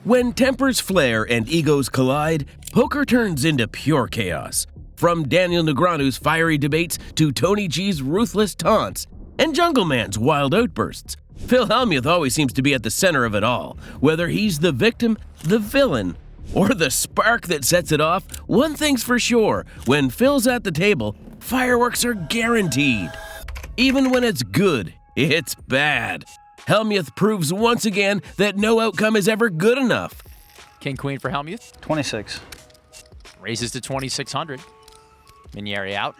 When tempers flare and egos collide, poker turns into pure chaos. From Daniel Negreanu's fiery debates to Tony G's ruthless taunts and Jungle Man's wild outbursts, Phil Hellmuth always seems to be at the center of it all. Whether he's the victim, the villain, or the spark that sets it off, one thing's for sure: when Phil's at the table, fireworks are guaranteed. Even when it's good, it's bad. Hellmuth proves once again that no outcome is ever good enough. King Queen for Hellmuth. 26. Raises to 2,600. Minieri out.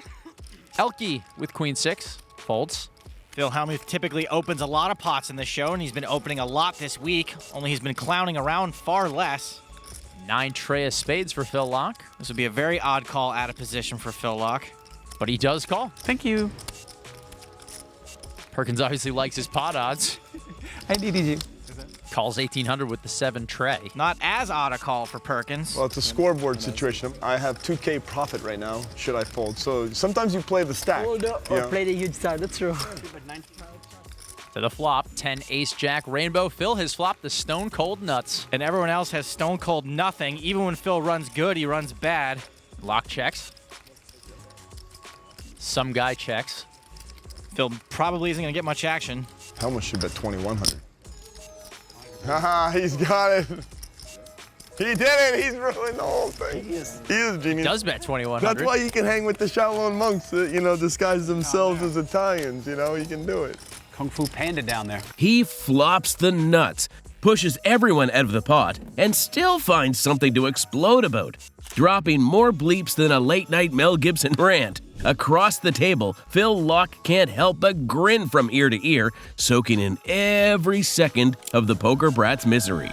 Elke with Queen 6. Folds. Phil Hellmuth typically opens a lot of pots in this show, and he's been opening a lot this week, only he's been clowning around far less. 9 tray of spades for Phil Lock. This would be a very odd call out of position for Phil Lock. But he does call. Thank you. Perkins obviously likes his pot odds. I needed you. Calls 1,800 with the 7 tray. Not as odd a call for Perkins. Well, it's a scoreboard situation. I have 2K profit right now, should I fold. So sometimes you play the stack. Or play the huge side, that's true. To the flop, 10 ace jack rainbow. Phil has flopped the stone cold nuts. And everyone else has stone cold nothing. Even when Phil runs good, he runs bad. Lock checks. Some guy checks. Phil probably isn't going to get much action. How much should bet 2,100? Haha, he's got it. He did it. He's ruined the whole thing. He is a genius. Does bet 2,100. That's why he can hang with the Shaolin monks that, disguise themselves as Italians. He can do it. Kung Fu Panda down there. He flops the nuts, pushes everyone out of the pot, and still finds something to explode about. Dropping more bleeps than a late-night Mel Gibson rant. Across the table, Phil Lock can't help but grin from ear to ear, soaking in every second of the poker brat's misery.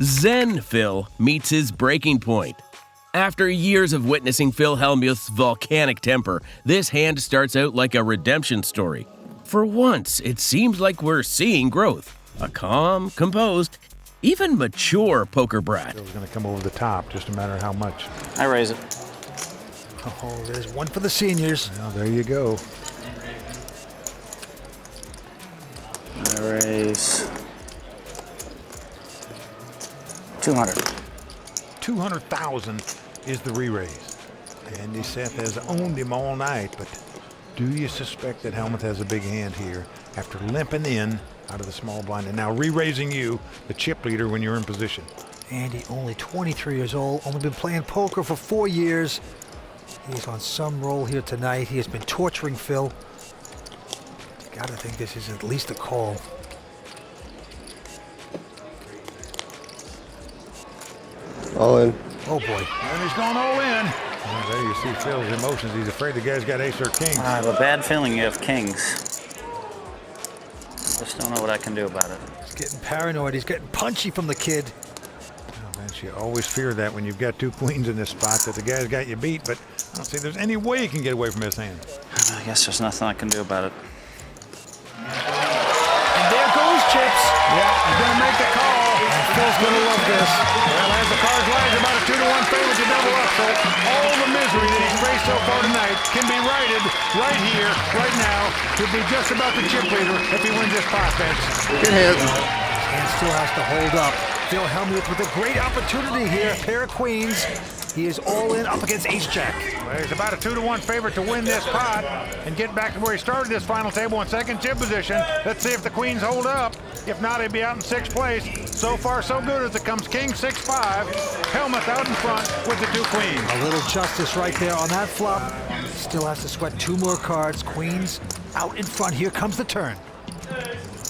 Zen Phil meets his breaking point. After years of witnessing Phil Hellmuth's volcanic temper, this hand starts out like a redemption story. For once, it seems like we're seeing growth. A calm, composed, even mature poker brat. Phil's going to come over the top, just a matter of how much. I raise it. Oh, there's one for the seniors. Now, there you go. I raise 200. 200,000 is the re-raise. Andy Seth has owned him all night, but do you suspect that Hellmuth has a big hand here after limping in out of the small blind and now re-raising you, the chip leader, when you're in position? Andy, only 23 years old, only been playing poker for 4 years. He's on some roll here tonight. He has been torturing Phil. Gotta think this is at least a call. All in. Oh boy. And he's going all in. Well, there you see Phil's emotions. He's afraid the guy's got ace or king. I have a bad feeling you have kings. Just don't know what I can do about it. He's getting paranoid. He's getting punchy from the kid. Oh, man, you always fear that when you've got 2 queens in this spot, that the guy's got you beat, but I don't see there's any way you can get away from his hand. I guess there's nothing I can do about it. And there goes Chips. Yeah, he's going to make the call. And Phil's gonna love this. Well, as the cards lie, it's about a 2-to-1 favorite to double up, so all the misery that he's faced so far tonight can be righted right here, right now. He'll be just about the chip leader if he wins this pot, Vince. Good hand. And still has to hold up. Phil Hellmuth with a great opportunity here. Pair of queens. He is all in up against ace-jack. Well, he's about a 2-to-1 favorite to win this pot and get back to where he started this final table in second chip position. Let's see if the queens hold up. If not, he'd be out in 6th place. So far, so good as it comes king 6-5. Hellmuth out in front with the 2 queens. A little justice right there on that flop. Still has to sweat 2 more cards. Queens out in front. Here comes the turn.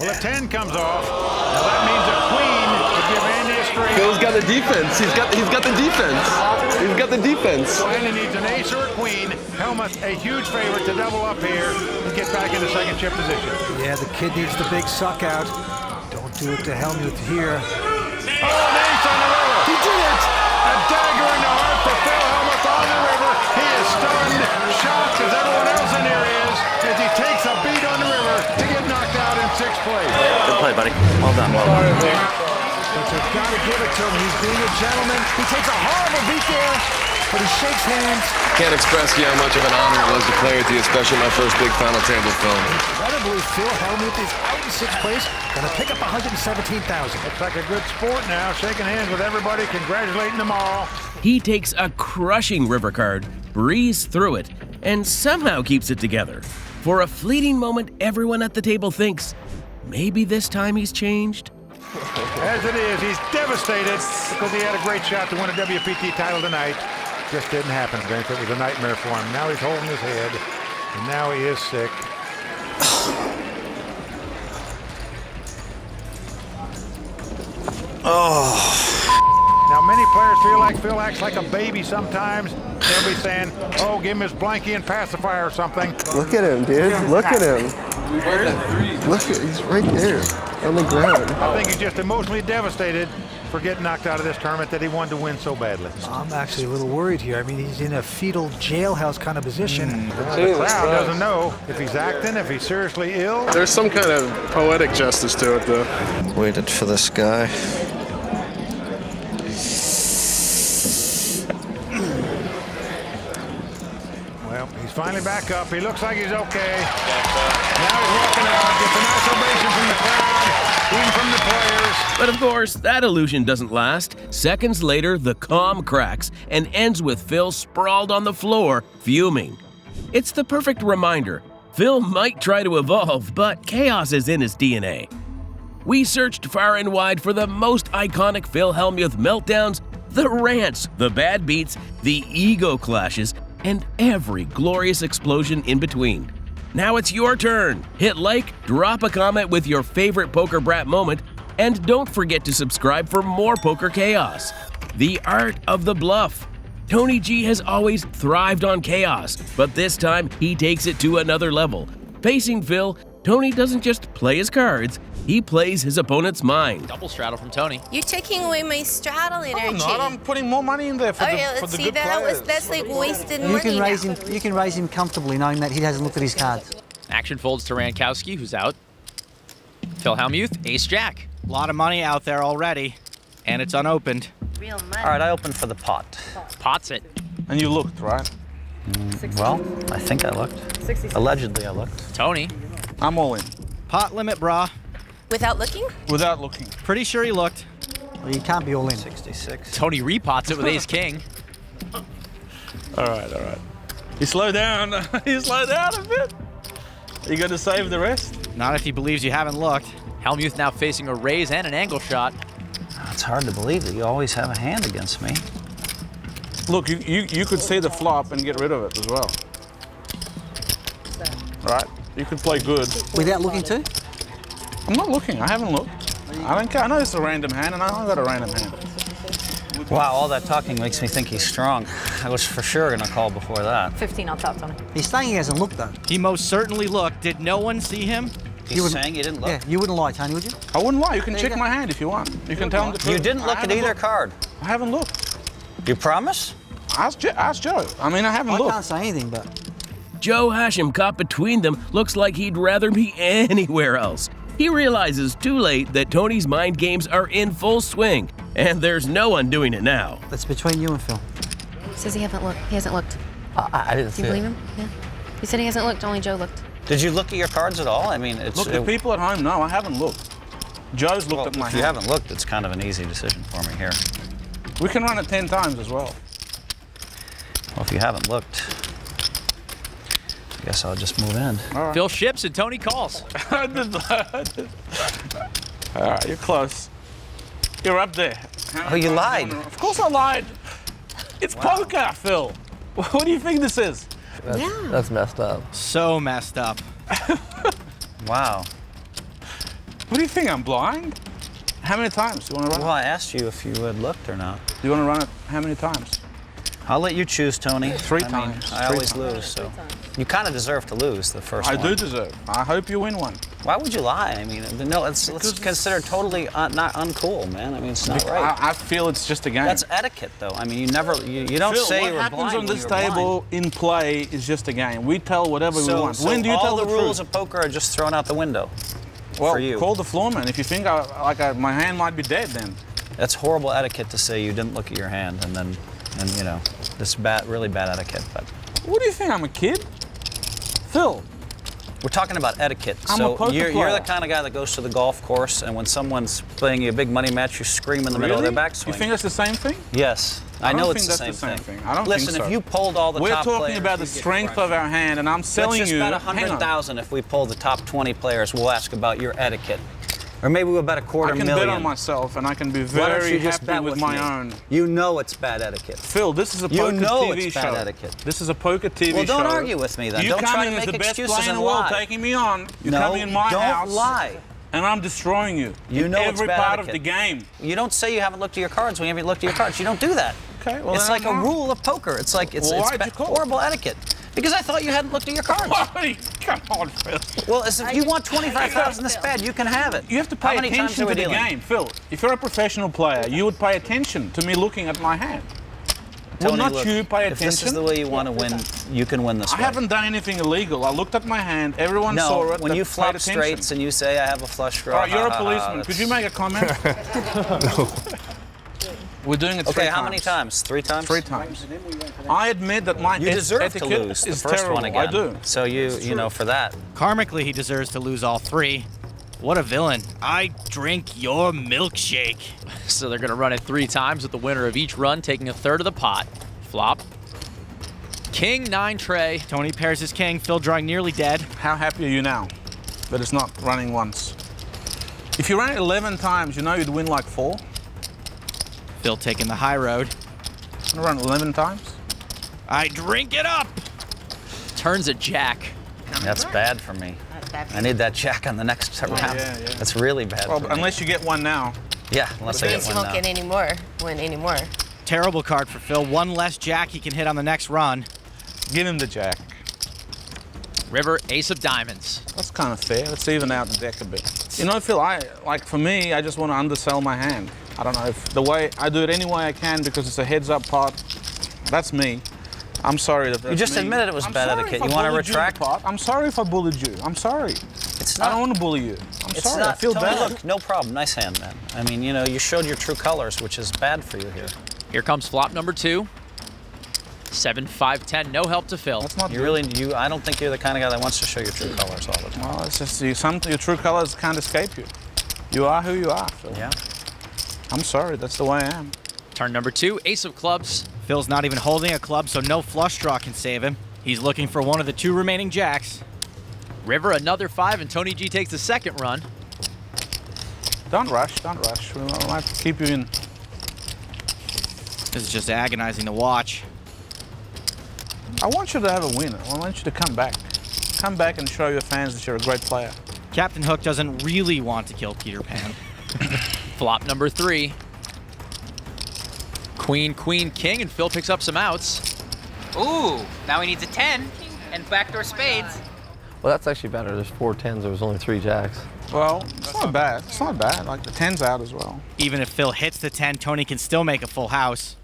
Well, a 10 comes off. Now that means a queen to give Andy a straight. Phil's got the defense. He's got the defense. He's got the defense. Andy needs an ace or a queen. Hellmuth a huge favorite to double up here and get back into second chip position. Yeah, the kid needs the big suck out. Don't do it to Hellmuth here. Oh, an ace on the river. He did it! A dagger in the heart for Phil Hellmuth on the river. He is stunned, shocked as everyone else in here is, as he takes a beat on the river to get knocked out in 6th place. Good play, buddy. Well done, well done. But you've got to give it to him. He's being a gentleman. He takes a horrible beat there. but he shakes hands. Can't express to you how much of an honor it was to play with you, especially my first big final table film. Incredibly, Phil Hellmuth is out in 6th place, gonna pick up 117,000. Looks like a good sport now, shaking hands with everybody, congratulating them all. He takes a crushing river card, breezes through it, and somehow keeps it together. For a fleeting moment, everyone at the table thinks, maybe this time he's changed? As it is, he's devastated because he had a great shot to win a WPT title tonight. Just didn't happen, Vince. It was a nightmare for him. Now he's holding his head, and now he is sick. Now, many players feel like Phil acts like a baby sometimes. They'll be saying, oh, give him his blankie and pacifier or something. Look at him, dude. Look at him. Look at, he's right there on the ground. I think he's just emotionally devastated for getting knocked out of this tournament that he wanted to win so badly. I'm actually a little worried here. I mean, he's in a fetal jailhouse kind of position. The crowd doesn't know if he's acting, if he's seriously ill. There's some kind of poetic justice to it, though. Waited for this guy. Well, he's finally back up. He looks like he's okay. Now he's walking out. Gets a nice ovation from the crowd, even from the players. But of course, that illusion doesn't last. Seconds later, the calm cracks and ends with Phil sprawled on the floor, fuming. It's the perfect reminder. Phil might try to evolve, but chaos is in his DNA. We searched far and wide for the most iconic Phil Hellmuth meltdowns, the rants, the bad beats, the ego clashes, and every glorious explosion in between. Now it's your turn. Hit like, drop a comment with your favorite Poker Brat moment, and don't forget to subscribe for more poker chaos. The art of the bluff. Tony G has always thrived on chaos, but this time he takes it to another level. Facing Phil, Tony doesn't just play his cards, he plays his opponent's mind. Double straddle from Tony. You're taking away my straddle energy. I'm not. I'm putting more money in there for Okay, the let's see. good players. That's like wasted You money. can raise now. him. You can raise him comfortably, knowing that he hasn't looked at his cards. Action folds to Rankowski, who's out. Phil Hellmuth, ace-jack. A lot of money out there already, and it's unopened. Real money. All right, I opened for the pot. Pots it. And you looked, right? Well, I think I looked. 66. Allegedly, I looked. Tony. I'm all in. Pot limit, brah. Without looking? Without looking. Pretty sure he looked. Well, you can't be all in. 66. Tony repots it with ace-king. All right. You slow down. You slow down a bit. You got to save the rest. Not if he believes you haven't looked. Hellmuth now facing a raise and an angle shot. It's hard to believe that you always have a hand against me. Look, you could see the flop and get rid of it as well. Right? You could play good. Without looking too? I'm not looking. I haven't looked. I don't care. I know it's a random hand, and I got a random hand. Wow, all that talking makes me think he's strong. I was for sure going to call before that. 15 on top, Tony. He's saying he hasn't looked though. He most certainly looked. Did no one see him? He's saying you didn't look? Yeah, you wouldn't lie, Tony, would you? I wouldn't lie. You can There you check go. my hand if you want. You can tell him the truth. You didn't look I at haven't either looked. card. I haven't looked. You promise? Ask Joe. I mean, I haven't I looked. can't say anything, but Joe Hashem caught between them looks like he'd rather be anywhere else. He realizes too late that Tony's mind games are in full swing, and there's no undoing it now. that's between you and Phil. Says he hasn't looked. He hasn't looked. I didn't Do see you believe it. him? Yeah. He said he hasn't looked. Only Joe looked. Did you look at your cards at all? I mean, it's... Look, the people at home know I haven't looked. Joe's looked well, at my if hand. you haven't looked, it's kind of an easy decision for me here. We can run it 10 times as well. Well, if you haven't looked, I guess I'll just move in. Phil ships and Tony calls. All right, you're close. You're up there. Oh, you lied. Of course I lied. It's poker, Phil. What do you think this is? That's messed up. So messed up. Wow. What do you think, I'm blind? How many times do you want to run Well, I asked you if you had looked or not. it? Do you want to run it how many times? I'll let you choose, Tony. Three I times. Mean, Three I always times. lose, so. You kind of deserve to lose the first I one. do deserve. I hope you win one. Why would you lie? I mean, no, it's considered totally not uncool, man. I mean, it's not right. I feel it's just a game. That's etiquette, though. I mean, you don't Phil, say what you were happens blind on when this you were table in play is just a game. We tell whatever blind. we want. So When do you all tell the the rules truth? of poker are just thrown out the window Well, for you. call the floorman. If you think my hand might be dead, then. That's horrible etiquette to say you didn't look at your hand and then, you know. This really bad etiquette, but What do you think? I'm a kid? Phil. we're talking about etiquette. I'm a So poker you're player. the kind of guy that goes to the golf course, and when someone's playing you a big money match, you scream in the middle of their backswing. You think that's the same thing? Yes. I know don't it's think the that's same the same thing. thing. I don't Listen, think so. if you polled all the We're top talking players, about the strength of our hand, and I'm selling let's just you. bet hang on. 100,000 if we poll the top 20 players. We'll ask about your etiquette. Or maybe we'll bet a quarter I can million. bet on myself, and I can be Why don't very you just happy bet with my me? own. You know it's bad etiquette. Phil, this is a You poker know TV it's show. bad etiquette. This is a poker TV show. Well, don't argue with me then. You Don't come try in to as make the best excuses player in and the world, lie. taking me on. You're No, coming in my don't house. lie. And I'm destroying you. You in know every it's bad part etiquette. of the game. You don't say you haven't looked at your cards when you haven't looked at your cards. You don't do that. Okay, well it's then like I'm a wrong. rule of poker. It's like it's, Well, it's why'd you call it? horrible etiquette. Because I thought you hadn't looked at your cards. Come on, Phil. Well, as if you want 25,000 this bad, you can have it. You have to How pay many times attention are we to the dealing? game, Phil. If you're a professional player, you would pay attention to me looking at my hand. Will Tony, not look, you pay if this is attention? the way you want to win, you can win this I way. haven't done anything illegal. I looked at my hand. Everyone No, saw it. when that you paid flop attention. straights and you say, I have a flush draw. All right, you're a ha, ha, ha, policeman. Could you make a comment? We're doing it three Okay, times. how many times? 3 times? 3 times. I admit that my You deserve to etiquette lose the is first terrible. one again. I do. So you know, for that. Karmically, he deserves to lose all 3. What a villain. I drink your milkshake. So they're going to run it 3 times with the winner of each run taking a third of the pot. Flop. King 9 tray. Tony pairs his king, Phil drawing nearly dead. How happy are you now that it's not running once? If you ran it 11 times, you know you'd win like 4. Phil taking the high road. I run 11 times. I drink it up. Turns a jack. That's bad for me. I need that jack on the next round. yeah. That's really bad Well, for me. unless you get one now. Yeah, unless I Means get you one won't now. get any more. Win any more. Terrible card for Phil. One less jack he can hit on the next run. Give him the jack. River, ace of diamonds. That's kind of fair. Let's even out the deck a bit. You know, Phil, for me, I just want to undersell my hand. I don't know if the way I do it any way I can because it's a heads-up pot. That's me. I'm sorry that that's You just me. admitted it was I'm bad sorry etiquette. if I You want to bullied in the retract? pot. I'm sorry if I bullied you. I'm sorry. It's I not. don't want to bully you. I'm It's sorry. not. I feel Tony, bad. Look, no problem. Nice hand, man. I mean, you know, you showed your true colors, which is bad for you here. Here comes flop number 2. 7, 5, 10. No help to Phil. That's not You really, I don't think you're the kind of guy that wants to show your true colors all the time. Well, it's just your true colors can't escape you. You are who you are, Phil. Yeah. I'm sorry. That's the way I am. Turn number 2. Ace of clubs. Phil's not even holding a club, so no flush draw can save him. He's looking for one of the 2 remaining jacks. River, another 5, and Tony G takes the second run. Don't rush. Don't rush. We might keep you in. This is just agonizing to watch. I want you to have a win. I want you to come back. Come back and show your fans that you're a great player. Captain Hook doesn't really want to kill Peter Pan. Flop number 3. Queen, queen, king, and Phil picks up some outs. Ooh, now he needs a 10 and backdoor spades. Well, that's actually better. There's 4 10s. There was only 3 jacks. Well, it's not bad. It's not bad. Like the 10's out as well. Even if Phil hits the 10, Tony can still make a full house.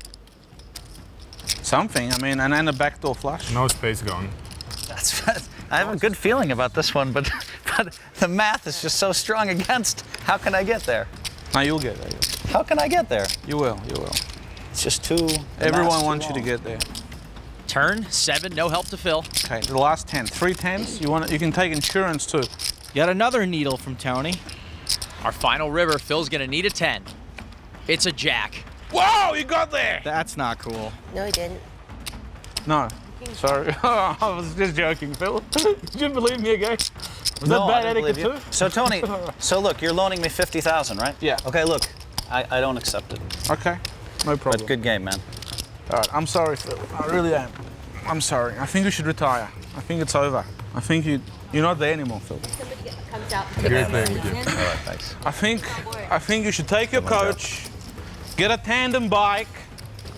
Something. I mean, and then a backdoor flush. No space going. I have a good feeling about this one, but the math is just so strong against. How can I get there? Now you'll get there. How can I get there? You will. You will. It's just too. Everyone wants you to get there. Turn 7, no help to Phil. Okay, the last 10. 3 10s. You can take insurance too. Yet another needle from Tony. Our final river, Phil's gonna need a 10. It's a jack. Whoa, you got there! That's not cool. No, he didn't. No. Sorry. I was just joking, Phil. Did you believe me again? Was No, that bad I didn't etiquette believe you. too? So Tony, look, you're loaning me 50,000, right? Yeah. Okay, look, I don't accept it. Okay, no problem. But good game, man. All right, I'm sorry, Phil. I really am. I'm sorry. I think you should retire. I think it's over. I think you're not there anymore, Phil. Comes out. Good thing we did. All right, thanks. I think you should take your coach, get a tandem bike,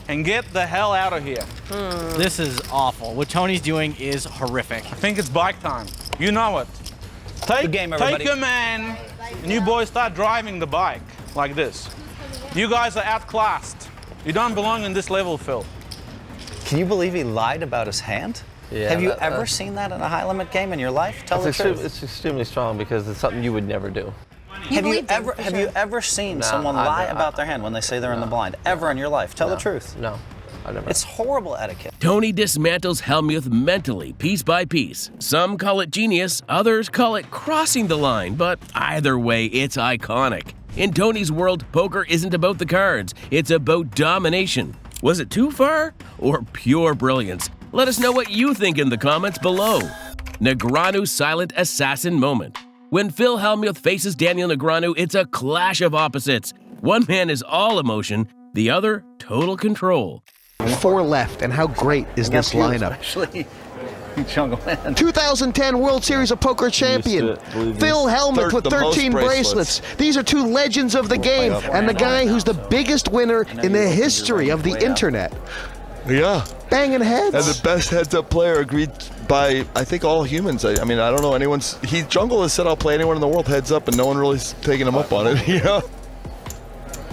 and get the hell out of here. This is awful. What Tony's doing is horrific. I think it's bike time. You know it. Good game, everybody. Take your man, and you boys start driving the bike like this. You guys are outclassed. You don't belong in this level, Phil. Can you believe he lied about his hand? Yeah, Have you ever seen that in a high limit game in your life? Tell the truth. It's extremely strong because it's something you would never do. Have you ever seen No, someone lie about their hand when they say they're in the blind? Ever in your life? Tell the truth. No. It's horrible etiquette. Tony dismantles Hellmuth mentally, piece by piece. Some call it genius, others call it crossing the line, but either way, it's iconic. In Tony's world, poker isn't about the cards, it's about domination. Was it too far or pure brilliance? Let us know what you think in the comments below. Negreanu's silent assassin moment. When Phil Hellmuth faces Daniel Negreanu, it's a clash of opposites. One man is all emotion, the other total control. 4 left, and how great is this lineup? Actually, Jungle Man. 2010 World Series of Poker champion, Phil Hellmuth with 13 bracelets. These are 2 legends of the game, and the guy who's the biggest winner in the history of the internet. Yeah. Banging heads. And the best heads-up player agreed by, I think, all humans. I mean, I don't know anyone's... Jungle has said I'll play anyone in the world heads up, and no one really's taking him up on it, you know?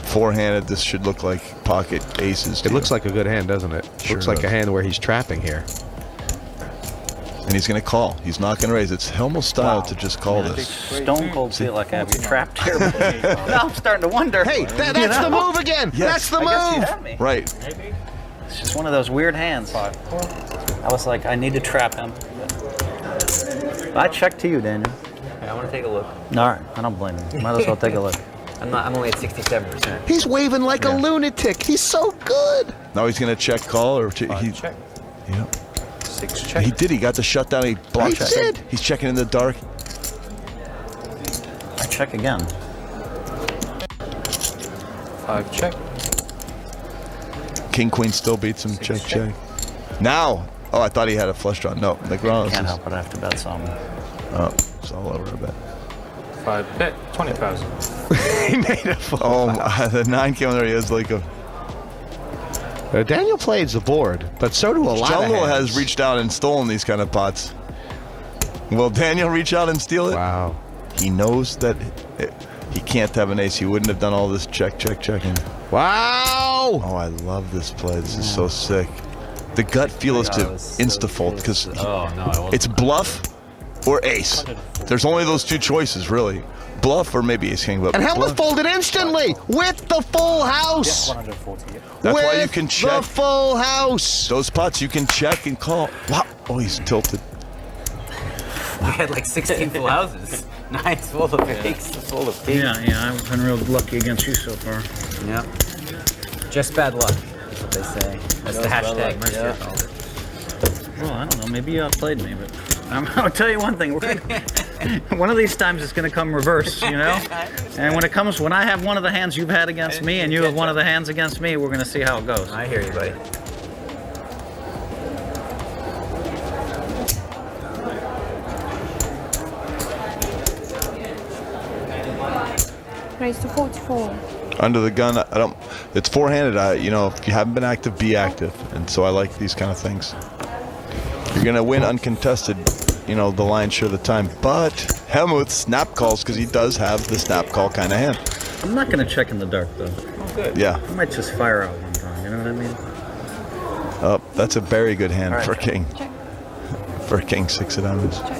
Four-handed, this should look like pocket aces. It looks like a good hand, doesn't it? Sure looks like does. a hand where he's trapping here. And he's going to call. He's not going to raise. It's Hellmuth's style to just call this. Stone cold feel like I have you trapped here. Now I'm starting to wonder. Hey, that's the move again. Yes. That's the I guess you move. have me. Right. It's just one of those weird hands. I was like, I need to trap him. I check to you, Daniel. Okay, I want to take a look. All right, I don't blame you. Might as well take a look. I'm only at 67%. He's waving like a lunatic. He's so good. Now he's going to check call or Check. Yeah. 6 check. He did. He got the shutdown. He blocked He that. did. He's checking in the dark. I check again. 5 check. King Queen still beats him. Check, check. Now. Oh, I thought he had a flush draw. No, Negreanu. Can't help it. I have to bet some. Oh, it's all over a bet. 5 bet. 20,000. He made a full Oh, the 9 came there. He has like a... Daniel plays the board, but so do a lot Jungle of hands. has reached out and stolen these kind of pots. Will Daniel reach out and steal it? Wow. He knows that he can't have an ace. He wouldn't have done all this checking. Wow. Oh, I love this play. This is so sick. The gut feel is to insta-fold because it's bluff or ace. There's only those 2 choices, really. Bluff or maybe ace-king. But And Hellmuth bluff. folded instantly with the full house. 140. That's with why you can the check. full house. Those pots you can check and call. Wow. Oh, he's tilted. I had like 16 full houses. Nice, full of fakes. Full of fakes. Yeah, I've been real lucky against you so far. Yeah. Just bad luck, is what they say. That's the hashtag. Mercier called it. Well, I don't know. Maybe you outplayed me, but I'll tell you one thing. One of these times it's going to come reverse, you know? And when I have one of the hands you've had against me and you have one of the hands against me, we're going to see how it goes. I hear you, buddy. Raised to 44. Under the gun, I don't. It's four-handed. You know, if you haven't been active, be active. And so I like these kind of things. You're gonna win uncontested, you know, the lion's share of the time. But Hellmuth snap calls because he does have the snap call kind of hand. I'm not going to check in the dark, though. Oh, good. Yeah. I might just fire out one time, you know what I mean? Oh, that's a very good hand Right. for king. Check. For king, 6 of diamonds. Check.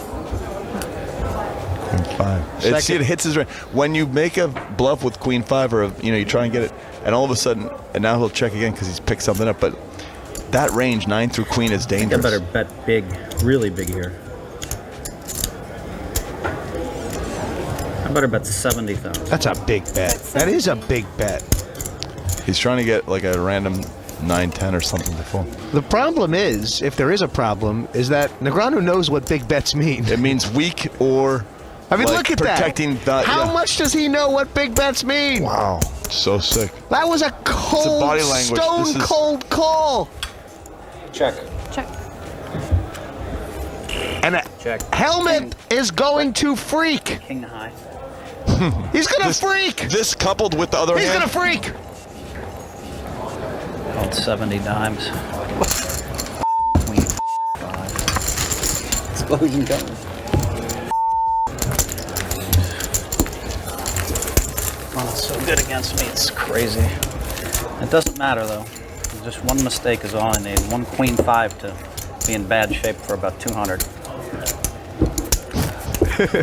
Queen 5. See, it hits his range. When you make a bluff with queen 5, or you know, you try and get it, and all of a sudden, and now he'll check again because he's picked something up. But that range, 9 through queen, is I think I dangerous. better bet big, really big here. I better bet 70,000. That's a big bet. That is a big bet. He's trying to get like a random 9-10 or something to fold. The problem is, if there is a problem, is that Negreanu knows what big bets mean. It means weak or. I mean, like look at protecting that. How yeah. much does he know what big bets mean? Wow, so sick. That was a cold, body language. stone cold call. Check. Check. And Hellmuth is going to freak. King high. He's going to freak. This coupled with the other He's hand. going to freak. Called 70 dimes. Queen 5. Explosion coming. Oh, it's so good against me. It's crazy. It doesn't matter, though. Just one mistake is all I need. One queen 5 to be in bad shape for about 200.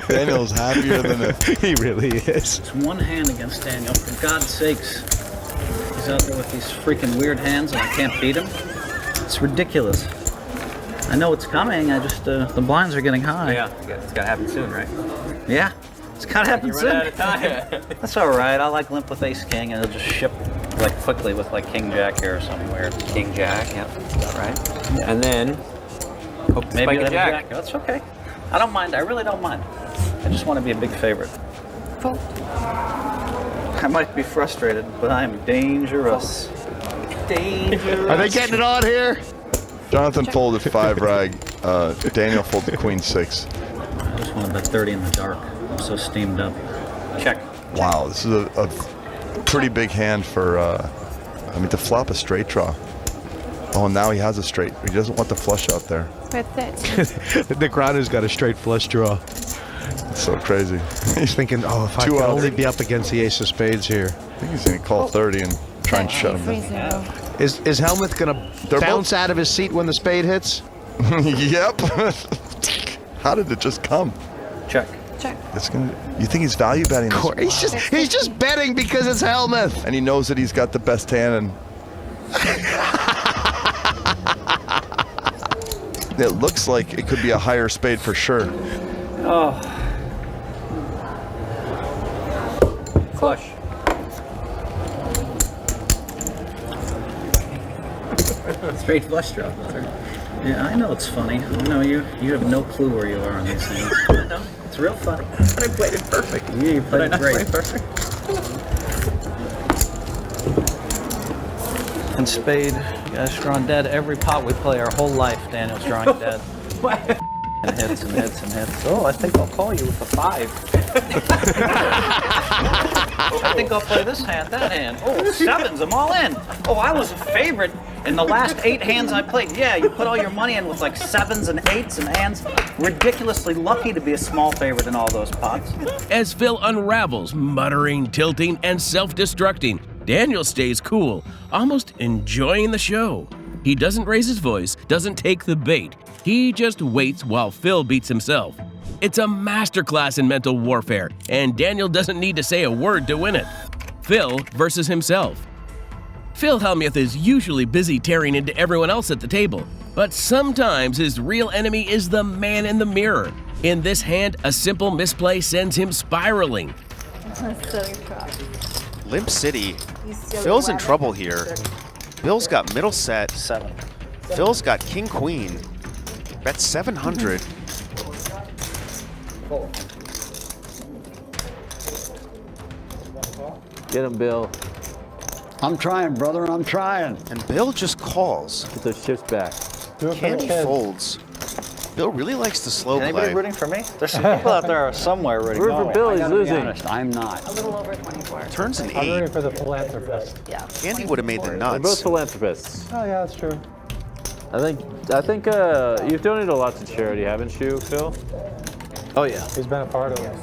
Daniel's happier than a. He really is. It's one hand against Daniel. For God's sakes. He's out there with these freaking weird hands and I can't beat him. It's ridiculous. I know it's coming, I just, the blinds are getting high. Yeah, it's gotta happen soon, right? Yeah, it's gotta happen You're soon. running out of time. That's all right. I like limp with ace king, and it'll just ship like quickly with like king jack here or somewhere. King jack, yep, about right. Yeah. And then hope to Maybe spike a a jack. jack. That's okay. I don't mind. I really don't mind. I just want to be a big favorite. I might be frustrated, but I'm dangerous. Dangerous. Are they getting it on here? Jonathan folded 5 rag. Daniel folded queen 6. I just want to bet 30 in the dark. I'm so steamed up. Check. Wow, this is a pretty big hand for, I mean, to flop a straight draw. Oh, now he has a straight. He doesn't want the flush out there. With it. The Grana's got a straight flush draw. It's so crazy. He's thinking, oh, if I could only be up against the ace of spades here. I think he's going to call 30 and try and shut him down. Is Hellmuth going to bounce out of his seat when the spade hits? Yep. How did it just come? Check. Check. It's gonna. You think he's value betting this? He's just betting because it's Hellmuth. And he knows that he's got the best hand. And it looks like it could be a higher spade for sure. Oh. Flush. Straight flush draw. Yeah, I know it's funny. I know you have no clue where you are on these things. No, it's real funny. But I played it perfect. Yeah, you played it great. Perfect. And spade, you guys drawing dead every pot we play our whole life. Daniel's drawing dead. And hits and hits and hits. Oh, I think I'll call you with a 5. I think I'll play this hand, that hand. Oh, 7s, I'm all in. Oh, I was a favorite in the last 8 hands I played. Yeah, you put all your money in with like 7s and 8s and hands. Ridiculously lucky to be a small favorite in all those pots. As Phil unravels, muttering, tilting, and self-destructing, Daniel stays cool, almost enjoying the show. He doesn't raise his voice, doesn't take the bait. He just waits while Phil beats himself. It's a masterclass in mental warfare, and Daniel doesn't need to say a word to win it. Phil versus himself. Phil Hellmuth is usually busy tearing into everyone else at the table, but sometimes his real enemy is the man in the mirror. In this hand, a simple misplay sends him spiraling. Limp City. Phil's in trouble here. Bill's got middle set. 7. Phil's got king queen. Bet 700. Get him, Bill. I'm trying, brother. I'm trying. And Bill just calls. Get those chips back. Candy folds. Bill really likes to slow Anybody play. rooting for me? There's some people out there somewhere rooting Root for Bill. He's losing. I'm not. A little over 24. Turns an I'm 8. rooting for the philanthropist. Yeah. Candy would have made the We're nuts. both philanthropists. Oh yeah, that's true. I think you've donated a lot to charity, haven't you, Phil? Oh yeah. He's been a part of it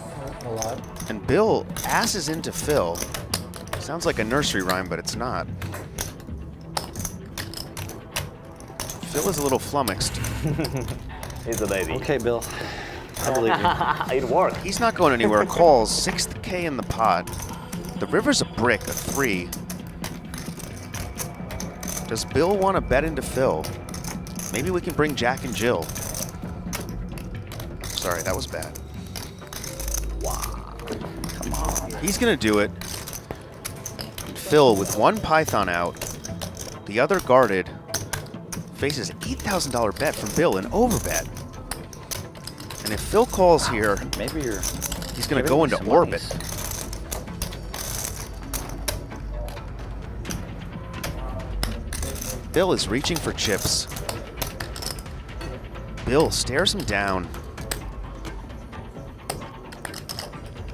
a lot. And Bill asses into Phil. Sounds like a nursery rhyme, but it's not. Phil is a little flummoxed. He's a baby. Okay, Bill. I believe you. It'd work. He's not going anywhere. Calls 6th K in the pot. The river's a brick, a 3. Does Bill want to bet into Phil? Maybe we can bring Jack and Jill. Sorry, that was bad. Wow. Come on. He's going to do it. And Phil, with one Python out, the other guarded, faces $8,000 bet from Bill, an overbet. And if Phil calls here, maybe he's going to go into orbit. Bill is reaching for chips. Bill stares him down.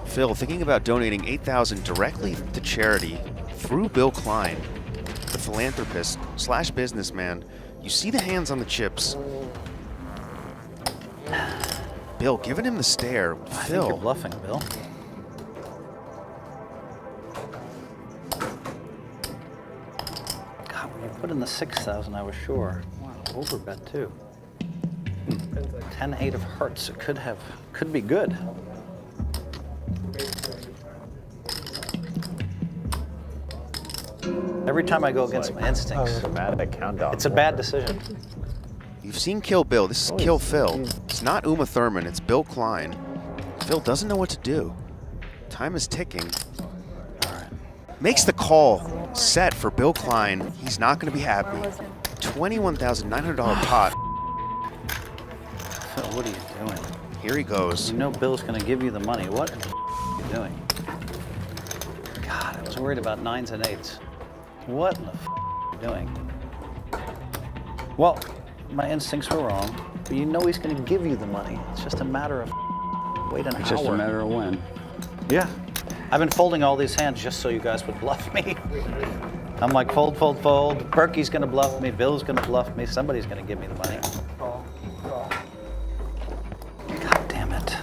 Phil thinking about donating $8,000 directly to charity through Bill Klein, the philanthropist slash businessman. You see the hands on the chips. Bill giving him the stare. I think Phil. you're bluffing, Bill. God, when you put in the 6,000, I was sure. Wow, overbet too. 10-8 of hearts. It could be good. Every time I go against my instincts, Bad at countdown. it's a bad decision. You've seen Kill Bill. This is Kill Phil. It's not Uma Thurman. It's Bill Klein. Phil doesn't know what to do. Time is ticking. Makes the call. Set for Bill Klein. He's not going to be happy. $21,900 pot. Phil, what are you doing? Here he goes. You know Bill's going to give you the money. What are you doing? God, I was worried about 9s and 8s. What in the are you doing? Well, my instincts were wrong, but you know he's going to give you the money. It's just a matter of wait an hour. It's just a matter of when. Yeah. I've been folding all these hands just so you guys would bluff me. I'm like, fold, fold, fold. Berkey's going to bluff me. Bill's going to bluff me. Somebody's going to give me the money. God damn it.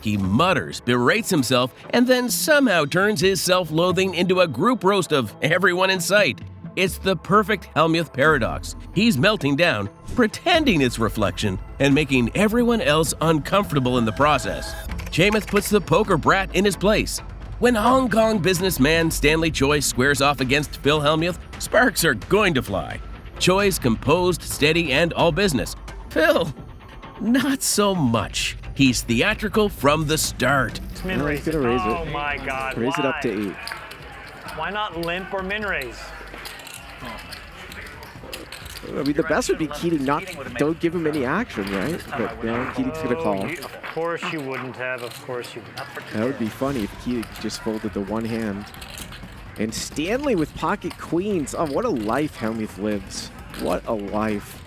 He mutters, berates himself, and then somehow turns his self-loathing into a group roast of everyone in sight. It's the perfect Hellmuth paradox. He's melting down, pretending it's reflection, and making everyone else uncomfortable in the process. Hellmuth puts the poker brat in his place. When Hong Kong businessman Stanley Choi squares off against Phil Hellmuth, sparks are going to fly. Choi's composed, steady, and all business. Phil, not so much. He's theatrical from the start. Min raise. He's gonna raise it. Oh my God! Raise it up why? to 8. Why not limp or min raise? I mean, the best would be Keating don't give him any action, right? But now Keating's gonna call. Of course you wouldn't have. Of course you wouldn't. That would be funny if Keating just folded the one hand. And Stanley with pocket queens. Oh, what a life Hellmuth lives. What a life.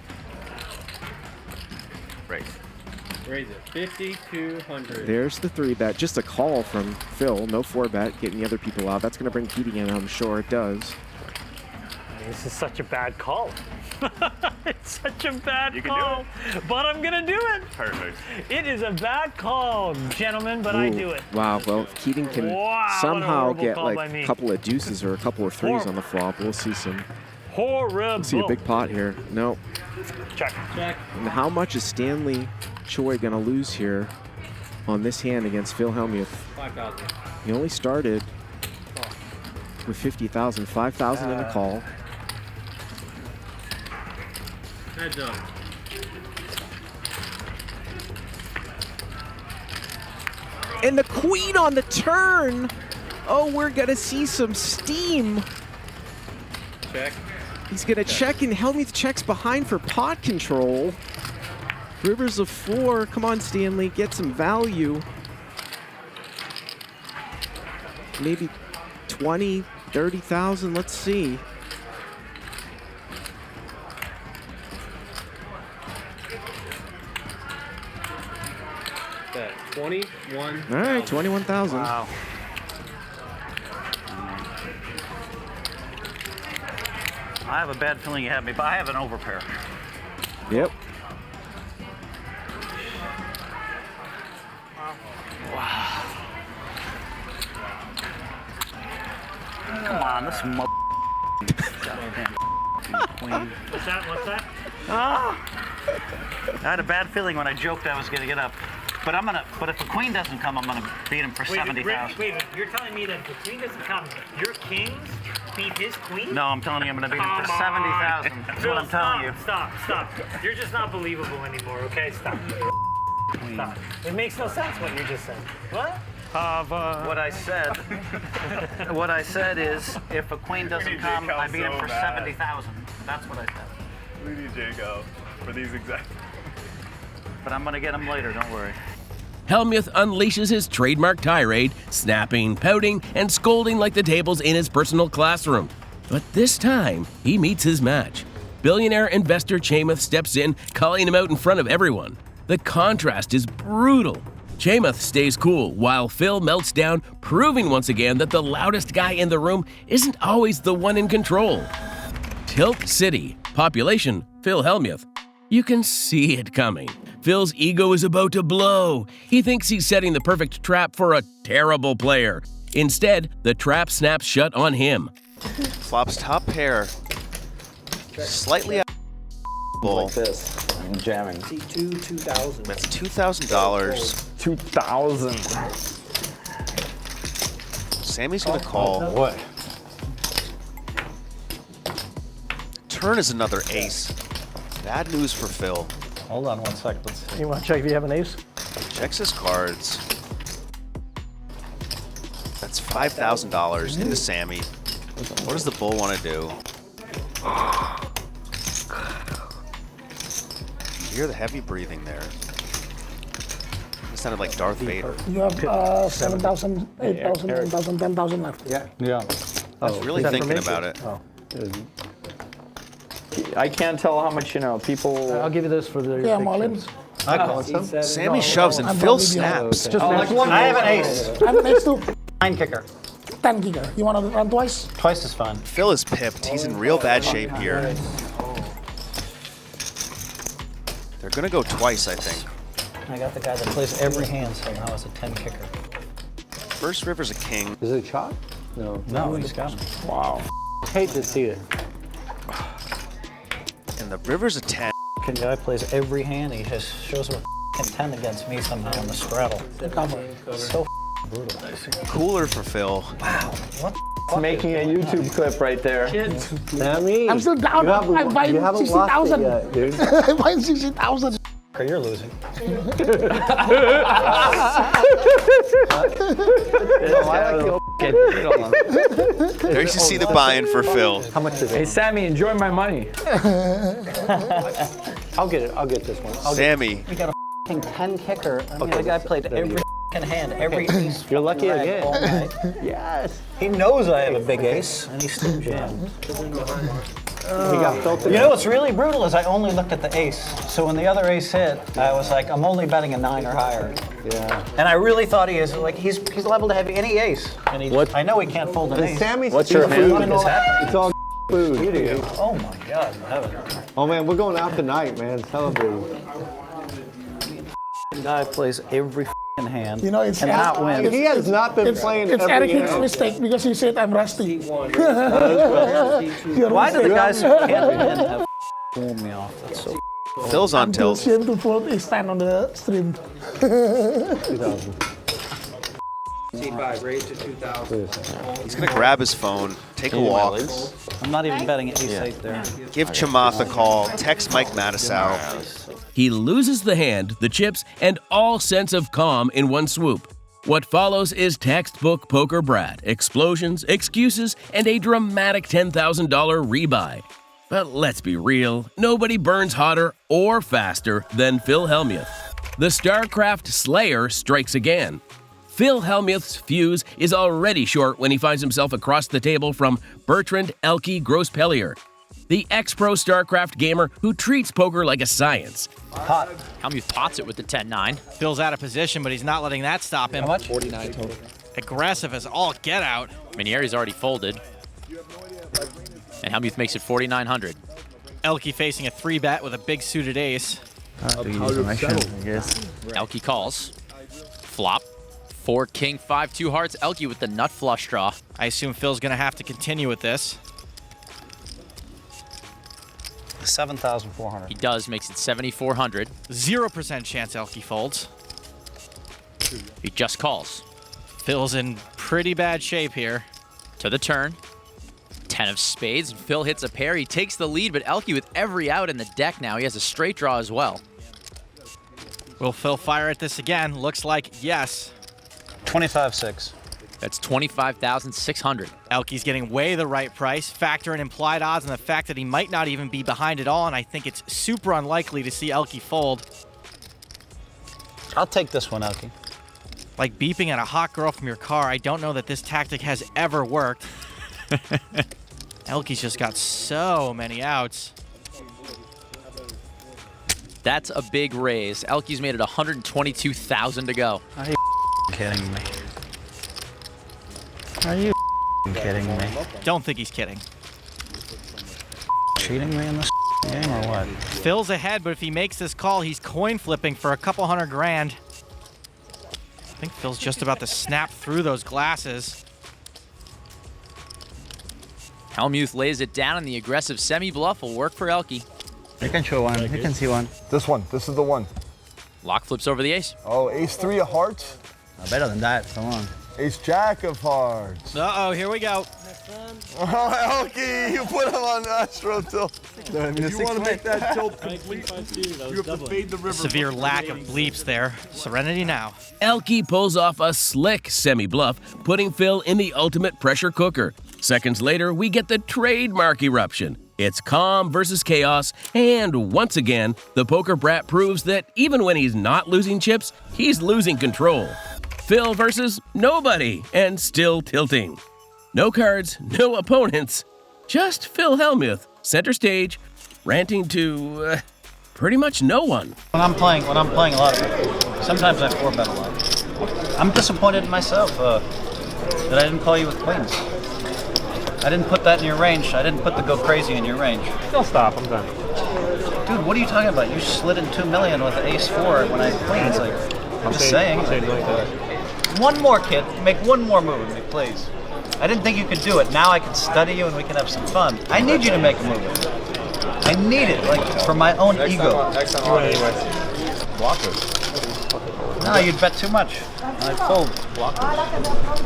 Raise it. 5,200. There's the 3-bet. Just a call from Phil. No 4-bet. Getting the other people out. That's going to bring Keating in, I'm sure it does. This is such a bad call. It's such a bad call. But I'm going to do it. Perfect. It is a bad call, gentlemen, but I do it. Wow, well, if Keating can somehow get like a couple of deuces or a couple of 3s on the flop, we'll see some. Horrible. See a big pot here. No. Check. Check. And how much is Stanley Choi going to lose here on this hand against Phil Hellmuth? 5,000. He only started with 50,000. 5,000 in a call. Heads up. And the queen on the turn. Oh, we're going to see some steam. Check. He's going to check, and Hellmuth checks behind for pot control. Rivers of 4. Come on, Stanley. Get some value. Maybe 20, 30,000. Let's see. That 21. All right, 21,000. Wow. I have a bad feeling you have me, but I have an overpair. Yep. Wow. Come on, this goddamn queen. What's that? What's that? I had a bad feeling when I joked I was going to get up. But if the queen doesn't come, I'm gonna beat him for 70,000. Wait, you're telling me that if the queen doesn't come, your kings beat his queen? No, I'm telling you, I'm gonna beat him for 70,000. That's what I'm telling you. Stop. You're just not believable anymore, okay? Stop. Stop. It makes no sense what you just said. What? What I said is, if a queen doesn't come, I beat him for 70,000. That's what I said. We need Jago for these exact. But I'm gonna get him later, don't worry. Hellmuth unleashes his trademark tirade, snapping, pouting, and scolding like the tables in his personal classroom. But this time, he meets his match. Billionaire investor Hellmuth steps in, calling him out in front of everyone. The contrast is brutal. Hellmuth stays cool while Phil melts down, proving once again that the loudest guy in the room isn't always the one in control. Tilt City. Population, Phil Hellmuth. You can see it coming. Phil's ego is about to blow. He thinks he's setting the perfect trap for a terrible player. Instead, the trap snaps shut on him. Flop's top pair. Slightly out. Like this. I'm jamming. See, 2,000. That's $2,000. 2,000. Sammy's gonna call. What? turn is another ace. Bad news for Phil. Hold on 1 second. Let's see. You want to check if you have an ace? Checks his cards. That's $5,000 into Sammy. What does the bull want to do? You hear the heavy breathing there. It sounded like Darth Vader. You have 7,000, 8,000, 9,000, 10,000 left. Yeah. I was really thinking about it. Oh. I can't tell how much, people... I'll give you this for the... Yeah, I'm all in. I call it. Sammy shoves and Phil snaps. I have an ace. I have an ace too. 9 kicker. 10 kicker. You want to run twice? Twice is fine. Phil is pipped. He's in real bad shape here. They're going to go twice, I think. I got the guy that plays every hand, so now it's a 10 kicker. First river's a king. Is it shot? No. No, he's got me. Wow. Hate to see it. And the river's a 10. The guy plays every hand. He just shows him a 10 against me somehow on the straddle. So brutal. Cooler for Phil. Wow. What? It's making a YouTube clip right there. Sammy, I'm still down. I'm buying 60,000. I'm buying 60,000. You're losing. There you see the buy-in for Phil. How much is it? Hey, Sammy, enjoy my money. I'll get it. I'll get this one. Sammy. We got a 10 kicker. I mean, the guy played every hand, every ace. You're lucky again. All night. Yes. He knows I have a big ace, and he still jammed. You know what's really brutal is I only looked at the ace. So when the other ace hit, I was like, I'm only betting a 9 or higher. Yeah. And I really thought he is like he's liable to have any ace. And I know he can't fold an ace. Sammy's What's your hand? It's all food. Oh my God, heaven. Oh man, we're going out tonight, man. Celebrating. The guy plays every hand It's and not win. He has not been playing It's every Eric's hand. mistake because he said I'm rusty. Why do the guys who can't win have fooled me off? That's so. Phil's on I'm too tilt. ashamed to fold a stand on the stream. 2000. C5, raise to 2,000. He's going to grab his phone, take a walk, I'm not even betting ace 8 there. give Chamath a call, text Mike Mattis out. He loses the hand, the chips, and all sense of calm in one swoop. What follows is textbook poker brat, explosions, excuses, and a dramatic $10,000 rebuy. But let's be real, nobody burns hotter or faster than Phil Hellmuth. The StarCraft Slayer strikes again. Phil Hellmuth's fuse is already short when he finds himself across the table from Bertrand Elke Grosspellier, the ex-pro StarCraft gamer who treats poker like a science. Pot. Hellmuth pots it with the 10-9. Phil's out of position, but he's not letting that stop him. How much? 49 total. Aggressive as all get out. Minieri's already folded. And Hellmuth makes it 4,900. Elke facing a 3-bet with a big suited ace. Elke calls. Flop. 4 king, 5 2 hearts. Elke with the nut flush draw. I assume Phil's gonna have to continue with this. 7,400. He does, makes it 7,400. 0% chance Elke folds. He just calls. Phil's in pretty bad shape here. To the turn. 10 of spades. Phil hits a pair. He takes the lead, but Elke with every out in the deck now. He has a straight draw as well. Will Phil fire at this again? Looks like yes. 25-6. That's 25,600. Elke's getting way the right price. Factor in implied odds and the fact that he might not even be behind it all, and I think it's super unlikely to see Elke fold. I'll take this one, Elke. Like beeping at a hot girl from your car, I don't know that this tactic has ever worked. Elke's just got so many outs. That's a big raise. Elke's made it 122,000 to go. Are you kidding me? Are you kidding me? Don't think he's kidding. Cheating me in this game or what? Phil's ahead, but if he makes this call, he's coin flipping for a couple $100 grand. I think Phil's just about to snap through those glasses. Hellmuth lays it down, and the aggressive semi-bluff will work for Elke. You can show one. You can see one. This one. This is the one. Lock flips over the ace. Oh, ace 3 of hearts. Better than that. Come on. Ace jack of hearts. Uh-oh, here we go. Oh, Elkie, you put him on Astro tilt. If you want to make that tilt complete, you have to fade the river. Severe lack of bleeps there. Serenity now. Elkie pulls off a slick semi-bluff, putting Phil in the ultimate pressure cooker. Seconds later, we get the trademark eruption. It's calm versus chaos, and once again, the poker brat proves that even when he's not losing chips, he's losing control. Phil versus nobody, and still tilting. No cards, no opponents, just Phil Hellmuth, center stage, ranting to pretty much no one. When I'm playing a lot, sometimes I 4-bet a lot. I'm disappointed in myself that I didn't call you with queens. I didn't put that in your range. I didn't put the go crazy in your range. Don't stop. I'm done. Dude, what are you talking about? You slid in 2 million with ace-4 when I had queens. Like, I'm just saying. One more, kid. Make one more move with me, please. I didn't think you could do it. Now I can study you and we can have some fun. I need you to make a move. I need it, like, for my own ego. Blockers. No, you'd bet too much. I'd fold.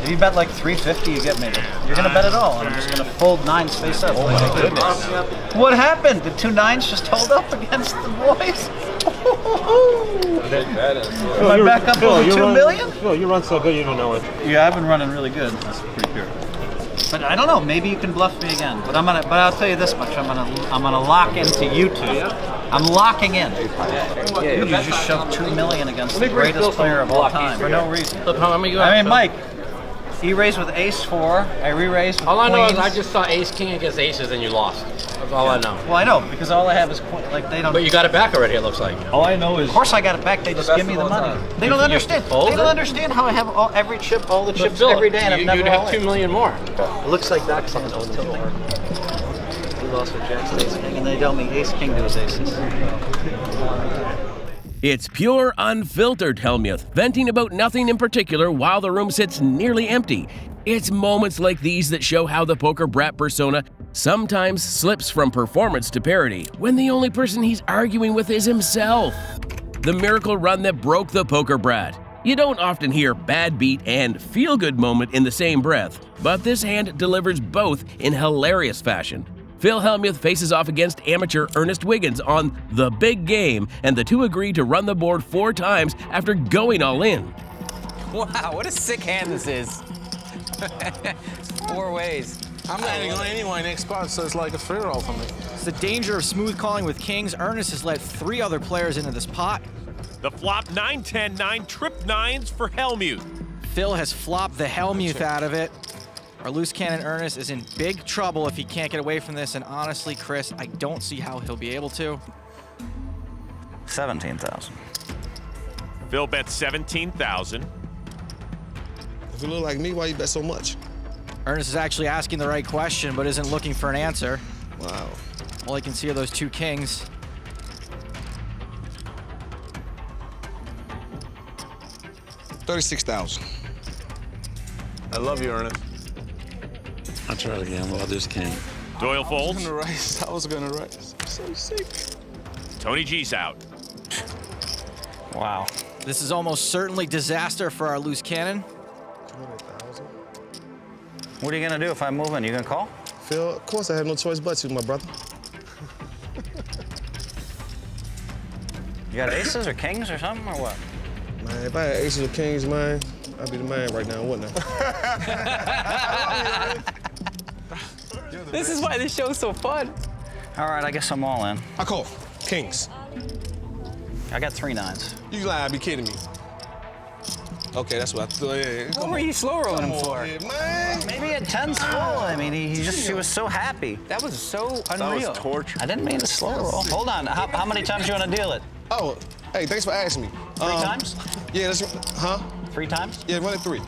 If you bet like 350, you get me. You're gonna bet it all, and I'm just gonna fold 9s face up. Oh my goodness. What happened? Did 2 9s just hold up against the boys? Am I back up over 2 million? Phil, you run so good you don't know it. Yeah, I've been running really good. That's pretty pure. But I don't know. Maybe you can bluff me again. But I'll tell you this much. I'm gonna lock into you two. I'm locking in. Dude, you just shoved 2 million against the greatest player of all time for no reason. I mean, Mike, he raised with ace-4. I re-raised with all I know is queens. I just saw ace-king against aces and you lost. That's all I know. Well, I know, because all I have is like they don't. But you got it back already, it looks like. All I know is. Of course I got it back. They just give me the money. They don't understand. They don't understand how I have every chip, all the chips every day, and I've never. You'd have 2 million more. It looks like Doc's on the tilting. He lost with Jack's ace king, and they tell me ace king to his aces. It's pure, unfiltered Hellmuth, venting about nothing in particular while the room sits nearly empty. It's moments like these that show how the poker brat persona sometimes slips from performance to parody when the only person he's arguing with is himself. The miracle run that broke the poker brat. You don't often hear bad beat and feel-good moment in the same breath, but this hand delivers both in hilarious fashion. Phil Hellmuth faces off against amateur Ernest Wiggins on the big game, and the two agree to run the board 4 times after going all in. Wow, what a sick hand this is. 4 ways. I'm landing on anyway next spot, so it's like a free roll for me. It's the danger of smooth calling with kings. Ernest has let 3 other players into this pot. The flop 9-10, 9 trip 9s for Hellmuth. Phil has flopped the Hellmuth out of it. Our loose cannon Ernest is in big trouble if he can't get away from this, and honestly, Chris, I don't see how he'll be able to. 17,000. Phil bets 17,000. If you look like me, why you bet so much? Ernest is actually asking the right question, but isn't looking for an answer. Wow. All I can see are those 2 kings. $36,000. I love you, Ernest. I'll try to gamble. I'll just can't. Doyle folds. I was gonna raise. I'm so sick. Tony G's out. Wow. This is almost certainly disaster for our loose cannon. What are you gonna do if I move in? You gonna call? Phil, of course I have no choice but to, my brother. You got aces or kings or something, or what? Man, if I had aces or kings, man, I'd be the man right now, wouldn't I? This is why this show's so fun. All right, I guess I'm all in. I call. Kings. I got 3 9s. You lying, be kidding me. Okay, that's what I thought. Yeah, What were you slow rolling him for? Man. Maybe at 10's full. I mean, he was so happy. That was so unreal. That was torture. I didn't mean to slow roll. Hold on. How many times you want to deal it? Oh, hey, thanks for asking me. 3 times? Yeah, that's huh? 3 times? Yeah, run it 3.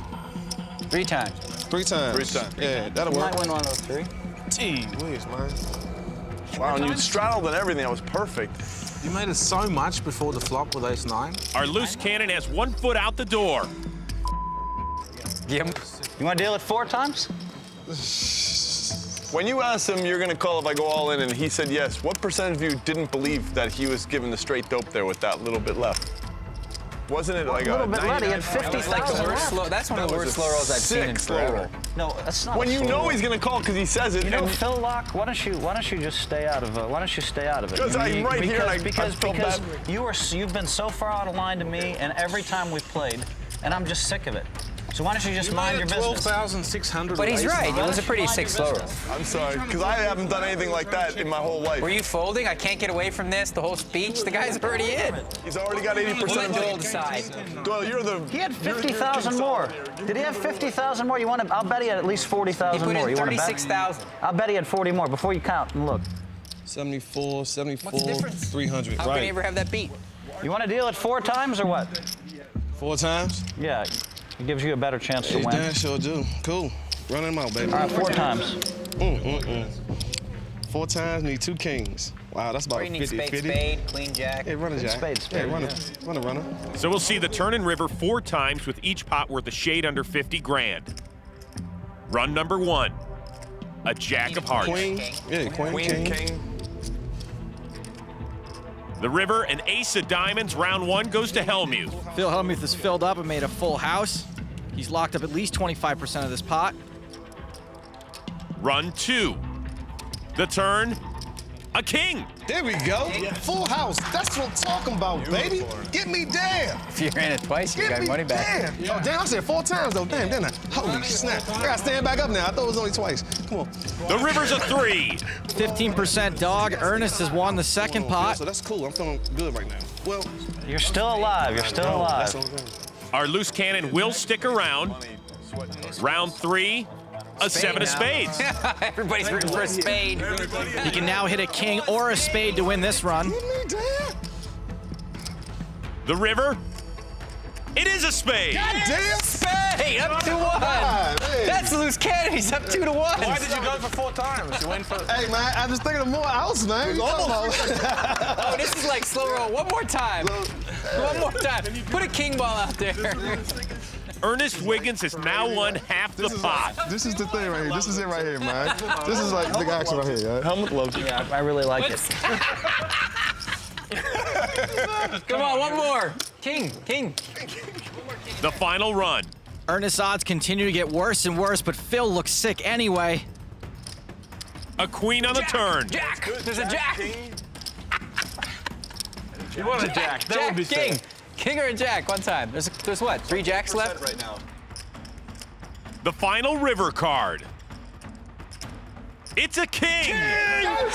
3 times. 3 times. 3 times. Yeah, that'll You work. might win one of those 3. Gee whiz, man. Wow, and you straddled and everything. That was perfect. You made it so much before the flop with ace-9. Our loose cannon has 1 foot out the door. Yep. You want to deal it 4 times? When you asked him, you're going to call if I go all in, and he said yes, what percentage of you didn't believe that he was giving the straight dope there with that little bit left? Wasn't it like a little bit 99? left? He had 50,000 Like the worst left. slow. That's one of the That was worst a slow rolls I've seen in sick slow roll. forever. No, that's not. When a you slow know roll. he's gonna call because he says it. You know, and Phil Lock, why don't you just stay out of it? Why don't you stay out of it? Because I'm right here and I because feel bad. you've been so far out of line to me, and every time we've played, and I'm just sick of it. So why don't you just mind your business? 12,600. But he's right. It was a pretty sick slow roll. I'm sorry, because I haven't done anything like that in my whole life. Were you folding? I can't get away from this. The whole speech. The guy's already in. He's already got 80% of Doyle decide. Doyle, you're the. He had 50,000 more. Did he have 50,000 more? You want to? I'll bet he had at least 40,000 He put more. in You want to bet? 36,000. I'll bet he had 40 more before you count and look. 74, 74, What's the difference? 300. How can he ever have that beat? You want to deal it 4 times or what? 4 times? Yeah, it gives you a better chance to He win. damn sure do. Cool. Run him out, baby. All right, 4 times. 4 times, need 2 kings. Wow, that's about Or you need 50, spade, 50. spade, queen, jack. Hey, run a jack. Spade, Hey, run yeah. a runner. So we'll see the turn and river 4 times with each pot worth a shade under 50 grand. Run number 1, a jack of hearts. Queen. Yeah, queen, king. The river, an ace of diamonds. Round 1 goes to Hellmuth. Phil Hellmuth is filled up and made a full house. He's locked up at least 25% of this pot. Run 2. The turn, a king. There we go. Full house. That's what I'm talking about, baby. Get me down. If you ran it twice, you Get got me money back. down. Oh, damn, I said 4 times, though. Damn, didn't I? Holy snap. I gotta stand back up now. I thought it was only twice. Come on. The river's a 3. 15% dog. Ernest has won the second pot. So that's cool. I'm feeling good right now. Well, You're still alive. You're still alive. that's what I'm saying. Our loose cannon will stick around. Round 3, a 7 of spades. Everybody's rooting for a spade. He can now hit a king or a spade to win this run. The river, it is a spade. God damn. Spade, up 2-1. That's a loose cannon. He's up 2-1. Why did you go for 4 times? You went for. Hey, man, I'm just thinking of more house, man. Oh, this is like slow roll. One more time. One more time. Put a king ball out there. Ernest Wiggins has now won half the pot. This is the thing right here. This is it right here, man. This is like big action right here. Helmut loves you. Yeah, I really like it. Come on, one more. King, king. The final run. Ernest's odds continue to get worse and worse, but Phil looks sick anyway. A queen on the turn. Jack. There's a jack. You want a jack? That Jack, would be king. sick. King or a jack, one time. There's what, 3 jacks left? Right now. The final river card. It's a king. Oh,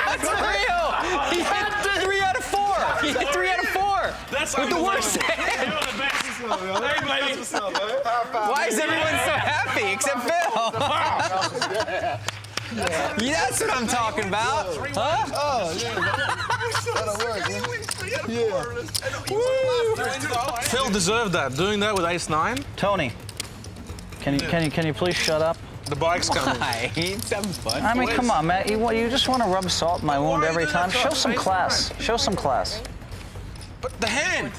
that's real. He hit 3 out of 4. He hit 3 out of 4. That's with the worst hand. Why is everyone so happy except Phil? Yeah, that's what I'm talking about. Huh? Oh, yeah. Phil deserved that. Doing that with ace-9. Tony, can you please shut up? The bike's coming. Why? He's having fun. I mean, come on, man. You just want to rub salt in my wound every time. Show some class. Show some class. But the hand.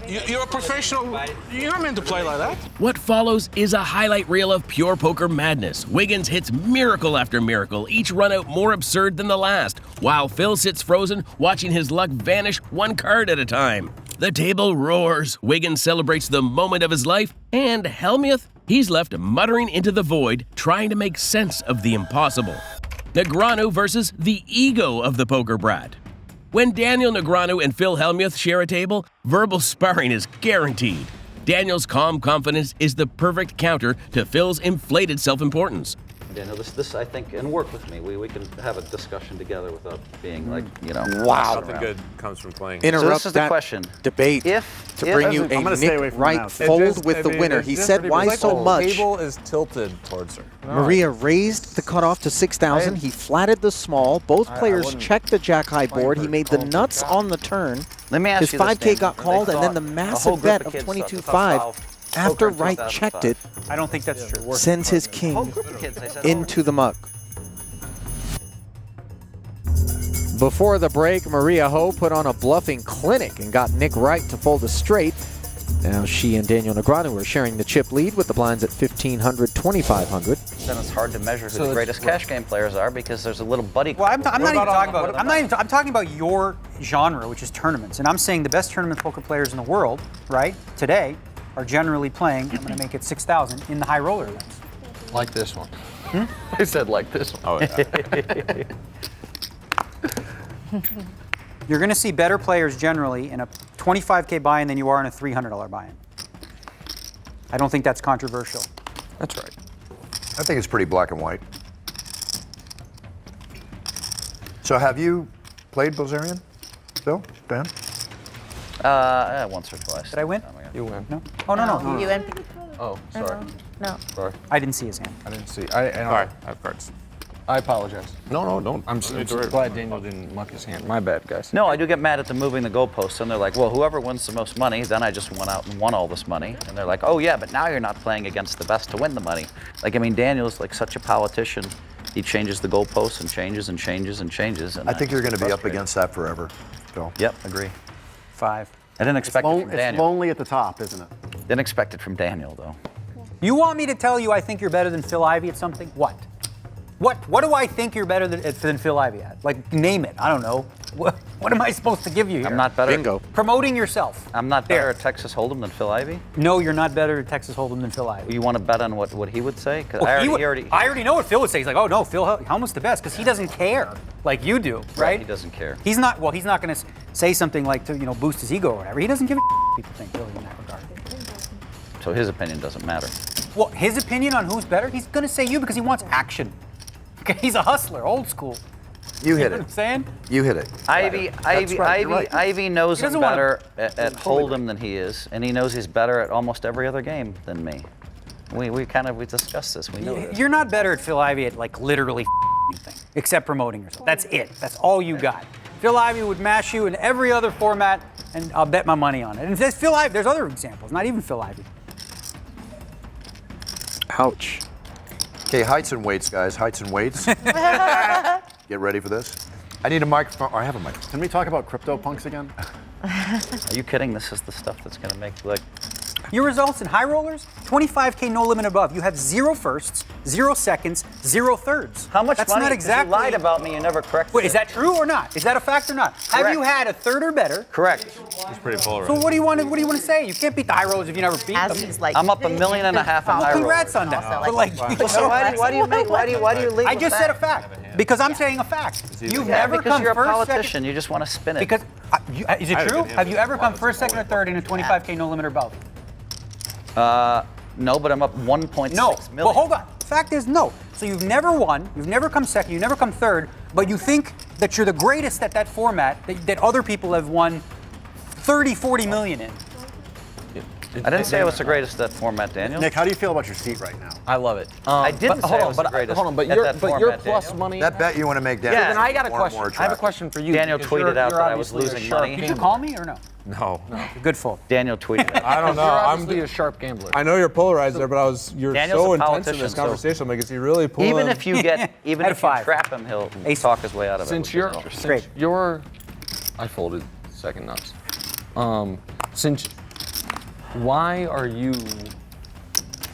You're a professional. You're not meant to play like that. What follows is a highlight reel of pure poker madness. Wiggins hits miracle after miracle, each run out more absurd than the last, while Phil sits frozen, watching his luck vanish 1 card at a time. The table roars. Wiggins celebrates the moment of his life, and Hellmuth, he's left muttering into the void, trying to make sense of the impossible. Negreanu versus the ego of the poker brat. When Daniel Negreanu and Phil Hellmuth share a table, verbal sparring is guaranteed. Daniel's calm confidence is the perfect counter to Phil's inflated self-importance. Daniel, this I think, and work with me. We can have a discussion together without being like, Wow. Something good comes from playing. Interrupt So this is the that question. debate to bring you a Nick Wright fold with the winner. He said, why so much? The table is tilted towards her. Maria raised the cutoff to 6,000. He flatted the small. Both players checked the jack-high board. He made the nuts on the turn. Let me ask His you this, 5K Daniel. got called, and then the massive bet of 22.5 after Wright checked it I don't think that's true. sends his king into the muck. Before the break, Maria Ho put on a bluffing clinic and got Nick Wright to fold a straight. Now she and Daniel Negreanu are sharing the chip lead with the blinds at 1,500, 2,500. then it's hard to measure who the greatest cash game players are because there's a little buddy. Well, I'm not even talking about. I'm talking about your genre, which is tournaments, and I'm saying the best tournament poker players in the world, right, today, are generally playing. I'm going to make it 6,000 in the high roller events. Like this one. I said like this one. Oh yeah. You're going to see better players generally in a 25K buy-in than you are in a $300 buy-in. I don't think that's controversial. That's right. I think it's pretty black and white. So have you played Bilzerian, Phil, Dan? Once or twice. Did I win? You win. No. Oh no. You win. Oh, sorry. No. Sorry. I didn't see his hand. I didn't see. All right, I have cards. I apologize. No, don't. I'm so glad Daniel didn't muck his hand. My bad, guys. No, I do get mad at them moving the goalposts, and they're like, well, whoever wins the most money, then I just went out and won all this money. And they're like, oh yeah, but now you're not playing against the best to win the money. Like, I mean, Daniel's like such a politician. He changes the goalposts and changes and changes and changes. And I think you're going to be up against that forever, Phil. Yep, agree. 5. I didn't expect it from Daniel. It's lonely at the top, isn't it? Didn't expect it from Daniel, though. You want me to tell you I think you're better than Phil Ivey at something? What? What do I think you're better than Phil Ivey at? Like, name it. I don't know. What am I supposed to give you here? I'm not better. Bingo. Promoting yourself. I'm not better at Texas Hold'em than Phil Ivey? No, you're not better at Texas Hold'em than Phil Ivey. You want to bet on what he would say? Because I already know what Phil would say. He's like, oh no, Phil Hellmuth's the best, because he doesn't care like you do, right? He doesn't care. He's not going to say something like to boost his ego or whatever. He doesn't give a what people think really in that regard. So his opinion doesn't matter. Well, his opinion on who's better, he's going to say you because he wants action. Okay, he's a hustler, old school. You hit know it. What I'm saying? You hit it. Ivy knows He him doesn't wanna- better at Hold'em than he is, and he knows he's better at almost every other game than me. We discussed this. We know this. You're not better at Phil Ivey at like literally anything except promoting yourself. That's it. That's all you got. Phil Ivey would mash you in every other format, and I'll bet my money on it. And there's Phil Ivey. There's other examples. Not even Phil Ivey. Ouch. Okay, heights and weights, guys. Heights and weights. Get ready for this. I need a microphone. Oh, I have a microphone. Can we talk about CryptoPunks again? Are you kidding? This is the stuff that's going to make Your results in high rollers, 25K no limit above. You have 0 firsts, 0 seconds, 0 thirds. How much That's money? not 'Cause exactly. You lied about me. You never corrected. Wait, is that true or not? Is that a fact or not? Have you had a third or better? Correct. It's pretty polarized. So what do you want to say? You can't beat the high rollers if you never beat them. I'm up $1.5 million in high rollers. Congrats on that. But like, So why do you leave? I just said a fact because I'm saying a fact. You've never because come you're a first, politician. second. You just want to spin it. Because is it true? Have you ever come first, second, or third in a 25K no limit or above? No, but I'm up 1.6 No. million. Well, hold on. Fact is no. So you've never won, you've never come second, you've never come third, but you think that you're the greatest at that format that other people have won 30, 40 million in. I didn't say I was the greatest at that format, Daniel. Nick, how do you feel about your seat right now? I love it. I didn't say I was the greatest. Hold on, but at that your format, plus Daniel. money. That bet you want to make down. Yeah, Then I got a more and question. more I have a question for you. Daniel because tweeted out you're that I was obviously a losing sharp money. Did you call me or no? No. Good fool. Daniel tweeted it. I don't know. You're I'm obviously a sharp gambler. I know you're polarized there, but you're Daniel's so a intense in politician, this so- conversation. I'm like, is he really pulling? Even if you get, even At if you 5. trap him, he'll talk his way out of it. Since which you're, is interesting. Great. I folded second nuts. Why are you?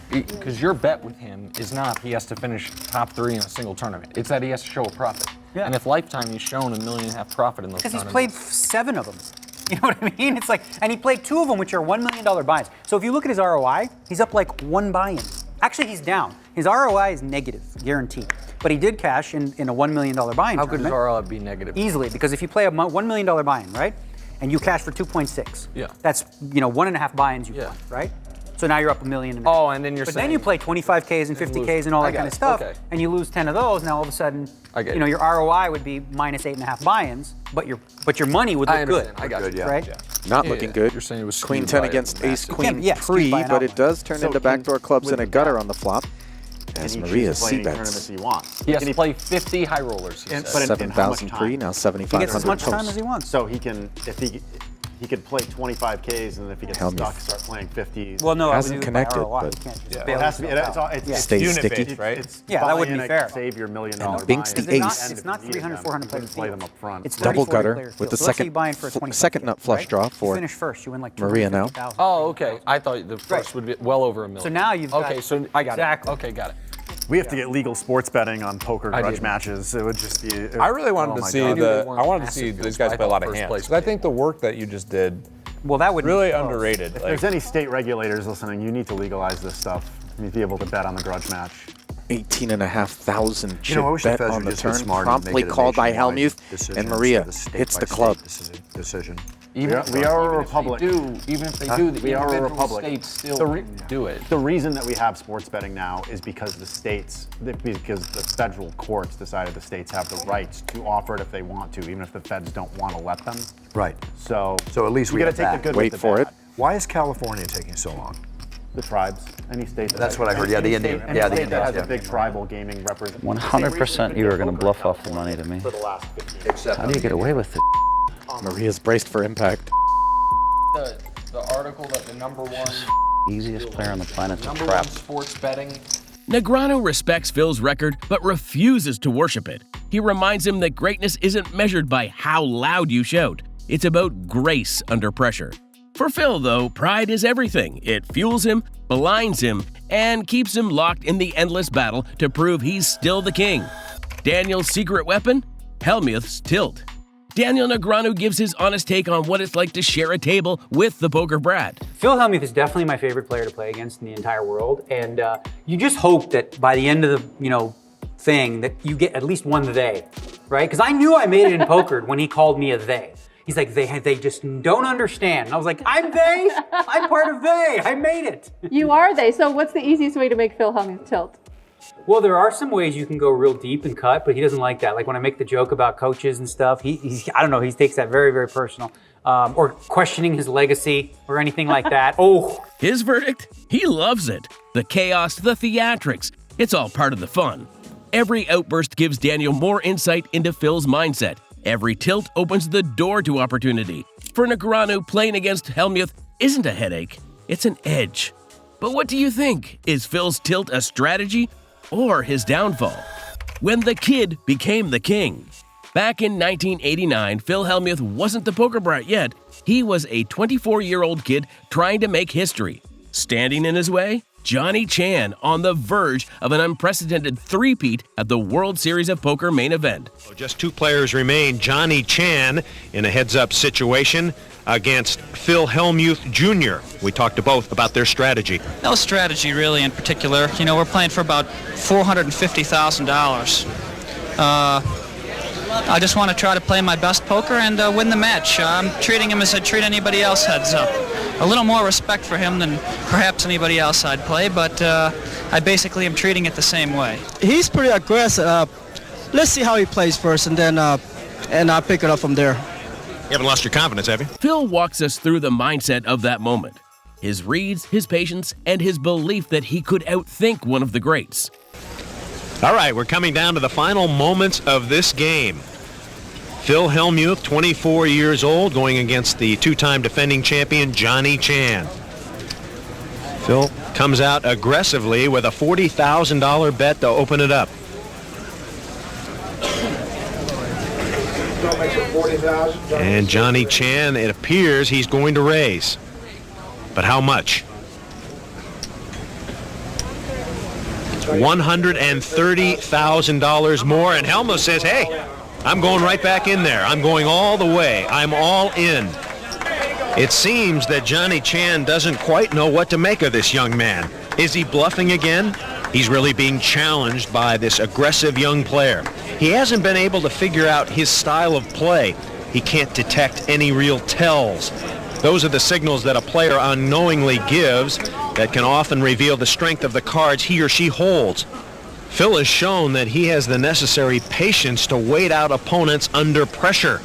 Because your bet with him is not he has to finish top 3 in a single tournament. It's that he has to show a profit. Yeah. And if lifetime he's shown $1.5 million profit in those Because he's tournaments. played 7 of them. You know what I mean? It's like, and he played 2 of them, which are $1 million buy-ins. So if you look at his ROI, he's up like 1 buy-in. Actually, he's down. His ROI is negative, guaranteed. But he did cash in a $1 million buy-in. How could his ROI be negative? Easily, because if you play a $1 million buy-in, right, and you cash for 2.6, Yeah. that's 1.5 buy-ins you play, right? So now you're up $1 million. Oh, and then you're But saying. then you play 25Ks and 50Ks and all that kind of stuff, Okay. and you lose 10 of those. Now all of a sudden, I get your it. ROI would be minus 8.5 buy-ins, but your money would I look understand. good. I got you. Right? Not Yeah, looking yeah. good. You're saying it was Queen skewed 10 by against a Ace massive- Queen Yeah, skewed 3, by an but it outlier. does turn into backdoor clubs and a gutter on the flop. And As he Maria chooses to play any tournaments c-bets. he wants. He has Can to play 50 high rollers. He And- says. but in how much 7,000 time? pre, now He 7,500 gets as much time post. as he wants. So he can, if he could play 25Ks, and then if he gets Hellmuth. stuck, start playing 50s. Well, no, Hasn't I would do it connected, by ROI. but- You can't just Well, bail it has to be. yourself out. It's Stays unit sticky. based, right? It's Yeah, that wouldn't buy be in, fair. Save your $1 million And binks buy-in. the It's ace. It's not 300, 400 players. Play them up front. It's Double 30, 40 gutter players with the field. So let's say you second buy in for a 20. second nut flush draw You for finish first, you win like Maria now. 250,000. Oh, okay. I thought the first would be well over $1 million. So now you've got- Okay, so I got Exactly. it. Okay, got it. We have to get legal sports betting on poker grudge matches. It would just be. I really wanted to see I wanted to see these guys play a lot of hands. I think the work that you just did. Well, that would really underrated. If there's any state regulators listening, you need to legalize this stuff. You need to be able to bet on the grudge match. 18,500 chip I wish the bet Feds on would the just be turn, smart and make promptly it a called by nationwide Hellmuth, decision and Maria instead of a hits the club. decision. Even we are a republic. Even if they do, the we are a individual republic. states still do it. The reason that we have sports betting now is because because the federal courts decided the states have the rights to offer it if they want to, even if the feds don't want to let them. Right. So at least we got have to take that. the good Wait with the for bad. it. Why is California taking so long? The tribes, any state. That's what I heard. Yeah, the Indian. Any Yeah, the state that Indians. has a big tribal gaming representation. 100% you are going to bluff off the money to me. How do you get away with it? Maria's braced for impact. The article that the number one Easiest player on the planet to number trap. one sports betting. Negreanu respects Phil's record, but refuses to worship it. He reminds him that greatness isn't measured by how loud you shout. It's about grace under pressure. For Phil, though, pride is everything. It fuels him, blinds him, and keeps him locked in the endless battle to prove he's still the king. Daniel's secret weapon? Hellmuth's tilt. Daniel Negreanu gives his honest take on what it's like to share a table with the poker brat. Phil Hellmuth is definitely my favorite player to play against in the entire world, and you just hope that by the end of the thing that you get at least one they, right? Because I knew I made it in poker when he called me a they. He's like, they just don't understand. And I was like, I'm they? I'm part of they. I made it. You are they. So what's the easiest way to make Phil Hellmuth tilt? Well, there are some ways you can go real deep and cut, but he doesn't like that. Like when I make the joke about coaches and stuff, he I don't know, he takes that very, very personal. Or questioning his legacy or anything like that. Oh. His verdict? He loves it. The chaos, the theatrics. It's all part of the fun. Every outburst gives Daniel more insight into Phil's mindset. Every tilt opens the door to opportunity. For Negreanu, playing against Hellmuth isn't a headache, it's an edge. But what do you think? Is Phil's tilt a strategy or his downfall? When the kid became the king. Back in 1989, Phil Hellmuth wasn't the poker brat yet. He was a 24-year-old kid trying to make history. Standing in his way? Johnny Chan, on the verge of an unprecedented three-peat at the World Series of Poker main event. Just two players remain. Johnny Chan in a heads-up situation against Phil Hellmuth Jr. We talked to both about their strategy. No strategy really in particular. We're playing for about $450,000. I just want to try to play my best poker and win the match. I'm treating him as I'd treat anybody else heads up. A little more respect for him than perhaps anybody else I'd play, but I basically am treating it the same way. He's pretty aggressive. Let's see how he plays first, and then I'll pick it up from there. You haven't lost your confidence, have you? Phil walks us through the mindset of that moment. His reads, his patience, and his belief that he could outthink one of the greats. All right, we're coming down to the final moments of this game. Phil Hellmuth, 24 years old, going against the two-time defending champion, Johnny Chan. Phil comes out aggressively with a $40,000 bet to open it up. And Johnny Chan, it appears he's going to raise. But how much? $130,000 more, and Hellmuth says, hey, I'm going right back in there. I'm going all the way. I'm all in. It seems that Johnny Chan doesn't quite know what to make of this young man. Is he bluffing again? He's really being challenged by this aggressive young player. He hasn't been able to figure out his style of play. He can't detect any real tells. Those are the signals that a player unknowingly gives that can often reveal the strength of the cards he or she holds. Phil has shown that he has the necessary patience to wait out opponents under pressure.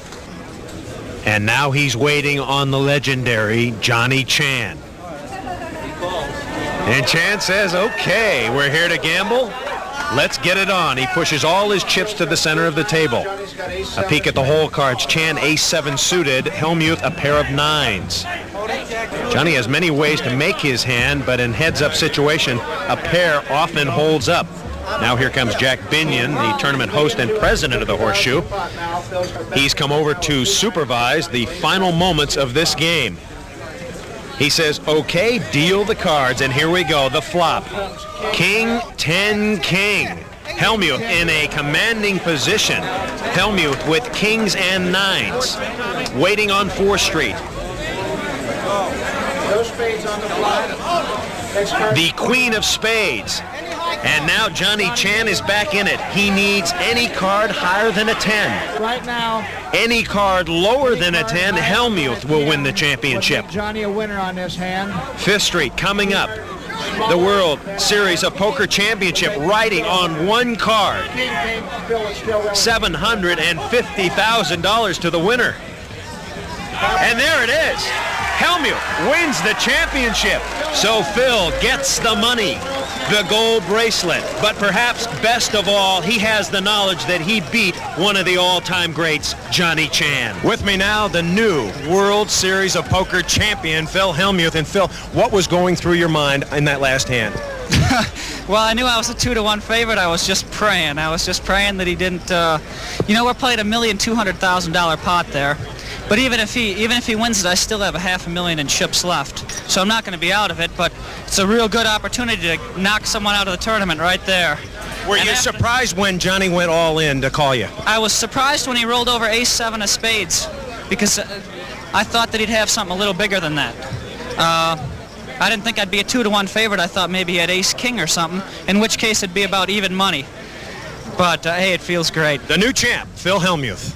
And now he's waiting on the legendary Johnny Chan. And Chan says, okay, we're here to gamble. Let's get it on. He pushes all his chips to the center of the table. A peek at the hole cards. Chan ace-7 suited, Hellmuth a pair of 9s. Johnny has many ways to make his hand, but in heads-up situation, a pair often holds up. Now here comes Jack Binion, the tournament host and president of the Horseshoe. He's come over to supervise the final moments of this game. He says, okay, deal the cards, and here we go, the flop. King, 10, king. Hellmuth in a commanding position. Hellmuth with kings and nines, waiting on 4th Street. The queen of spades. And now Johnny Chan is back in it. He needs any card higher than a 10. Right now. Any card lower than a 10, Hellmuth will win the championship. Johnny a winner on this hand. 5th Street coming up. The World Series of Poker Championship riding on one card. $750,000 to the winner. And there it is. Hellmuth wins the championship. So Phil gets the money, the gold bracelet. But perhaps best of all, he has the knowledge that he beat one of the all-time greats, Johnny Chan. With me now, the new World Series of Poker champion, Phil Hellmuth. And Phil, what was going through your mind in that last hand? Well, I knew I was a 2-to-1 favorite. I was just praying. I was just praying that he didn't. We're playing $1,200,000 pot there. But even if he wins it, I still have $500,000 in chips left. So I'm not going to be out of it. But it's a real good opportunity to knock someone out of the tournament right there. Were you surprised when Johnny went all in to call you? I was surprised when he rolled over ace-7 of spades, because I thought that he'd have something a little bigger than that. I didn't think I'd be a 2-to-1 favorite. I thought maybe he had ace-king or something, in which case it'd be about even money. But, hey, it feels great. The new champ, Phil Hellmuth.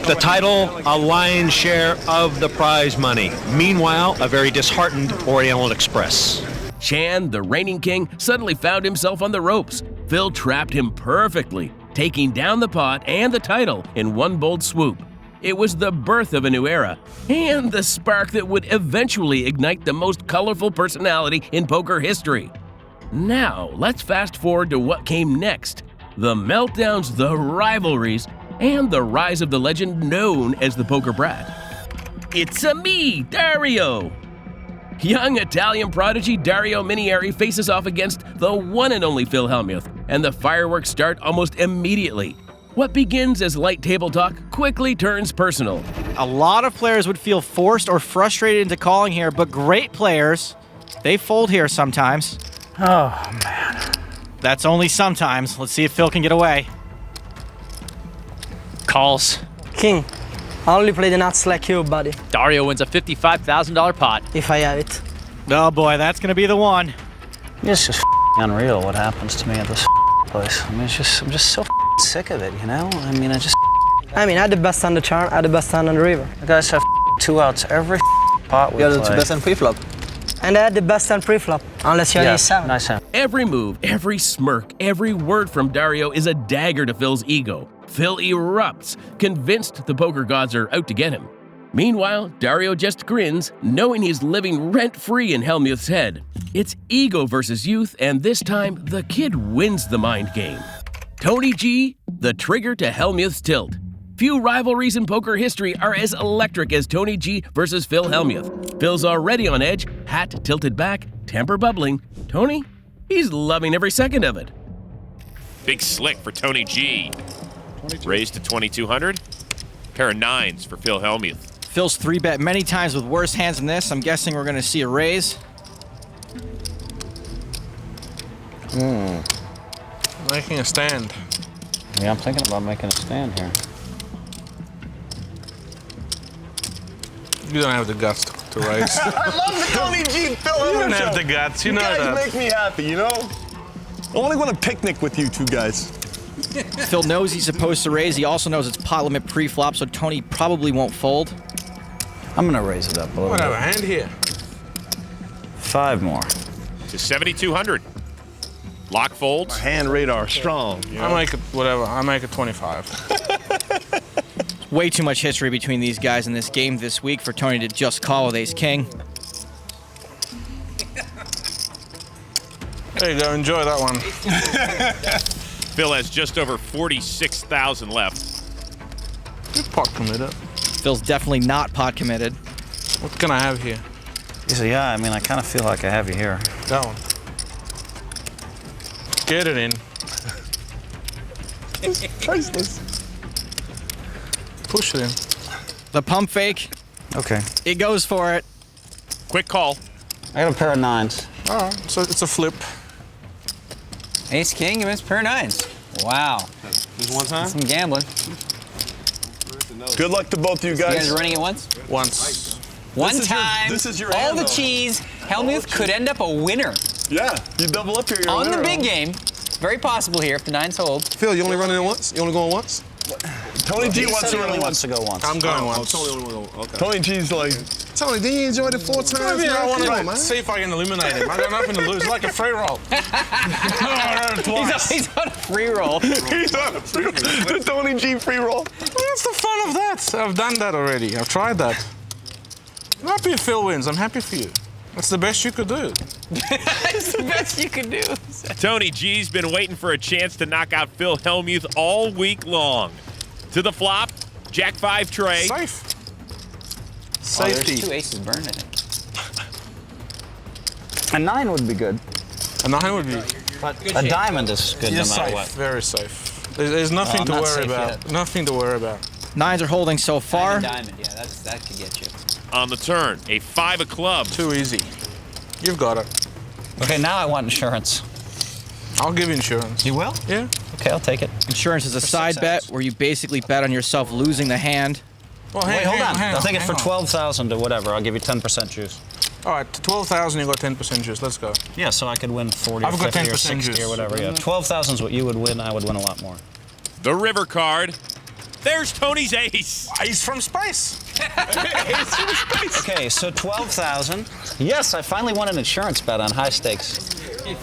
The title, a lion's share of the prize money. Meanwhile, a very disheartened Oriental Express. Chan, the reigning king, suddenly found himself on the ropes. Phil trapped him perfectly, taking down the pot and the title in one bold swoop. It was the birth of a new era, and the spark that would eventually ignite the most colorful personality in poker history. Now, let's fast forward to what came next. The meltdowns, the rivalries, and the rise of the legend known as the Poker Brat. It's-a me, Dario! Young Italian prodigy Dario Minieri faces off against the one and only Phil Hellmuth, and the fireworks start almost immediately. What begins as light table talk quickly turns personal. A lot of players would feel forced or frustrated into calling here, but great players, they fold here sometimes. Oh, man. That's only sometimes. Let's see if Phil can get away. Calls. King, I only play the nuts like you, buddy. Dario wins a $55,000 pot. If I have it. Oh boy, that's gonna be the one. It's just unreal what happens to me at this place. I mean, I'm just so sick of it, you know? I mean, I had the best on the chart, I had the best hand on the river. The guys have 2 outs every pot we play. Yeah, the best hand pre-flop. And I had the best hand pre-flop, unless you had ace-7. Nice hand. Every move, every smirk, every word from Dario is a dagger to Phil's ego. Phil erupts, convinced the poker gods are out to get him. Meanwhile, Dario just grins, knowing he's living rent-free in Hellmuth's head. It's ego versus youth, and this time, the kid wins the mind game. Tony G, the trigger to Hellmuth's tilt. Few rivalries in poker history are as electric as Tony G versus Phil Hellmuth. Phil's already on edge, hat tilted back, temper bubbling. Tony, he's loving every second of it. Big slick for Tony G. Raised to 2,200. Pair of 9s for Phil Hellmuth. Phil's 3-bet many times with worse hands than this. I'm guessing we're gonna see a raise. Making a stand. Yeah, I'm thinking about making a stand here. You don't have the guts to raise. I love the Tony G. Phil. You don't have the guts, you know that. You guys make me happy, you know? I want to go on a picnic with you two guys. Phil knows he's supposed to raise. He also knows it's pot limit pre-flop, so Tony probably won't fold. I'm gonna raise it up a little What bit. have a hand here? 5 more. To 7,200. Lock folds. Hand radar strong. You know? I make it whatever. I make it 25. Way too much history between these guys in this game this week for Tony to just call with ace-king. There you go. Enjoy that one. Phil has just over 46,000 left. You're pot committed. Phil's definitely not pot committed. What can I have here? He said, yeah, I mean, I kind of feel like I have you here. That one. Get it in. Priceless. Push it in. The pump fake. Okay. It goes for it. Quick call. I got a pair of 9s. Oh, so it's a flip. Ace king, you missed pair of 9s. Wow. Just one time? Some gambling. Good luck to both of you guys. You guys running it once? Once. One time. This is your all hand, the though. cheese. Hellmuth could end up a winner. Yeah, you double up here. You're a On the winner. big game. Very possible here if the 9s hold. Phil, you only running it once? You only going once? Tony G wants to run it wants to go once. I'm going once. Tony only wants to go. Okay. Tony G's like, Tony, didn't you enjoy it 4 times? Maybe I want Come on, to see if I can eliminate him. I got nothing to lose. It's like a free roll. He's on a free roll. He's on a free roll. The Tony G free roll. What's the fun of that? I've done that already. I've tried that. I'm happy if Phil wins. I'm happy for you. That's the best you could do. It's the best you could do. Tony G's been waiting for a chance to knock out Phil Hellmuth all week long. To the flop, Jack 5 tray. Safe. Safety. There's 2 aces burned in it. A 9 would be good. A 9 would be. But a diamond is good no matter safe. what. Very safe. There's nothing to worry about. Yet. Nothing to worry about. 9s are holding so far. Diamond, yeah, that could get you. On the turn, a 5 of clubs. Too easy. You've got it. Okay, now I want insurance. I'll give you insurance. You will? Yeah. Okay, I'll take it. Insurance is a side bet where you basically bet on yourself losing the hand. Well, Wait, hold on. hang I'll take it for hang on. 12,000 or whatever. I'll give you 10% juice. All right, 12,000, you got 10% juice. Let's go. Yeah, so I could win 40 I've or got 50 or 10% 60 juice. or whatever. Yeah, 12,000 is what you would win. I would win a lot more. The river card. There's Tony's ace. He's from space. Ace from space. Okay, so 12,000. Yes, I finally won an insurance bet on high stakes.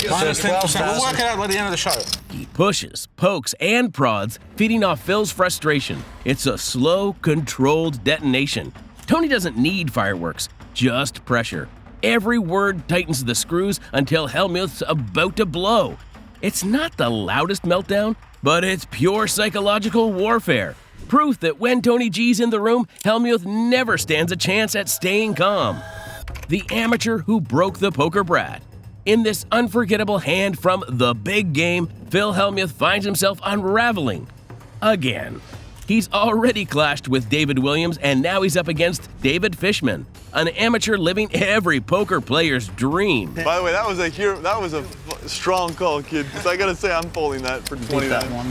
Minus 10%. We'll work it out by the end of the show. He pushes, pokes, and prods, feeding off Phil's frustration. It's a slow, controlled detonation. Tony doesn't need fireworks, just pressure. Every word tightens the screws until Hellmuth's about to blow. It's not the loudest meltdown, but it's pure psychological warfare. Proof that when Tony G's in the room, Hellmuth never stands a chance at staying calm. The amateur who broke the poker brat. In this unforgettable hand from the big game, Phil Hellmuth finds himself unraveling. Again. He's already clashed with David Williams, and now he's up against David Fishman, an amateur living every poker player's dream. By the way, that was a strong call, kid. Because I gotta say, I'm folding that for 29. That one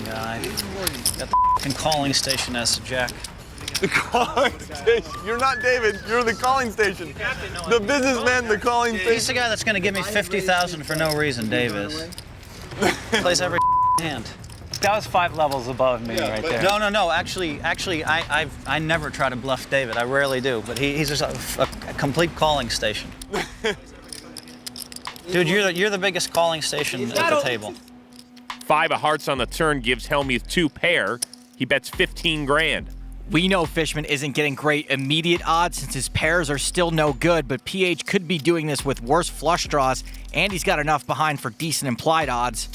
guy. Got the calling station as Jack. The calling station. You're not David. You're the calling station. The businessman, the calling station. He's the guy that's going to give me 50,000 for no reason, Dave is. Plays every hand. That was 5 levels above me right there. No. Actually, I never try to bluff David. I rarely do. But he's just a complete calling station. Dude, you're the biggest calling station at the table. 5 of hearts on the turn gives Hellmuth 2 pair. He bets 15 grand. We know Fishman isn't getting great immediate odds since his pairs are still no good, but PH could be doing this with worse flush draws, and he's got enough behind for decent implied odds.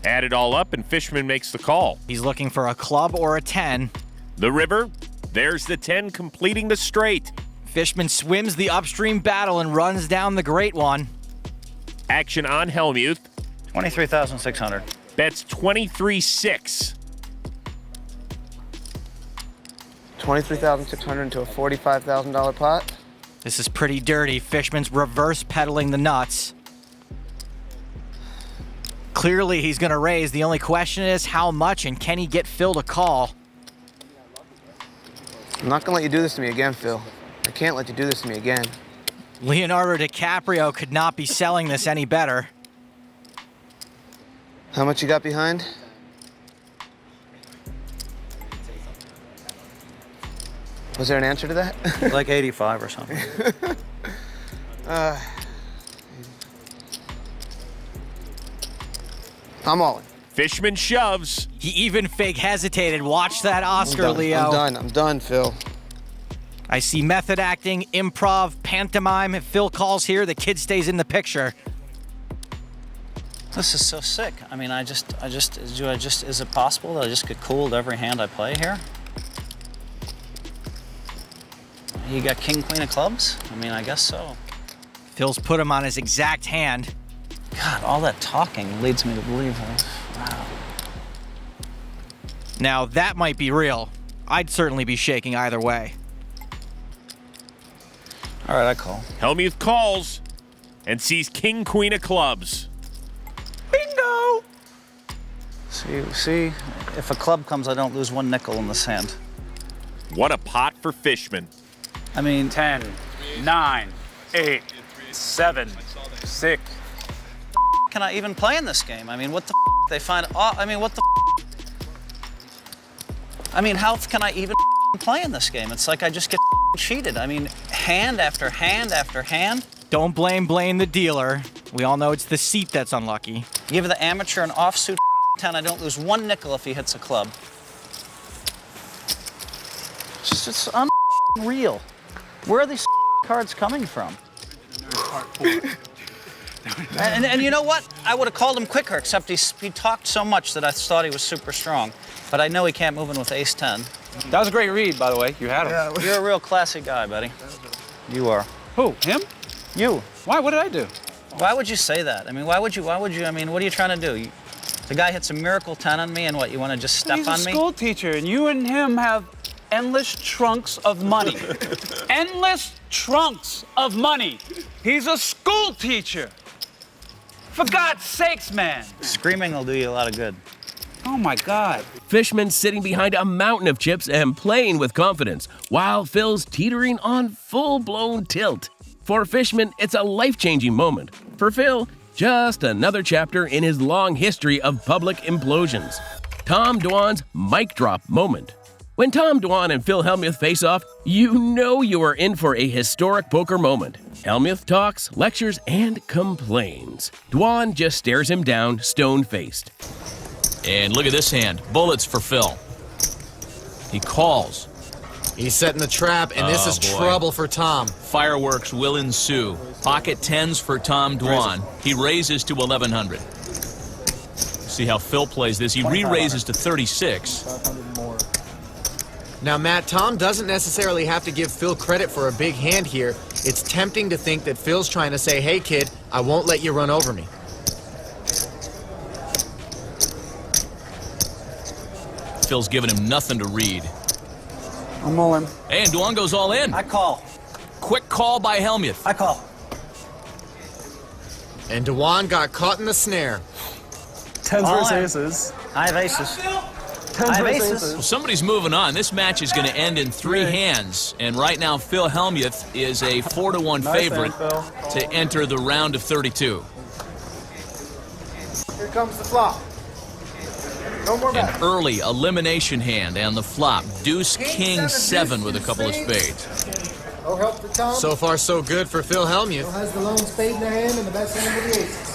Add it all up, and Fishman makes the call. He's looking for a club or a 10. The river, there's the 10 completing the straight. Fishman swims the upstream battle and runs down the great one. Action on Hellmuth. 23,600. Bets 23-6. 23,600 into a $45,000 pot. This is pretty dirty. Fishman's reverse pedaling the nuts. Clearly, he's going to raise. The only question is how much, and can he get Phil to call? I'm not gonna let you do this to me again, Phil. I can't let you do this to me again. Leonardo DiCaprio could not be selling this any better. How much you got behind? Was there an answer to that? Like 85 or something. I'm all in. Fishman shoves. He even fake hesitated. Watch that Oscar, Leo. I'm done, Phil. I see method acting, improv, pantomime. If Phil calls here, the kid stays in the picture. This is so sick. I mean, is it possible that I just get cooled every hand I play here? You got king, queen of clubs? I mean, I guess so. Phil's put him on his exact hand. God, all that talking leads me to believe that. Wow. Now, that might be real. I'd certainly be shaking either way. All right, I call. Hellmuth calls and sees king, queen of clubs. Bingo! See, if a club comes, I don't lose one nickel in this hand. What a pot for Fishman. I mean, 10, 9, 8, 7, 6. Can I even play in this game? I mean, what the they find? I mean, what the? I mean, how can I even play in this game? It's like I just get cheated. I mean, hand after hand after hand. Don't blame the dealer. We all know it's the seat that's unlucky. Give the amateur an offsuit 10. I don't lose one nickel if he hits a club. It's unreal. Where are these cards coming from? And you know what? I would have called him quicker, except he talked so much that I thought he was super strong. But I know he can't move in with ace-10. That was a great read, by the way. You had him. Yeah, you're a real classy guy, buddy. You are. Who? Him? You. Why? What did I do? Why would you say that? I mean, why would you, I mean, what are you trying to do? The guy hits a miracle 10 on me, and what, you want to just step on me? He's a school teacher, and you and him have endless trunks of money. Endless trunks of money. He's a school teacher. For God's sakes, man. Screaming will do you a lot of good. Oh, my God. Fishman sitting behind a mountain of chips and playing with confidence, while Phil's teetering on full-blown tilt. For Fishman, it's a life-changing moment. For Phil, just another chapter in his long history of public implosions. Tom Dwan's mic drop moment. When Tom Dwan and Phil Hellmuth face off, you know you are in for a historic poker moment. Hellmuth talks, lectures, and complains. Dwan just stares him down, stone-faced. And look at this hand. Bullets for Phil. He calls. He's setting the trap, and this is trouble for Tom. Fireworks will ensue. Pocket tens for Tom Dwan. He raises to 1,100. See how Phil plays this. He re-raises to 36. Now, Matt, Tom doesn't necessarily have to give Phil credit for a big hand here. It's tempting to think that Phil's trying to say, hey, kid, I won't let you run over me. Phil's giving him nothing to read. I'm all in. And Dwan goes all in. I call. Quick call by Hellmuth. I call. And Dwan got caught in the snare. Tens versus aces. I have aces. Tens versus aces. Well, somebody's moving on. This match is going to end in 3 hands. And right now, Phil Hellmuth is a 4-1 favorite to enter the round of 32. Here comes the flop. No more An early elimination hand and the flop. Deuce, King, 7 with a couple of spades. No help for Tom. So far, so good for Phil Hellmuth. Phil has the lone spade in their hand and the best hand with the aces.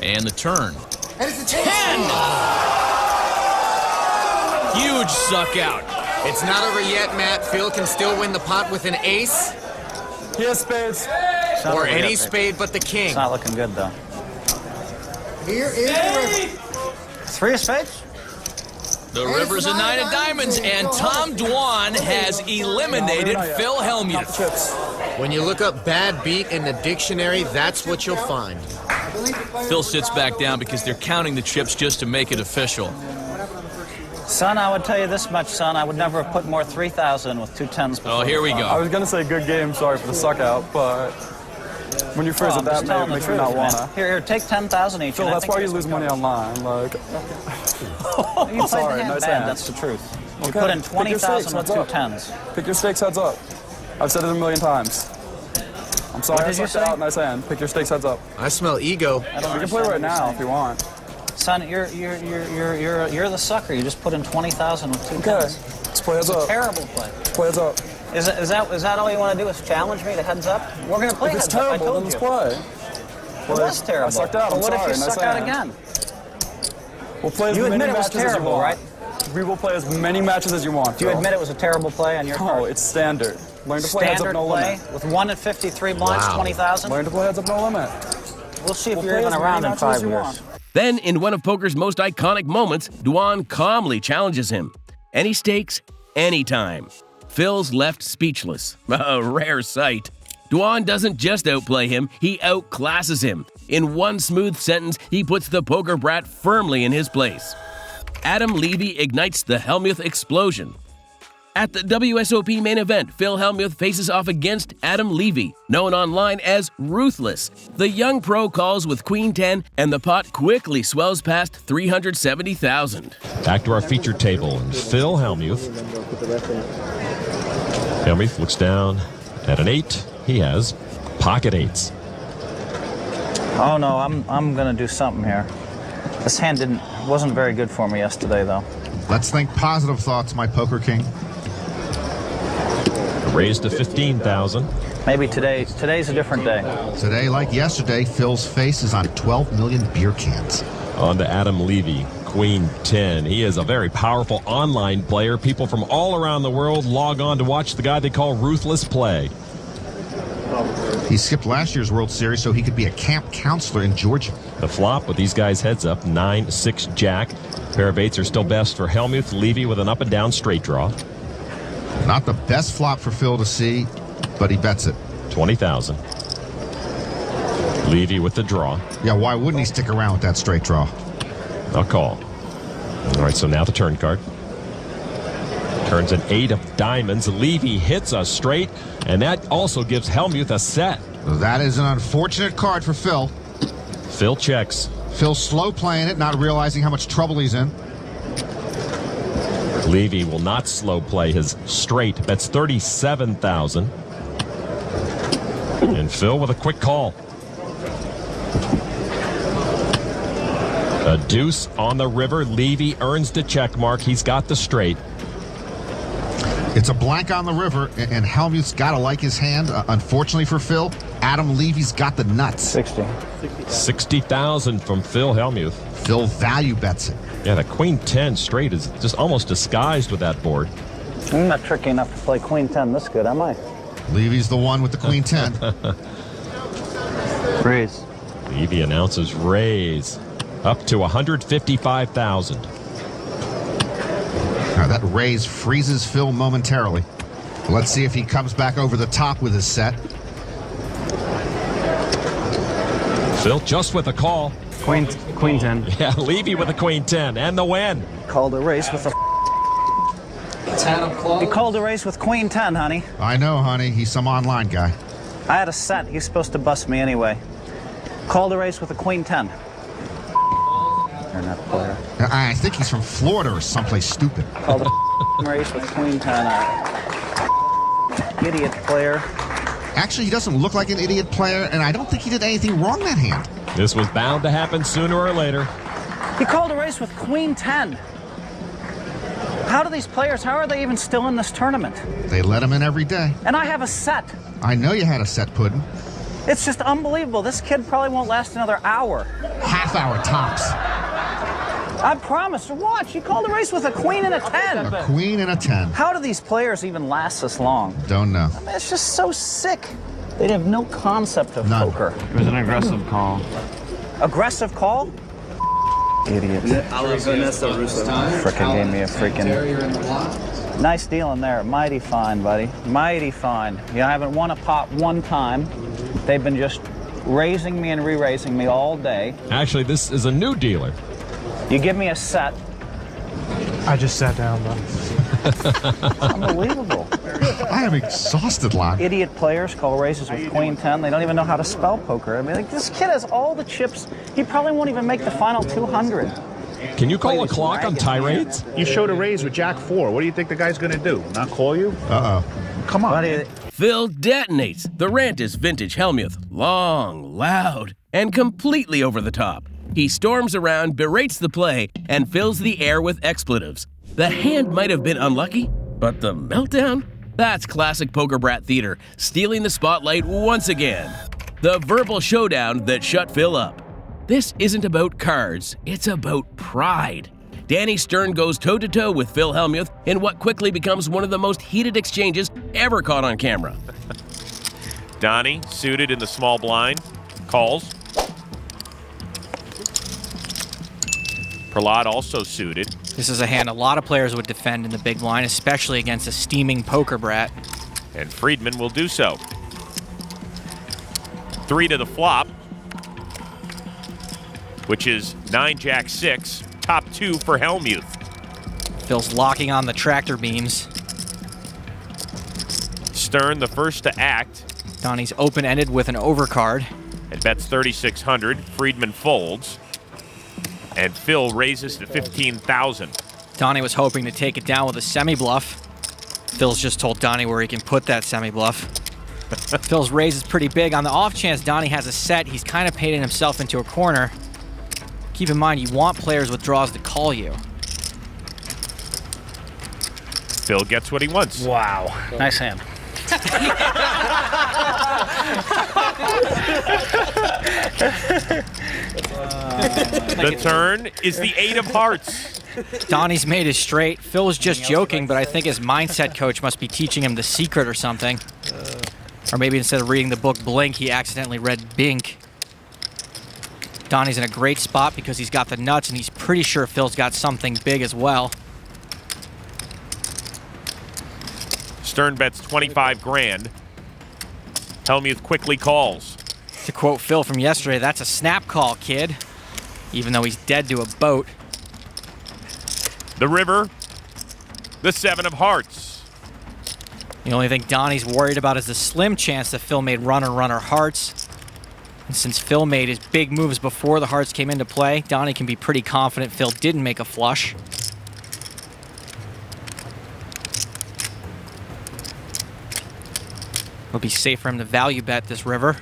And the turn. And it's a 10! Huge suck out. It's not over yet, Matt. Phil can still win the pot with an ace. He has spades. Or any spade but the king. It's not looking good, though. Here is the river. 3 of spades? The river's a 9 of diamonds, and Tom Dwan has eliminated Phil Hellmuth. When you look up bad beat in the dictionary, that's what you'll find. Phil sits back down because they're counting the chips just to make it official. Son, I would tell you this much, son. I would never have put more 3,000 with 2 tens before. Oh, here we go. I was going to say good game, sorry for the suck out, but when you phrase it that way, it makes me not wanna. Here, take 10,000 each. Phil, that's why you lose money online. Like, I'm sorry, nice hand. That's the truth. You Okay. put in Pick your 20,000 stakes, with heads 2 up. tens. Pick your stakes heads up. I've said it a million times. I'm sorry What I did you sucked say? out. Nice hand. Pick your stakes heads up. I smell ego. I don't We can play understand right what you're now saying. if you want. Son, you're the sucker. You just put in 20,000 with 2 Okay. tens. Let's play heads It's a up. terrible play. Play heads up. Is that all you want to do? Is challenge me to heads up? We're gonna play If it's heads up. I terrible, told then you. let's play. It was terrible. I sucked out. Well, I'm what sorry. if you Nice suck out hand. again? We'll play as You many admit it was matches as you terrible, want. right? We will play as many matches as you want. Do you Phil. admit it was a terrible play on your part? No, it's standard. Learn to play heads up, Standard no play limit. with 1 at 53 blinds, Wow. 20,000. Learn to play heads up, no limit. We'll see if We'll you're play even as many around in matches 5 as you years. want. Then, in one of poker's most iconic moments, Dwan calmly challenges him. Any stakes, anytime. Phil's left speechless. A rare sight. Dwan doesn't just outplay him, he outclasses him. In one smooth sentence, he puts the poker brat firmly in his place. Adam Levy ignites the Hellmuth explosion. At the WSOP main event, Phil Hellmuth faces off against Adam Levy, known online as Ruthless. The young pro calls with Queen 10, and the pot quickly swells past 370,000. Back to our feature table, and Phil Hellmuth. Hellmuth looks down at an 8. He has pocket 8s. Oh no, I'm gonna do something here. This hand wasn't very good for me yesterday, though. Let's think positive thoughts, my poker king. Raised to 15,000. Maybe today's a different day. Today, like yesterday, Phil's face is on 12 million beer cans. On to Adam Levy, Queen 10. He is a very powerful online player. People from all around the world log on to watch the guy they call Ruthless play. He skipped last year's World Series so he could be a camp counselor in Georgia. The flop with these guys heads up, 9-6 jack. Pair of 8s are still best for Hellmuth. Levy with an up and down straight draw. Not the best flop for Phil to see, but he bets it. 20,000. Levy with the draw. Yeah, why wouldn't he stick around with that straight draw? I'll call. All right, so now the turn card. Turns an 8 of diamonds. Levy hits a straight, and that also gives Hellmuth a set. That is an unfortunate card for Phil. Phil checks. Phil slow playing it, not realizing how much trouble he's in. Levy will not slow play his straight. Bets 37,000. And Phil with a quick call. A deuce on the river. Levy earns the check mark. He's got the straight. It's a blank on the river, and Hellmuth's got to like his hand. Unfortunately for Phil, Adam Levy's got the nuts. 60,000 from Phil Hellmuth. Phil value bets it. Yeah, the Queen 10 straight is just almost disguised with that board. I'm not tricky enough to play Queen 10 this good, am I? Levy's the one with the Queen 10. Raise. Levy announces raise. Up to 155,000. Now that raise freezes Phil momentarily. Let's see if he comes back over the top with his set. Phil just with a call. Queen 10. Yeah, Levy with a Queen 10 and the win. Called a race with a... He called a race with Queen 10, honey. I know, honey. He's some online guy. I had a set. He's supposed to bust me anyway. Called a race with a Queen 10. You're not a player. I think he's from Florida or someplace stupid. Called a race with Queen 10. Idiot player. Actually, he doesn't look like an idiot player, and I don't think he did anything wrong that hand. This was bound to happen sooner or later. He called a race with Queen 10. How do these players, how are they even still in this tournament? They let him in every day. And I have a set. I know you had a set, Puddin'. It's just unbelievable. This kid probably won't last another hour. Half hour tops. I promise. Watch. He called a race with a queen and a 10. A queen and a 10. How do these players even last this long? Don't know. I mean, it's just so sick. They have no concept of poker. It was an aggressive call. Aggressive call? Idiot. Frickin' gave me a freaking... Nice deal in there. Mighty fine, buddy. Mighty fine. You haven't won a pot one time. They've been just raising me and re-raising me all day. Actually, this is a new dealer. You give me a set. I just sat down, though. Unbelievable. I am exhausted, Lon. Idiot players call raises with Queen 10. They don't even know how to spell poker. I mean, like, this kid has all the chips. He probably won't even make the final 200. Can you call a clock on tirades? You showed a raise with Jack 4. What do you think the guy's going to do? Not call you? Uh-oh. Come on. Phil detonates. The rant is vintage Hellmuth. Long, loud, and completely over the top. He storms around, berates the play, and fills the air with expletives. The hand might have been unlucky, but the meltdown? That's classic poker brat theater, stealing the spotlight once again. The verbal showdown that shut Phil up. This isn't about cards, it's about pride. Danny Stern goes toe-to-toe with Phil Hellmuth in what quickly becomes one of the most heated exchanges ever caught on camera. Donnie, suited in the small blind, calls. Prahlad also suited. This is a hand a lot of players would defend in the big blind, especially against a steaming poker brat. And Friedman will do so. 3 to the flop, which is 9-Jack-6, top 2 for Hellmuth. Phil's locking on the tractor beams. Stern, the first to act. Donnie's open-ended with an overcard. And bets 3,600. Friedman folds. And Phil raises to 15,000. Donnie was hoping to take it down with a semi-bluff. Phil's just told Donnie where he can put that semi-bluff. Phil's raise is pretty big. On the off chance Donnie has a set, he's kind of painted himself into a corner. Keep in mind, you want players with draws to call you. Phil gets what he wants. Wow. Nice hand. The turn is the 8 of hearts. Donnie's made his straight. Phil was just joking, but I think his mindset coach must be teaching him the secret or something. Or maybe instead of reading the book Blink, he accidentally read Bink. Donnie's in a great spot because he's got the nuts, and he's pretty sure Phil's got something big as well. Stern bets 25 grand. Hellmuth quickly calls. To quote Phil from yesterday, that's a snap call, kid. Even though he's dead to a boat. The river, the 7 of hearts. The only thing Donnie's worried about is the slim chance that Phil made runner hearts. And since Phil made his big moves before the hearts came into play, Donnie can be pretty confident Phil didn't make a flush. It'll be safe for him to value bet this river.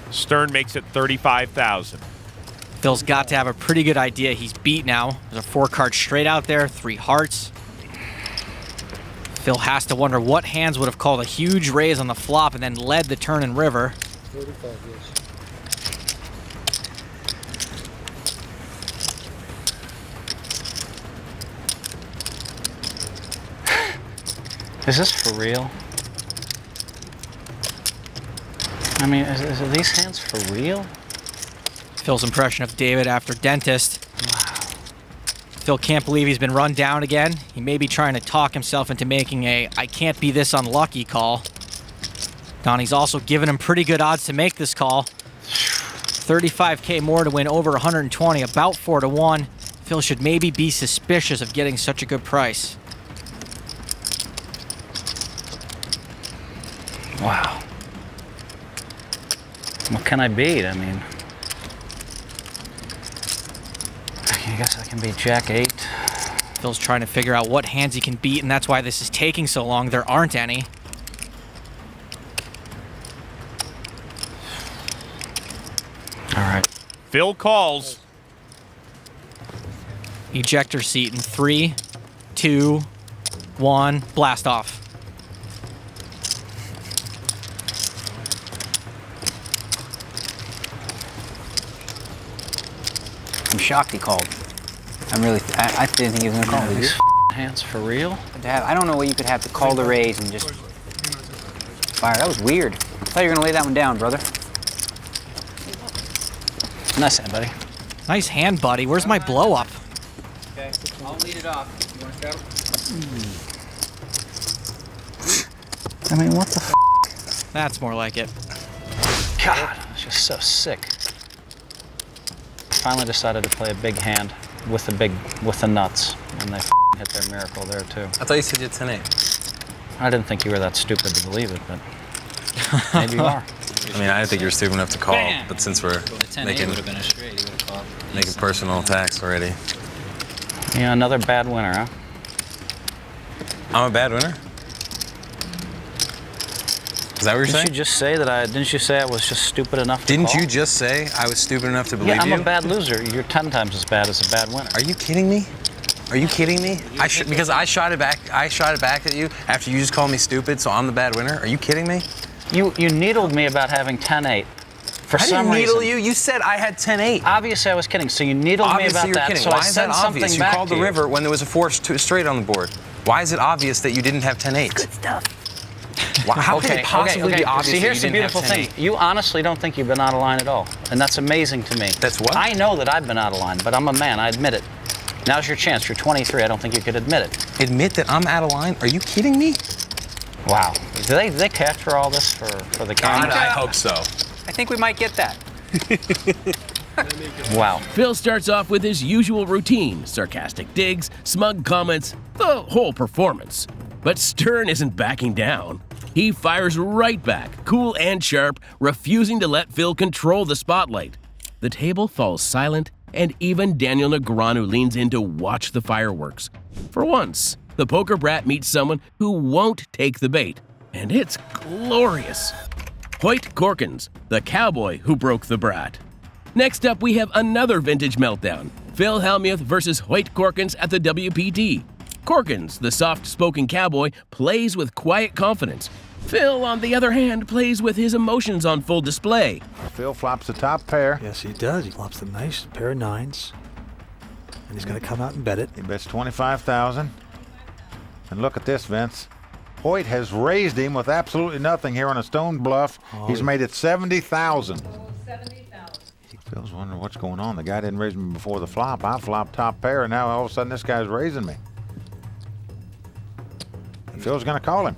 Stern makes it 35,000. Phil's got to have a pretty good idea he's beat now. There's a 4-card straight out there, 3 hearts. Phil has to wonder what hands would have called a huge raise on the flop and then led the turn and river. 45, yes. Is this for real? I mean, are these hands for real? Phil's impression of David after dentist. Wow. Phil can't believe he's been run down again. He may be trying to talk himself into making a I can't be this unlucky call. Donnie's also given him pretty good odds to make this call. 35K more to win over 120, about 4 to 1. Phil should maybe be suspicious of getting such a good price. Wow. What can I beat? I mean, I guess I can beat Jack 8. Phil's trying to figure out what hands he can beat, and that's why this is taking so long. There aren't any. All right. Phil calls. Ejector seat in 3, 2, 1, blast off. I'm shocked he called. I didn't think he was gonna call. These hands for real? I don't know what you could have to call the raise and just fire. That was weird. I thought you were gonna lay that one down, brother. Nice hand, buddy. Nice hand, buddy. Where's my blow up? Okay, I'll lead it off. You want to I mean, what the f? That's more like it. God, it's just so sick. Finally decided to play a big hand with the nuts, and they hit their miracle there too. I thought you said you had 10-8. I didn't think you were that stupid to believe it, but maybe you are. I mean, I didn't think you were stupid enough to call, but since we're making personal attacks already. Yeah, another bad winner, huh? I'm a bad winner? Is that what you're saying? Didn't you just say that didn't you say I was just stupid enough to Didn't call? you just say I was stupid enough to believe you? Yeah, I'm a bad loser. You're 10 times as bad as a bad winner. Are you kidding me? Are you kidding me? Because I shot it back at you after you just called me stupid, so I'm the bad winner? Are you kidding me? You needled me about having 10-8. For some reason. I didn't needle you. You said I had 10-8. Obviously, I was kidding. So you needled me about you're that. Kidding. So Why I is that said obvious? something You back called to the river when there was a 4 straight on the board. Why is it obvious that you didn't have 10-8? Good stuff. How could it possibly be obvious See, here's that the you didn't beautiful have 10-8? thing. You honestly don't think you've been out of line at all. And that's amazing to me. That's what? I know that I've been out of line, but I'm a man. I admit it. Now's your chance. You're 23. I don't think you could admit it. Admit that I'm out of line? Are you kidding me? Wow. Do they capture all this for the camera? I hope so. I think we might get that. Wow. Phil starts off with his usual routine, sarcastic digs, smug comments, the whole performance. But Stern isn't backing down. He fires right back, cool and sharp, refusing to let Phil control the spotlight. The table falls silent, and even Daniel Negreanu leans in to watch the fireworks. For once, the poker brat meets someone who won't take the bait, and it's glorious. Hoyt Corkins, the cowboy who broke the brat. Next up, we have another vintage meltdown. Phil Hellmuth versus Hoyt Corkins at the WPT. Corkins, the soft-spoken cowboy, plays with quiet confidence. Phil, on the other hand, plays with his emotions on full display. Phil flops the top pair. Yes, he does. He flops the nice pair of nines. And he's going to come out and bet it. He bets $25,000. And look at this, Vince. Hoyt has raised him with absolutely nothing here on a stone bluff. He's made it $70,000. Phil's wondering what's going on. The guy didn't raise me before the flop. I flopped top pair, and now all of a sudden this guy's raising me. And Phil's going to call him.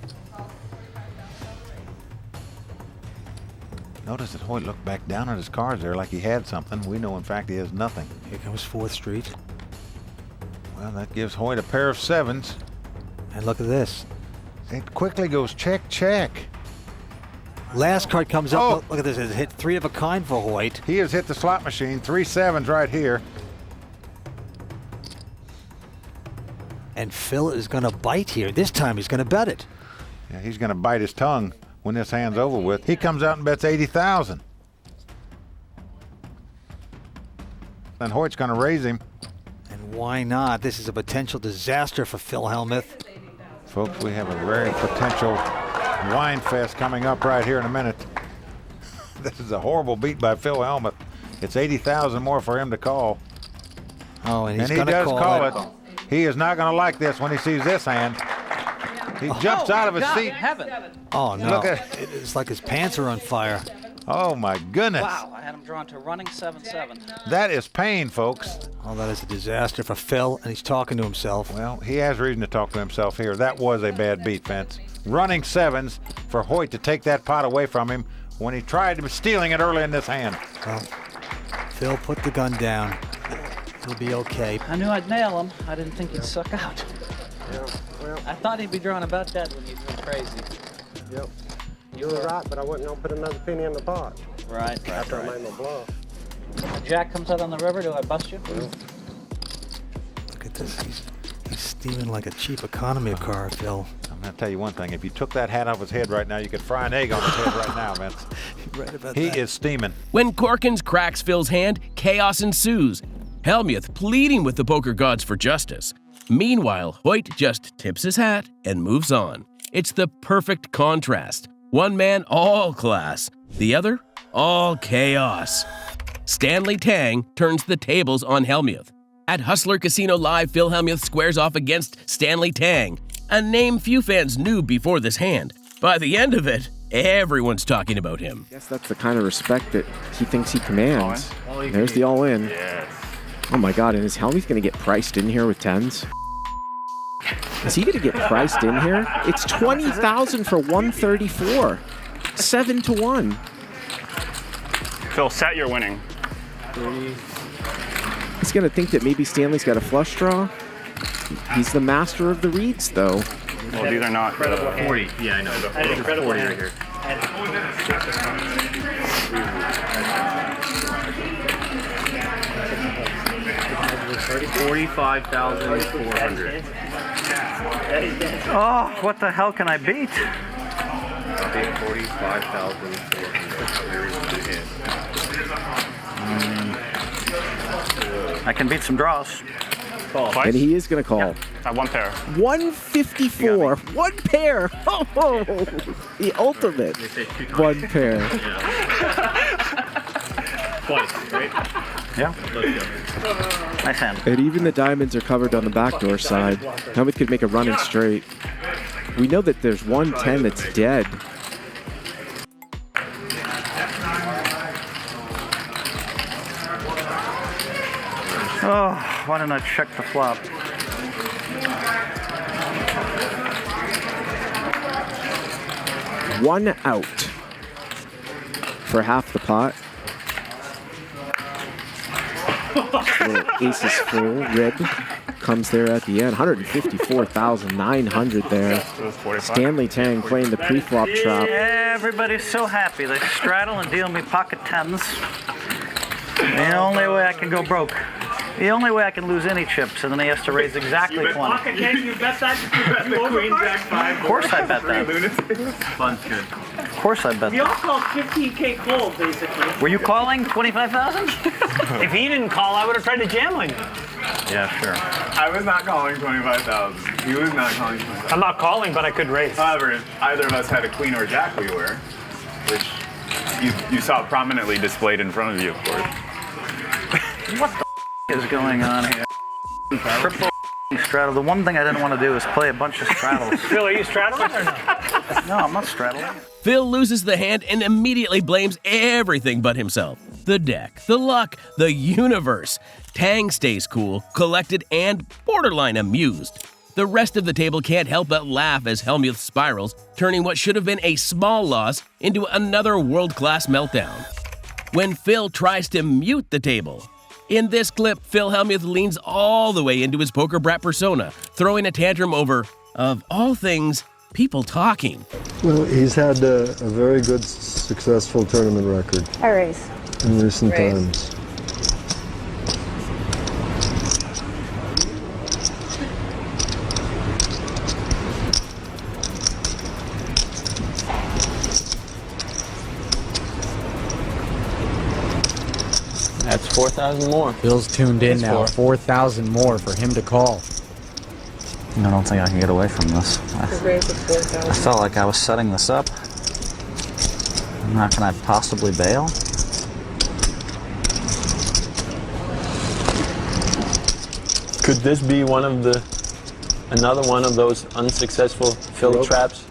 Notice that Hoyt looked back down at his cards there like he had something. We know, in fact, he has nothing. Here comes 4th Street. Well, that gives Hoyt a pair of sevens. And look at this. It quickly goes check, check. Last card comes up. Look at this. It's hit 3 of a kind for Hoyt. He has hit the slot machine. 3 sevens right here. And Phil is going to bite here. This time he's going to bet it. Yeah, he's going to bite his tongue when this hand's over with. He comes out and bets $80,000. Then Hoyt's going to raise him. And why not? This is a potential disaster for Phil Hellmuth. Folks, we have a very potential wine fest coming up right here in a minute. This is a horrible beat by Phil Hellmuth. It's $80,000 more for him to call. Oh, and he does call it. He is not going to like this when he sees this hand. He jumps out of his seat. Oh, no. Look at it's like his pants are on fire. Oh, my goodness. Wow, I had him drawn to running 7-7. That is pain, folks. Oh, that is a disaster for Phil, and he's talking to himself. Well, he has reason to talk to himself here. That was a bad beat, Vince. Running sevens for Hoyt to take that pot away from him when he tried to stealing it early in this hand. Well, Phil, put the gun down. He'll be okay. I knew I'd nail him. I didn't think he'd suck out. I thought he'd be drawing about that when he's been crazy. Yep. You were right, but I wasn't going to put another penny in the pot. Right. After I made my bluff. When Jack comes out on the river, do I bust you? Yeah. Look at this. He's steaming like a cheap economy car, Phil. I'm going to tell you one thing. If you took that hat off his head right now, you could fry an egg on his head right now, Vince. Right about he that. is steaming. When Corkins cracks Phil's hand, chaos ensues. Hellmuth pleading with the poker gods for justice. Meanwhile, Hoyt just tips his hat and moves on. It's the perfect contrast. One man, all class. The other, all chaos. Stanley Tang turns the tables on Hellmuth. At Hustler Casino Live, Phil Hellmuth squares off against Stanley Tang, a name few fans knew before this hand. By the end of it, everyone's talking about him. I guess that's the kind of respect that he thinks he commands. There's the all-in. Oh my God, and is Hellmuth going to get priced in here with tens? Is he going to get priced in here? It's $20,000 for 134. 7-1. Phil, set you're winning. He's going to think that maybe Stanley's got a flush draw. He's the master of the reads, though. Well, these are not 40. Yeah, I know. 40 right here. $45,400. Oh, what the hell can I beat? I'll be $45,400. I can beat some draws. And he is going to call. One pair. 154. One pair. Oh, the ultimate. One pair. Twice, right? Yeah. Nice hand. And even the diamonds are covered on the backdoor side. Hellmuth could make a run in straight. We know that there's 110 that's dead. Oh, why didn't I check the flop? One out for half the pot. Little aces full, rib, comes there at the end. 154,900 there. Stanley Tang playing the pre-flop trap. Everybody's so happy. They straddle and deal me pocket tens. The only way I can go broke. The only way I can lose any chips, and then he has to raise exactly 20. Can't you bet that? You bet the Queen Jack 5. Of course I bet that. Fun's good. Of course I bet We all that. called 15K cold, basically. Were you calling 25,000? If he didn't call, I would have tried to jam on you. Yeah, sure. I was not calling 25,000. He was not calling 25,000. I'm not calling, but I could raise. However, if either of us had a queen or jack, we were, which you saw prominently displayed in front of you, of course. What the is going on here? Triple straddle. The one thing I didn't want to do is play a bunch of straddles. Phil, are you straddling or no? No, I'm not straddling. Phil loses the hand and immediately blames everything but himself. The deck, the luck, the universe. Tang stays cool, collected, and borderline amused. The rest of the table can't help but laugh as Hellmuth spirals, turning what should have been a small loss into another world-class meltdown. When Phil tries to mute the table. In this clip, Phil Hellmuth leans all the way into his poker brat persona, throwing a tantrum over, of all things, people talking. Well, he's had a very good, successful tournament record. I raise. In recent Raise. times. That's 4,000 more. Phil's tuned in now. 4,000 more for him to call. I don't think I can get away from this. I felt like I was setting this up. How can I possibly bail? Could this be another one of those unsuccessful Phil traps?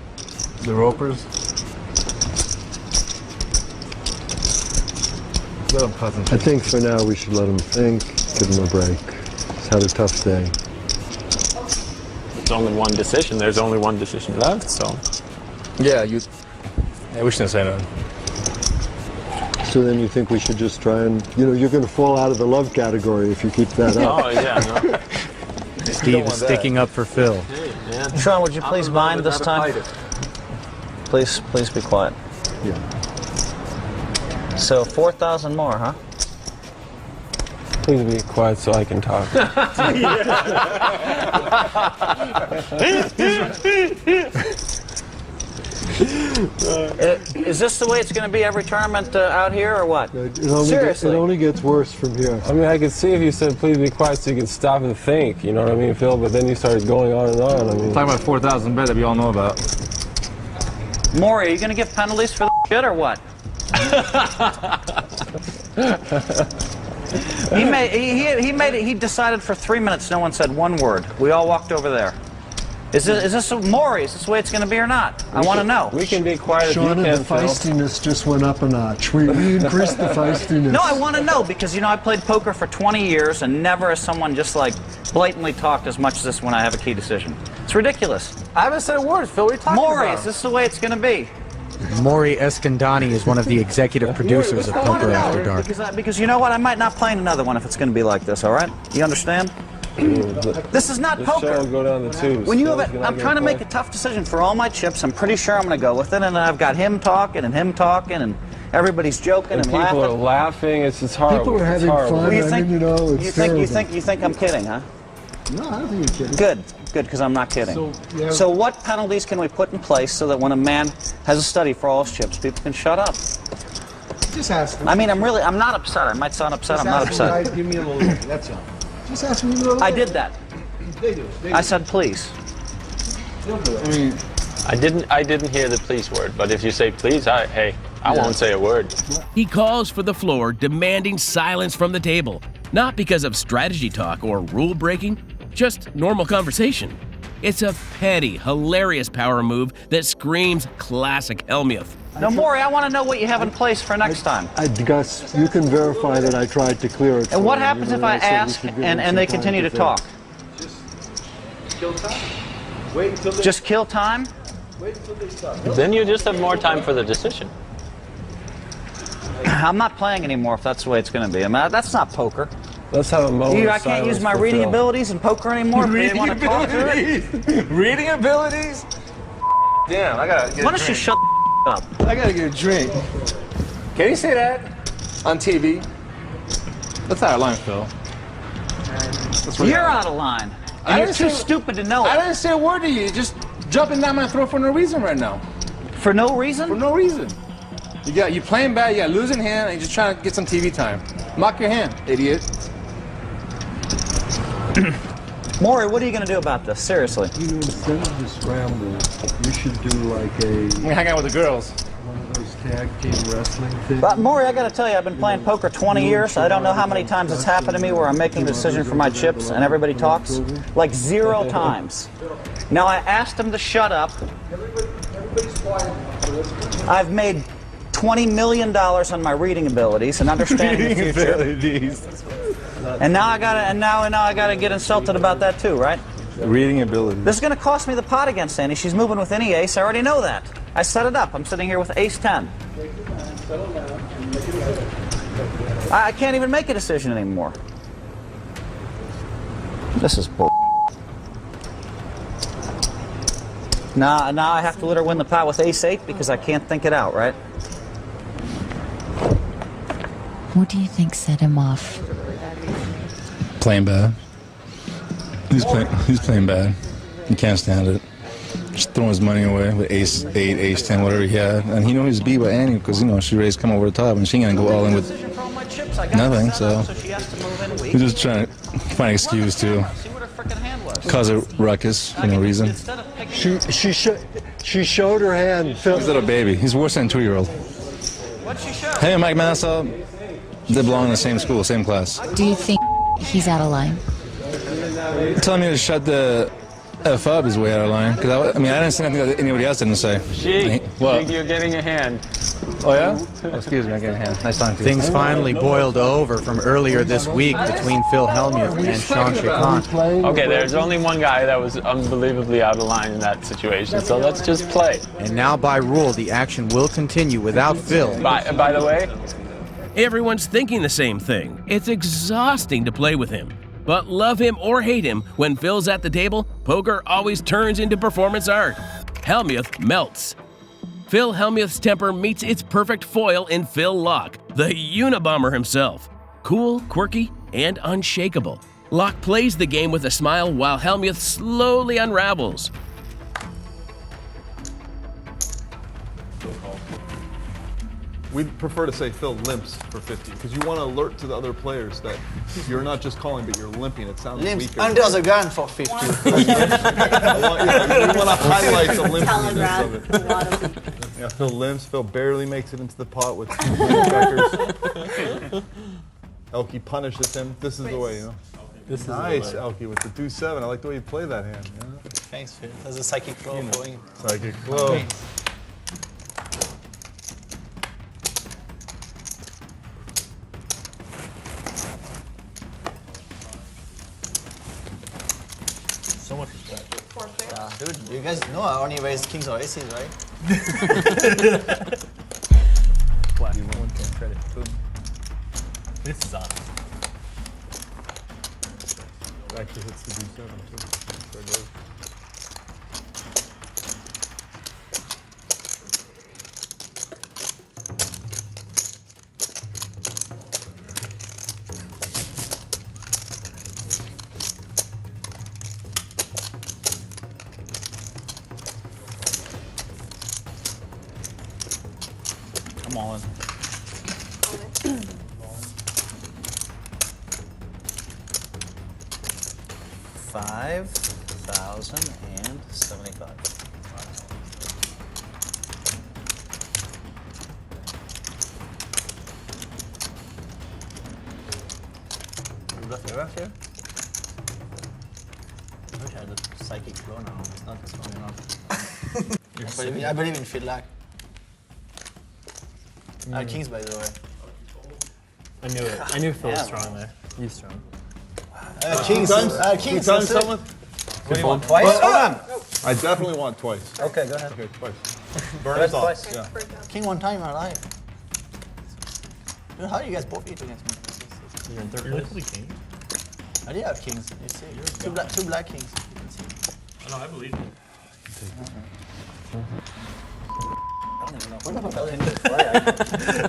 The ropers? I think for now we should let him think, give him a break. He's had a tough day. It's only one decision. There's only one decision left, so. Yeah, we shouldn't say that. So then you think we should just try and, you're going to fall out of the love category if you keep that up. Oh, yeah, no. Steve is sticking up for Phil. Sean, would you please mind this time? Please be quiet. Yeah. So 4,000 more, huh? Please be quiet so I can talk. Is this the way it's going to be every tournament out here, or what? Seriously? It only gets worse from here. I mean, I could see if you said, please be quiet so you could stop and think, you know what I mean, Phil? But then you started going on and on. I mean, talking about 4,000 bet that we all know about. Maury, are you going to give penalties for the shit, or what? He decided for 3 minutes no one said one word. We all walked over there. Is this Maury? Is this the way it's going to be or not? I want to know. We can be quiet if you Sean, can, the feistiness just went up a notch. We increased the feistiness. No, I want to know because, I played poker for 20 years and never has someone just blatantly talked as much as this when I have a key decision. It's ridiculous. I haven't said a word, Phil. What are you talking Maury, about? is this the way it's going to be? Maury Eskandani is one of the executive producers of Poker After Dark. Because you know what? I might not play in another one if it's going to be like this, all right? You understand? This is not poker. Show will go down the tubes. When you have I'm trying to make a tough decision for all my chips. I'm pretty sure I'm going to go with it, and I've got him talking and everybody's joking and people laughing. Are laughing. It's horrible. People are having fun. Well, you think, it's terrible. you think I'm kidding, huh? No, I don't think you're kidding. Good, because I'm not kidding. So what penalties can we put in place so that when a man has a study for all his chips, people can shut up? Just ask him. I mean, I'm not upset. I might sound upset. I'm not upset. Give me a little look, that's all. Just ask him a little I did that. They do. I said please. They'll do it. I mean, I didn't hear the please word, but if you say please, I won't say a word. He calls for the floor, demanding silence from the table. Not because of strategy talk or rule breaking, just normal conversation. It's a petty, hilarious power move that screams classic Hellmuth. Now, Maury, I want to know what you have in place for next time. Gus, you can verify that I tried to clear it. And what happens if I ask and they continue to talk? Just kill time. Wait until they Just kill time? Wait until they stop. Then you just have more time for the decision. I'm not playing anymore if that's the way it's going to be. I mean, that's not poker. Let's have a moment. I can't use my reading abilities in poker anymore. They want to talk to it. Reading abilities? Damn, I gotta get Why don't you shut the up? I gotta get a drink. Can you say that on TV? That's out of line, Phil. You're out of line. And you're too stupid to know it. I didn't say a word to you. You're just jumping down my throat for no reason right now. For no reason? For no reason. You playing bad, you got a losing hand, and you're just trying to get some TV time. Mock your hand, idiot. Maury, what are you going to do about this? Seriously. Instead of the scramble, you should do like We hang out with the girls. one of those tag team wrestling things. But Maury, I got to tell you, I've been playing poker 20 years. I don't know how many times it's happened to me where I'm making a decision for my chips and everybody talks. Like 0 times. Now, I asked him to shut up. I've made $20 million on my reading abilities and understanding the future. And now I gotta get insulted about that too, right? Reading ability. This is gonna cost me the pot against Sandy. She's moving with any ace. I already know that. I set it up. I'm sitting here with ace 10. I can't even make a decision anymore. This is bull. Now I have to let her win the pot with ace 8 because I can't think it out, right? What do you think set him off? Playing bad. He's playing bad. He can't stand it. Just throwing his money away with ace 8, ace 10, whatever he had. And he knew he's beat by Annie because, she raised come over the top and she ain't gonna go all in with nothing, so he's just trying to find an excuse to cause a ruckus for no reason. She showed her hand. Phil. He's a little baby. He's worse than a 2-year-old. Hey, Mike Massa. They belong in the same school, same class. Do you think he's out of line? Telling me to shut the F up is way out of line. Because I didn't say anything that anybody else didn't say. What? You're getting a hand. Oh, yeah? Oh, excuse me, I'm getting a hand. Nice talking to you. Things finally boiled over from earlier this week between Phil Hellmuth and Sean Chacon. Okay, there's only one guy that was unbelievably out of line in that situation, so let's just play. And now, by rule, the action will continue without Phil. By the way, everyone's thinking the same thing. It's exhausting to play with him. But love him or hate him, when Phil's at the table, poker always turns into performance art. Hellmuth melts. Phil Hellmuth's temper meets its perfect foil in Phil Locke, the Unabomber himself. Cool, quirky, and unshakable. Locke plays the game with a smile while Hellmuth slowly unravels. We'd prefer to say Phil limps for 50 because you want to alert to the other players that you're not just calling, but you're limping. It sounds weaker. Under the gun for 50. We want to highlight the limpiness of it. Yeah, Phil limps. Phil barely makes it into the pot with 2 checkers. Elkie punishes him. This is the way, This is nice, Elkie, with the 2-7. I like the way you play that hand. Thanks, Phil. There's a psychic flow going. Psychic flow. So much respect. Yeah, dude, you guys know I only raised kings or aces, right? Black. One can credit. Boom. This is on. Actually hits the D7 too. There it goes. Come on. $5,075. You left your here? I wish I had a psychic flow now. It's not strong enough. I believe in Phil Lack. Kings, by the way. I knew it. I knew Phil was strong there. He's strong. Kings. Kings. Someone? What do you want? Twice? Hold on. I definitely want twice. Okay, go ahead. Okay, twice. Burn us off. Yeah. King one time in our life. Dude, how do you guys both eat against me? You're in third place. I did have kings. You see, two black kings. You can see. Oh, no, I believe you. I don't even know if I'm going to continue to play.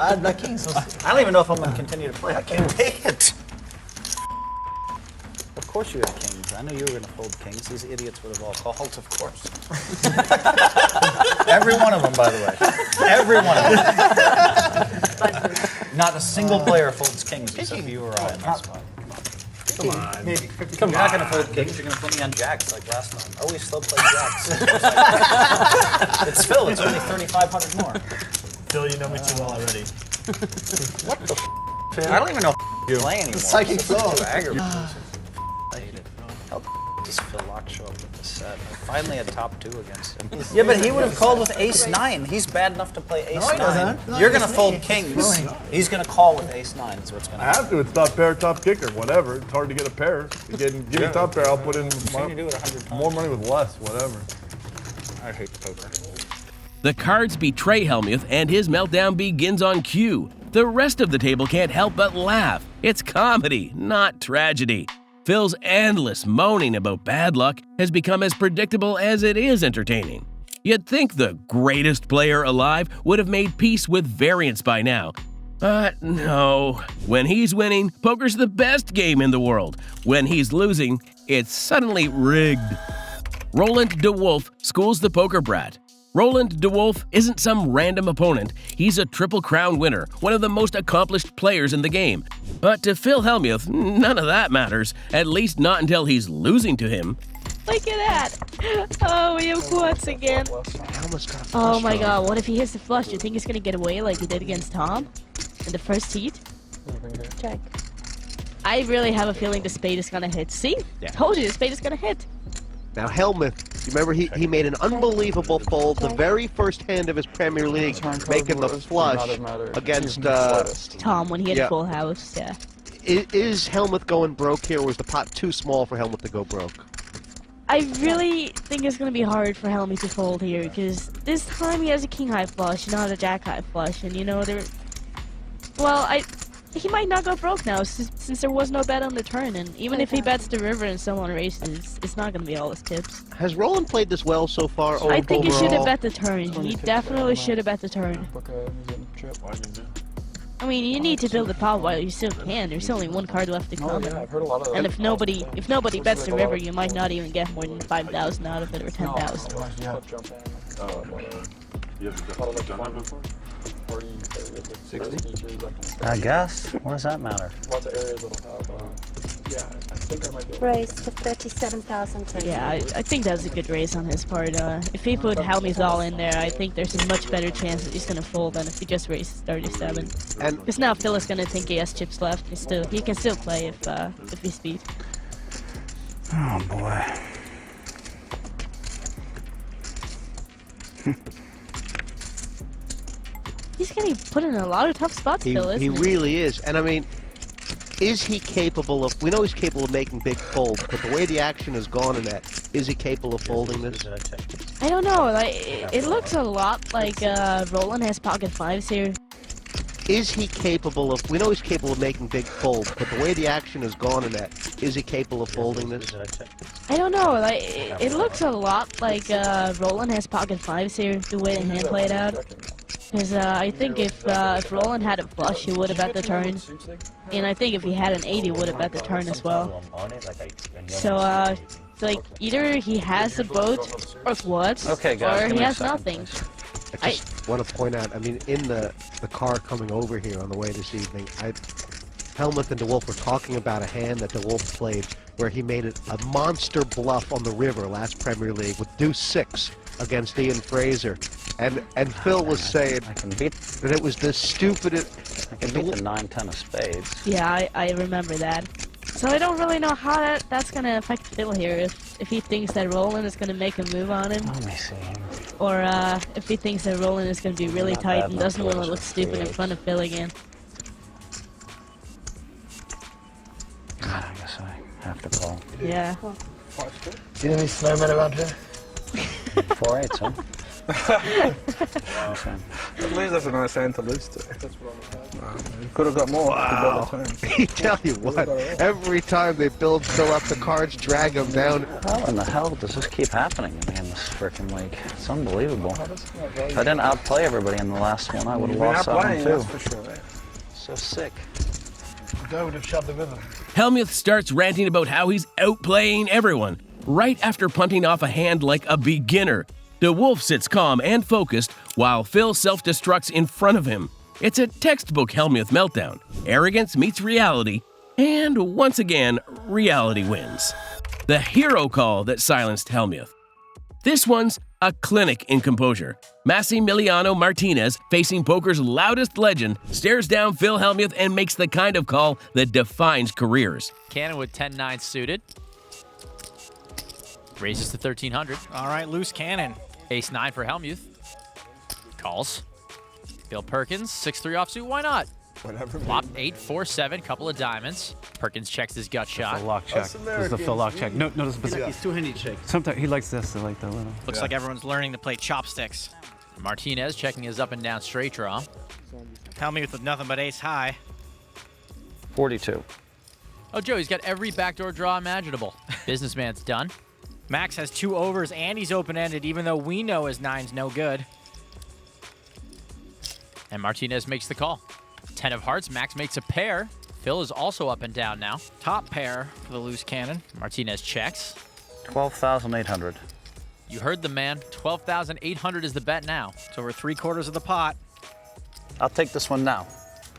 I had black kings. I don't even know if I'm going to continue to play. I can't take it. Of course you had kings. I knew you were going to fold kings. These idiots would have all called, of course. Every one of them, by the way. Every one of them. Not a single player folds kings except you or I in that spot. Come on. Maybe. You're not going to fold kings. You're going to put me on jacks like last time. Oh, we still play jacks. It's Phil. It's only 3,500 more. Phil, you know me too well already. What the f***? I don't even know you play anymore. Psychic This is flow. too aggravating. I hate it. How does Phil Lock show up with the set? I finally had top 2 against him. Yeah, but he would have called with ace-9. He's bad enough to play ace-9. he doesn't. No, You're going to he's fold not. kings. He's going to call with ace-9 is what's going to I happen. have to. It's top pair, top kicker, whatever. It's hard to get a pair. Give me top pair, I'll put in Seen you do it 100 times. more money with less, whatever. I hate poker. The cards betray Hellmuth, and his meltdown begins on cue. The rest of the table can't help but laugh. It's comedy, not tragedy. Phil's endless moaning about bad luck has become as predictable as it is entertaining. You'd think the greatest player alive would have made peace with variance by now. But no. When he's winning, poker's the best game in the world. When he's losing, it's suddenly rigged. Roland DeWolf schools the poker brat. Roland DeWolf isn't some random opponent. He's a Triple Crown winner, one of the most accomplished players in the game. But to Phil Hellmuth, none of that matters, at least not until he's losing to him. Look at that! Oh, we have quads again. Oh my god, what if he hits the flush? Do you think he's gonna get away like he did against Tom in the first heat? Check. I really have a feeling the spade is gonna hit. See? Told you the spade is gonna hit. Now Hellmuth, remember he made an unbelievable fold the very first hand of his Premier League, making the flush against Tom when he had yeah. full house, yeah. Is Hellmuth going broke here, or is the pot too small for Hellmuth to go broke? I really think it's going to be hard for Hellmuth to fold here, because this time he has a king-high flush, not a jack-high flush, and you know, he might not go broke now, since there was no bet on the turn, and even if he bets the river and someone races, it's not going to be all his tips. Has Roland played this well so far? I think he should have overall? bet the turn. He definitely should have bet the turn. I mean, you need to build the pot while you still can. There's only one card left to come. And if nobody bets the river, you might not even get more than 5,000 out of it or 10,000. I guess. What does that matter? Raise to 37,000. Yeah, I think that's a good raise on his part. If he put Hellmuth all in there, I think there's a much better chance that he's gonna fold than if he just raises 37. Because now Phil is gonna think he has chips left. He can still play if he's beat. Oh boy. He's getting put in a lot of tough spots, Phil, isn't He he? really is, and I mean, is he capable of? We know he's capable of making big folds, but the way the action has gone in that, is he capable of folding this? I don't know. Like, it looks a lot like Roland has pocket fives here. Is he capable of? We know he's capable of making big folds, but the way the action has gone in that, is he capable of folding this? I don't know. Like, it looks a lot like Roland has pocket fives here. The way the hand played out. Because I think if Roland had a flush, he would have bet the turn. And I think if he had an 8, he would have bet the turn as well. So, it's like, either he has the boat, or quads, Okay, guys, or give he me a has second, nothing. I just want to point out, I mean, in the car coming over here on the way this evening, Hellmuth and DeWolf were talking about a hand that DeWolf played where he made it a monster bluff on the river last Premier League with deuce 6 against Ian Fraser. And Phil was saying that it was the stupidest... I can beat the 9-10 of spades. Yeah, I remember that. So I don't really know how that's going to affect Phil here. If he thinks that Roland is going to make a move on him. Let me see. Or if he thinks that Roland is going to be really tight and doesn't want to look stupid in front of Phil again. God, I guess I have to call. Yeah. Do you have any snowmen around here? 4-8, huh? At least that's a nice hand to lose to. You could have got more. Wow. I tell you what, every time they fill up the cards, drag them down. How in the hell does this keep happening to me in this freaking league? It's unbelievable. If I didn't outplay everybody in the last one, I would have lost that one too. That's for sure. So sick. Joe would have shoved it with him. Hellmuth starts ranting about how he's outplaying everyone, right after punting off a hand like a beginner. DeWolf sits calm and focused while Phil self-destructs in front of him. It's a textbook Hellmuth meltdown. Arrogance meets reality, and once again, reality wins. The hero call that silenced Hellmuth. This one's a clinic in composure. Massimiliano Martinez, facing poker's loudest legend, stares down Phil Hellmuth and makes the kind of call that defines careers. Cannon with 10-9 suited. Raises to 1300. All right, loose cannon. Ace-9 for Hellmuth. Calls. Bill Perkins, 6-3 offsuit, why not? Whatever. Flop 8-4-7, couple of diamonds. Perkins checks his gut shot. Lock check. This is the Phil lock check. No, notice He's two-handed check. Sometimes he likes this, like the little. Looks like everyone's learning to play chopsticks. Martinez checking his up and down straight draw. Hellmuth with nothing but ace high. 42. Oh, Joe, he's got every backdoor draw imaginable. Businessman's done. Max has 2 overs and he's open-ended, even though we know his 9's no good. And Martinez makes the call. 10 of hearts, Max makes a pair. Phil is also up and down now. Top pair for the loose cannon. Martinez checks. 12,800. You heard the man. 12,800 is the bet now. It's over 3/4 of the pot. I'll take this one now.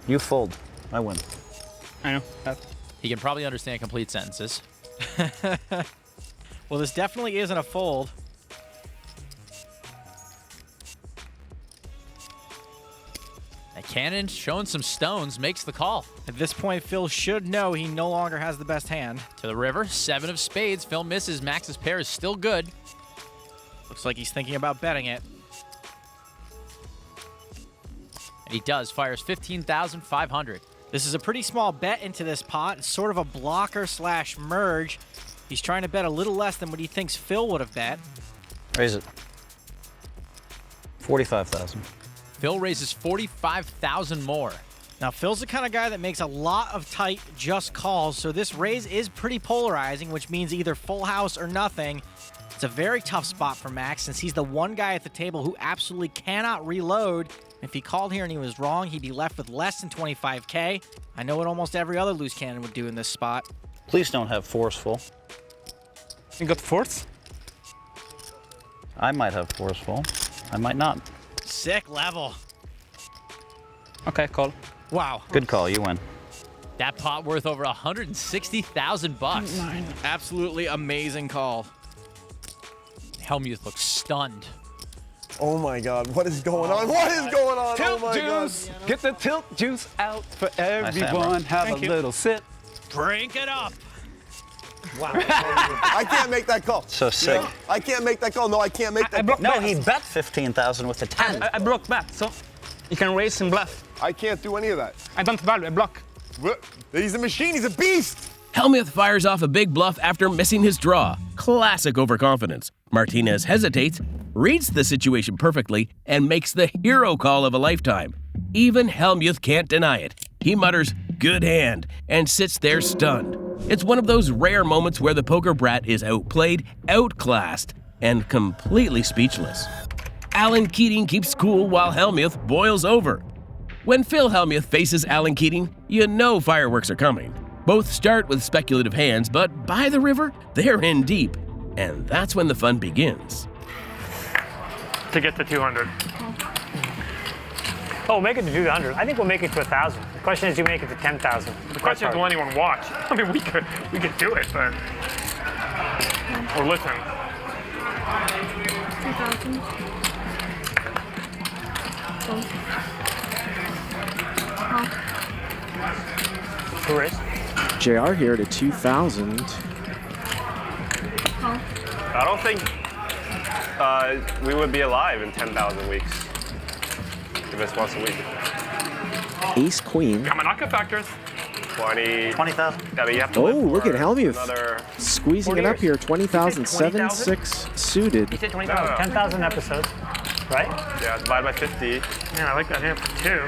You fold. I win. I know. He can probably understand complete sentences. Well, this definitely isn't a fold. And Cannon, showing some stones, makes the call. At this point, Phil should know he no longer has the best hand. To the river, 7 of spades. Phil misses. Max's pair is still good. Looks like he's thinking about betting it. And he does. Fires 15,500. This is a pretty small bet into this pot. It's sort of a blocker / merge. He's trying to bet a little less than what he thinks Phil would have bet. Raise it. 45,000. Phil raises 45,000 more. Now, Phil's the kind of guy that makes a lot of tight just calls, so this raise is pretty polarizing, which means either full house or nothing. It's a very tough spot for Max, since he's the one guy at the table who absolutely cannot reload. If he called here and he was wrong, he'd be left with less than 25K. I know what almost every other loose cannon would do in this spot. Please don't have forceful. You got fourths? I might have forceful. I might not. Sick level. Okay, call. Wow. Good call. You win. That pot worth over 160,000 bucks. Absolutely amazing call. Hellmuth looks stunned. Oh my God, what is going on? What is going on? Tilt oh my juice! God. Get the tilt juice out for everyone. Have Thank a you. little sip. Drink it up. Wow. I can't make that call. So sick. No, I can't make that call. No, I can't make that call. No, he bet 15,000 with the 10. I block back, so you can raise and bluff. I can't do any of that. I don't value, I block. He's a machine. He's a beast. Hellmuth fires off a big bluff after missing his draw. Classic overconfidence. Martinez hesitates, reads the situation perfectly, and makes the hero call of a lifetime. Even Hellmuth can't deny it. He mutters, "Good hand," and sits there stunned. It's one of those rare moments where the poker brat is outplayed, outclassed, and completely speechless. Alan Keating keeps cool while Hellmuth boils over. When Phil Hellmuth faces Alan Keating, you know fireworks are coming. Both start with speculative hands, but by the river, they're in deep. And that's when the fun begins. To get to 200. Oh, make it to 200. I think we'll make it to 1,000. The question is, do you make it to 10,000? The question is, will anyone watch? I mean, we could do it, but or listen. 2,000. Who is? JR here to 2,000. I don't think we would be alive in 10,000 weeks. If it's once a week. Ace Queen. Yamanaka factors. 20,000. Yeah, but you have to Oh, live look for at Hellmuth. another Squeezing 40 it up years. here. 20,000, 20,000? 7-6 suited. You said 20,000. 10,000 episodes. right? Yeah, divide by 50. Man, I like that hand for 2.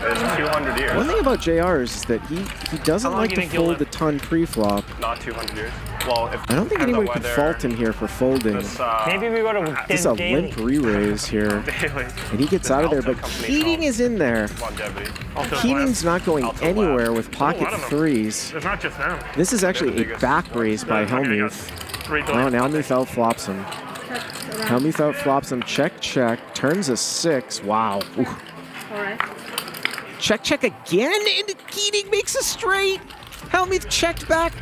It's 200 years. One thing about JR is that he doesn't How long like do to you think you'll fold a live? ton pre-flop. Not 200 years. Well, if I don't think depends on anyone could whether fault him here for folding. this, Maybe we go to This is a limp re-raise here. Daily. And he gets out of there, but Keating is in there. Longevity. Keating's not going anywhere with pocket threes. It's not just them. This is actually a back raise by Hellmuth. Oh, now Hellmuth outflops him. Hellmuth outflops him. Check, check. Turns a 6. Wow. Ooh. All right. Check, check again, and Keating makes a straight. Hellmuth checked back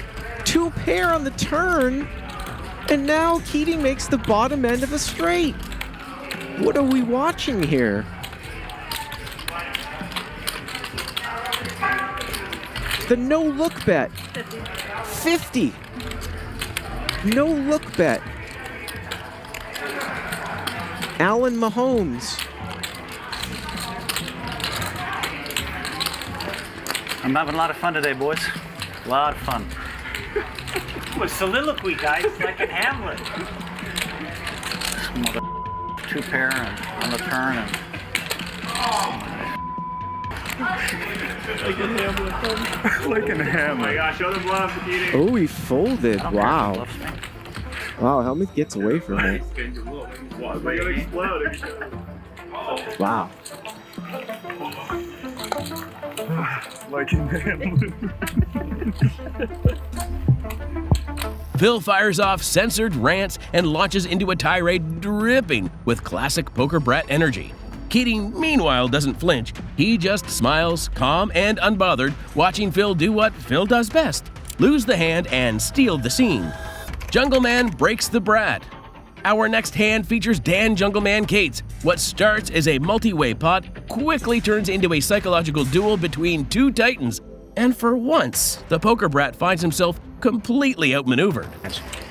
2 pair on the turn, and now Keating makes the bottom end of a straight. What are we watching here? The no-look bet. 50. No-look bet. Allen Mahomes. I'm having a lot of fun today, boys. A lot of fun. With soliloquy, guys, like in Hamlet. Mother 2 pair and on the turn and Like in Hamlet. Like in Hamlet. Oh my gosh, show the bluff, Keating. Oh, he folded. Wow. Wow, Hellmuth gets away from it. Wow. Like in Hamlet. Phil fires off censored rants and launches into a tirade dripping with classic poker brat energy. Keating, meanwhile, doesn't flinch. He just smiles, calm and unbothered, watching Phil do what Phil does best: lose the hand and steal the scene. Jungleman breaks the brat. Our next hand features Dan Jungleman Cates. What starts as a multi-way pot quickly turns into a psychological duel between 2 titans. And for once, the poker brat finds himself completely outmaneuvered.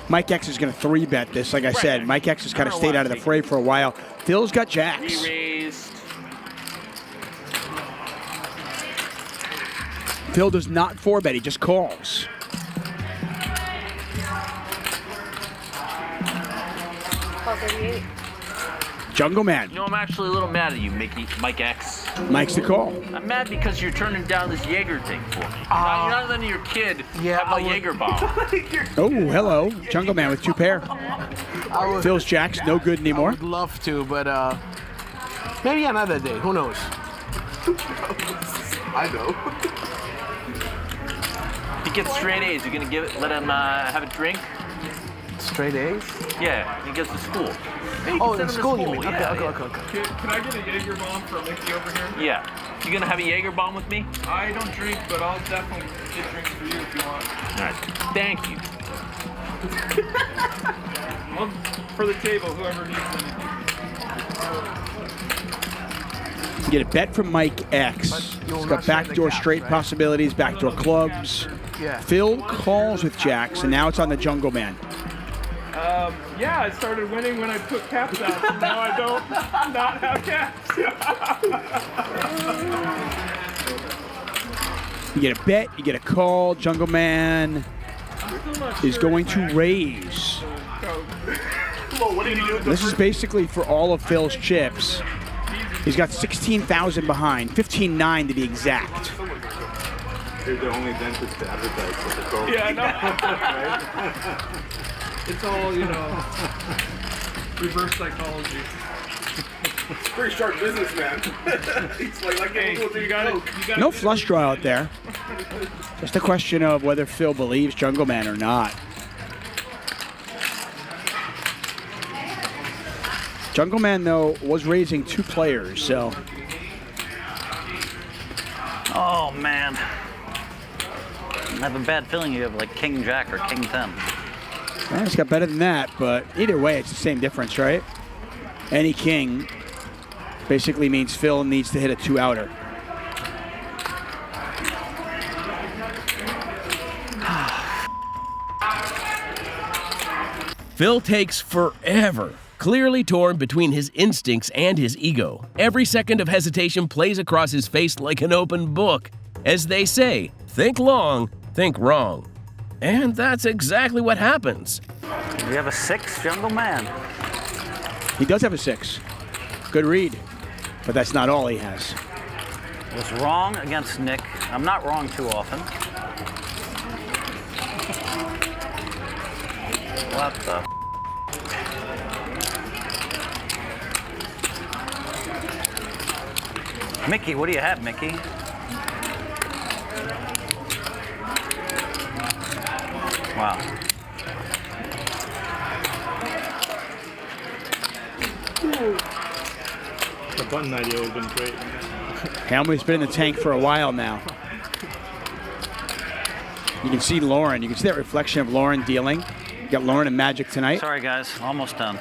Mike X is going to 3-bet this. Like I said, Mike X has kind of stayed out of the fray for a while. Phil's got jacks. Phil does not 4-bet. He just calls. Jungle Man. You know, I'm actually a little mad at you, Mike X. Mike's the call. I'm mad because you're turning down this Jaeger thing for me. You're not letting your kid have a Jaeger bomb. Oh, hello. Jungle Man with 2 pair. Phil's jacks, no good anymore. I would love to, but maybe another day. Who knows? I know. He gets straight A's. You're gonna let him have a drink? Straight A's? Yeah, he gets to school. Oh, in school you mean? Okay. Can I get a Jaeger bomb for Mickey over here? Yeah. You gonna have a Jaeger bomb with me? I don't drink, but I'll definitely get drinks for you if you want. All right. Thank you. Well, for the table, whoever needs anything. You get a bet from Mike X. He's got backdoor straight possibilities, backdoor clubs. Yeah. Phil calls with jacks, and now it's on the Jungle Man. Yeah, I started winning when I put caps out, and now I don't not have caps. You get a bet, you get a call. Jungle Man is going to raise. This is basically for all of Phil's chips. He's got 16,000 behind, 15.9 to be exact. They're the only dentist to advertise for the call. Yeah, I know. It's all, reverse psychology. It's pretty sharp business, man. It's like hey, you got it. No flush draw out there. Just a question of whether Phil believes Jungle Man or not. Jungle Man, though, was raising 2 players, so. oh man. I have a bad feeling you have like King Jack or King 10. Well, it's got better than that, but either way, it's the same difference, right? Any king basically means Phil needs to hit a 2-outer. Phil takes forever, clearly torn between his instincts and his ego. Every second of hesitation plays across his face like an open book. As they say, think long, think wrong. And that's exactly what happens. We have a 6, Jungle Man. He does have a 6. Good read. But that's not all he has. Was wrong against Nick. I'm not wrong too often. What the? Mickey, what do you have, Mickey? Wow. The button idea would have been great. Hellmuth's been in the tank for a while now. You can see Lauren. You can see that reflection of Lauren dealing. You got Lauren and Magic tonight. Sorry, guys. Almost done.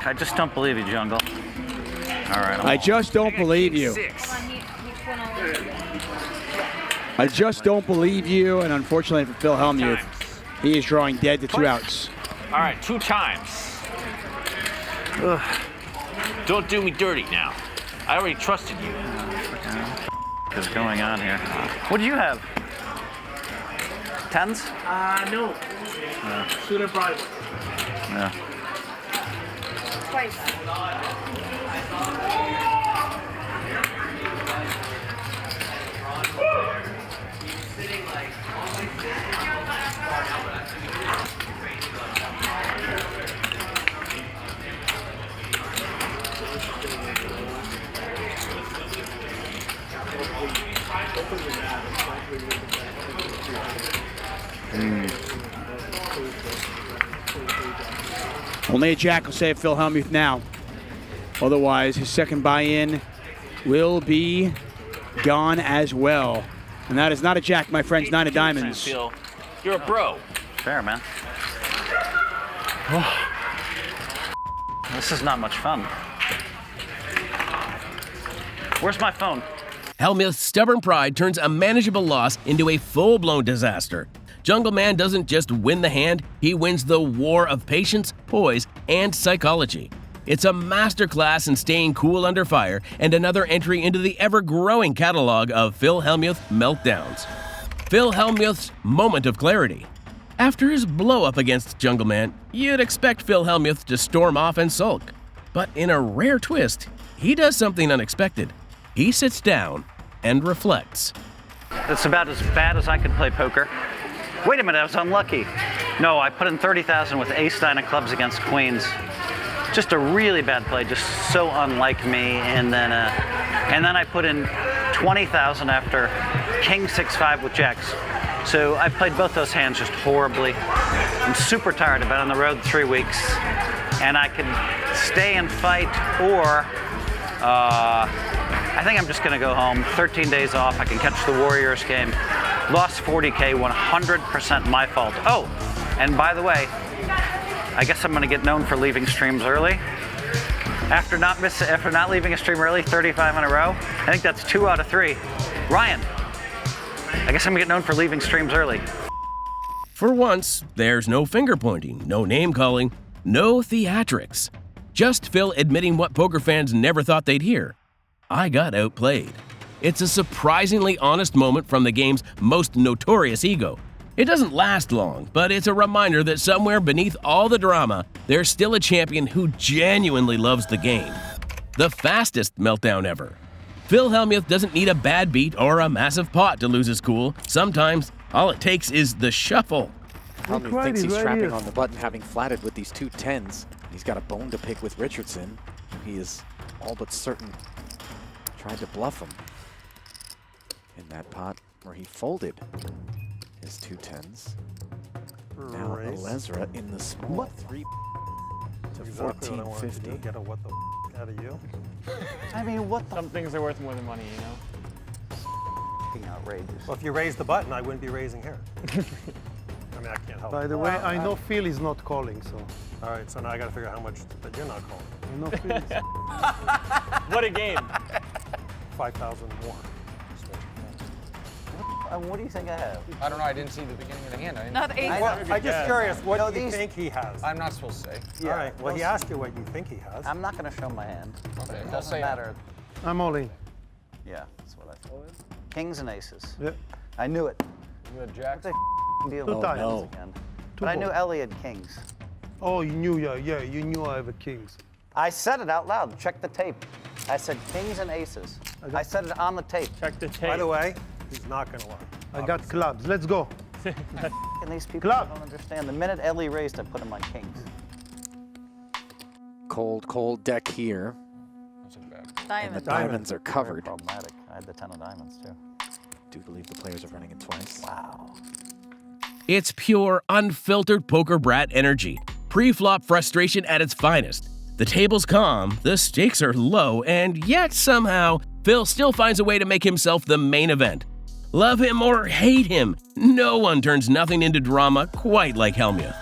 I just don't believe you, Jungle. All right. I just don't believe you. I just don't believe you, and unfortunately for Phil Hellmuth, he is drawing dead to 2 outs. All right, 2 times. Ugh. Don't do me dirty now. I already trusted you. What is going on here? What do you have? 10s? No. Shooter probably. Yeah. Twice. Only a jack will save Phil Hellmuth now. Otherwise, his second buy-in will be gone as well. And that is not a jack, my friends, 9 of diamonds. Phil, you're a bro. Fair, man. This is not much fun. Where's my phone? Hellmuth's stubborn pride turns a manageable loss into a full-blown disaster. Jungle Man doesn't just win the hand, he wins the war of patience, poise, and psychology. It's a masterclass in staying cool under fire and another entry into the ever-growing catalog of Phil Hellmuth meltdowns. Phil Hellmuth's moment of clarity. After his blow-up against Jungle Man, you'd expect Phil Hellmuth to storm off and sulk. But in a rare twist, he does something unexpected. He sits down and reflects. It's about as bad as I could play poker. Wait a minute, I was unlucky. No, I put in 30,000 with ace-9 of clubs against queens. Just a really bad play, just so unlike me. And then I put in 20,000 after king 6-5 with jacks. So I played both those hands just horribly. I'm super tired. I've been on the road 3 weeks, and I can stay and fight, or I think I'm just gonna go home. 13 days off. I can catch the Warriors game. Lost 40K, 100% my fault. Oh, and by the way, I guess I'm gonna get known for leaving streams early. After not leaving a stream early 35 in a row, I think that's 2 out of 3. Ryan, I guess I'm gonna get known for leaving streams early. For once, there's no finger-pointing, no name-calling, no theatrics. Just Phil admitting what poker fans never thought they'd hear. I got outplayed. It's a surprisingly honest moment from the game's most notorious ego. It doesn't last long, but it's a reminder that somewhere beneath all the drama, there's still a champion who genuinely loves the game. The fastest meltdown ever. Phil Hellmuth doesn't need a bad beat or a massive pot to lose his cool. Sometimes, all it takes is the shuffle. Hellmuth thinks he's trapping on the button, having flatted with these 2 10s. He's got a bone to pick with Richardson. He is all but certain tried to bluff him in that pot where he folded his 2 10s. Now Alezra in the small 3 to 1450. Get a what the out of you? I mean, what the? Some things are worth more than money, you know? Outrageous. Well, if you raise the button, I wouldn't be raising here. I mean, I can't help it. By the way, I know Phil is not calling, so. All right, so now I got to figure out how much that you're not calling. I know Phil is. What a game. 5,000 more. What do you think I have? I don't know. I didn't see the beginning of the hand. I'm just curious. What do you think he has? I'm not supposed to say. Yeah. All right. Well, he asked you what you think he has. I'm not going to show my hand. Okay. It doesn't matter. I'm all in. Yeah, that's what I thought. Kings and aces. Yeah. I knew it. You had jacks? What deal Two with times. kings again. But I knew Ellie had kings. Oh, you knew, yeah, you knew I have a kings. I said it out loud. Check the tape. I said kings and aces. I said it on the tape. Check the tape. By the way, he's not going to lie. I got clubs. Let's go. And these people don't understand. The minute Ellie raised, I put him on kings. Cold deck here. And the diamonds are covered. Very problematic. I had the 10 of diamonds, too. Do believe the players are running it twice. Wow. It's pure, unfiltered poker brat energy. Pre-flop frustration at its finest. The table's calm, the stakes are low, and yet somehow, Phil still finds a way to make himself the main event. Love him or hate him, no one turns nothing into drama quite like Hellmuth.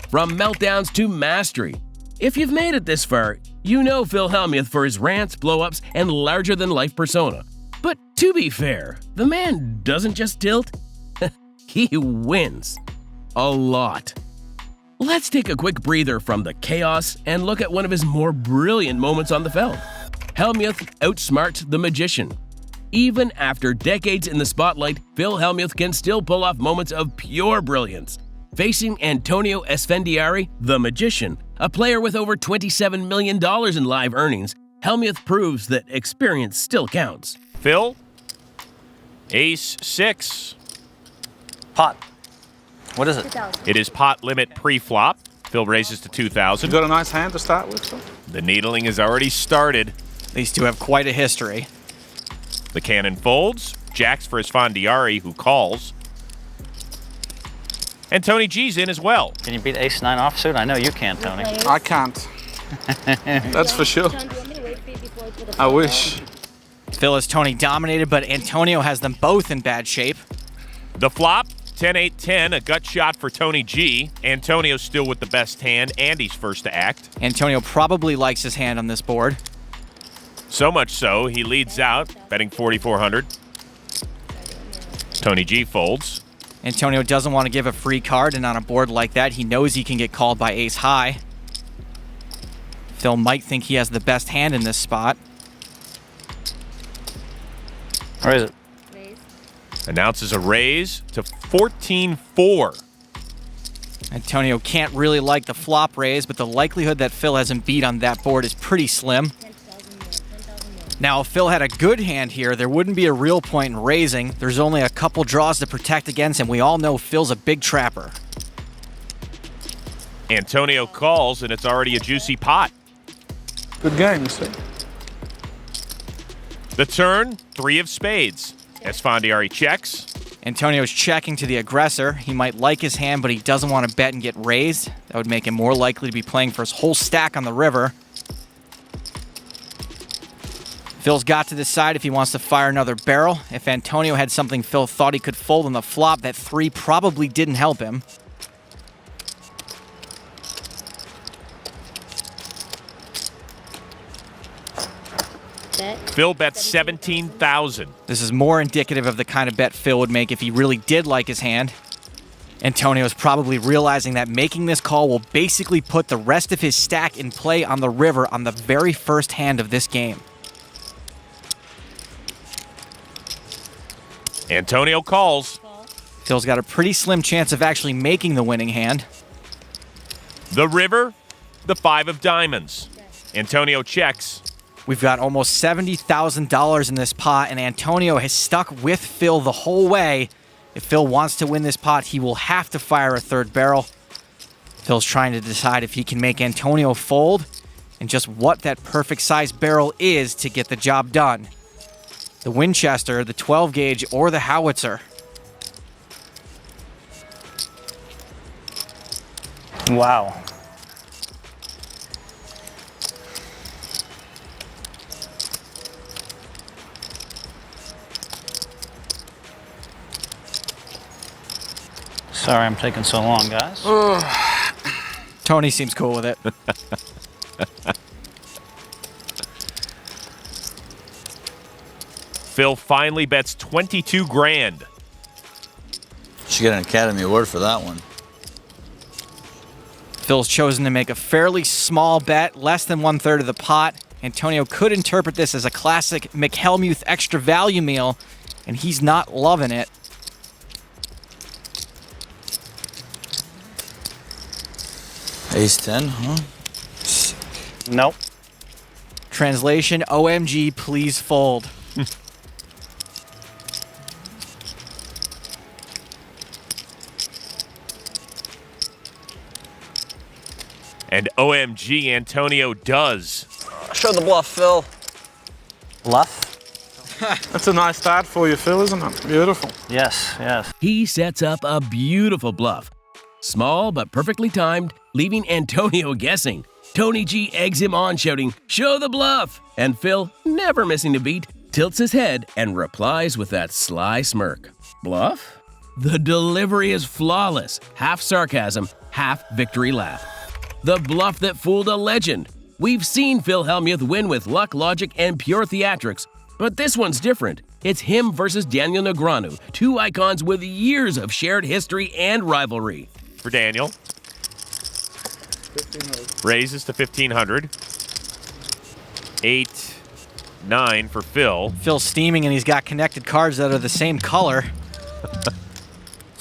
From meltdowns to mastery. If you've made it this far, you know Phil Hellmuth for his rants, blow-ups, and larger-than-life persona. But to be fair, the man doesn't just tilt, he wins. A lot. Let's take a quick breather from the chaos and look at one of his more brilliant moments on the feld. Hellmuth outsmarts the magician. Even after decades in the spotlight, Phil Hellmuth can still pull off moments of pure brilliance. Facing Antonio Esfandiari, the magician, a player with over $27 million in live earnings, Hellmuth proves that experience still counts. Phil, ace 6. Pot. What is it? 2,000. It is pot limit pre-flop. Phil raises to 2,000. You got a nice hand to start with, Phil? The needling has already started. These two have quite a history. The cannon folds. Jacks for Esfandiari, who calls. And Tony G's in as well. Can you beat ace-9 offsuit? I know you can, Tony. I can't. That's for sure. I wish. Phil has Tony dominated, but Antonio has them both in bad shape. The flop, 10-8-10, a gut shot for Tony G. Antonio still with the best hand, and he's first to act. Antonio probably likes his hand on this board. So much so, he leads out, betting 4,400. Tony G folds. Antonio doesn't want to give a free card, and on a board like that, he knows he can get called by ace high. Phil might think he has the best hand in this spot. Where is it? Announces a raise to 14-4. Antonio can't really like the flop raise, but the likelihood that Phil has him beat on that board is pretty slim. Now, if Phil had a good hand here, there wouldn't be a real point in raising. There's only a couple draws to protect against, and we all know Phil's a big trapper. Antonio calls, and it's already a juicy pot. Good game, sir. The turn, 3 of spades. Esfandiari checks. Antonio's checking to the aggressor. He might like his hand, but he doesn't want to bet and get raised. That would make him more likely to be playing for his whole stack on the river. Phil's got to decide if he wants to fire another barrel. If Antonio had something Phil thought he could fold on the flop, that 3 probably didn't help him. Phil bets 17,000. This is more indicative of the kind of bet Phil would make if he really did like his hand. Antonio's probably realizing that making this call will basically put the rest of his stack in play on the river on the very first hand of this game. Antonio calls. Phil's got a pretty slim chance of actually making the winning hand. The river, the 5 of diamonds. Antonio checks. We've got almost $70,000 in this pot, and Antonio has stuck with Phil the whole way. If Phil wants to win this pot, he will have to fire a third barrel. Phil's trying to decide if he can make Antonio fold and just what that perfect size barrel is to get the job done. The Winchester, the 12 gauge, or the howitzer. Wow. Sorry I'm taking so long, guys. Tony seems cool with it. Phil finally bets 22 grand. Should get an Academy Award for that one. Phil's chosen to make a fairly small bet, less than 1/3 of the pot. Antonio could interpret this as a classic McHellmuth extra value meal, and he's not loving it. Ace-10, huh? Nope. Translation, OMG, please fold. And OMG, Antonio does. Show the bluff, Phil. Bluff? That's a nice start for you, Phil, isn't it? Beautiful. Yes, yes. He sets up a beautiful bluff. Small but perfectly timed, leaving Antonio guessing. Tony G eggs him on, shouting, "Show the bluff!" And Phil, never missing a beat, tilts his head and replies with that sly smirk. Bluff? The delivery is flawless, half sarcasm, half victory laugh. The bluff that fooled a legend. We've seen Phil Hellmuth win with luck, logic, and pure theatrics, but this one's different. It's him versus Daniel Negreanu, two icons with years of shared history and rivalry. For Daniel. Raises to 1,500. 8, 9 for Phil. Phil's steaming and he's got connected cards that are the same color.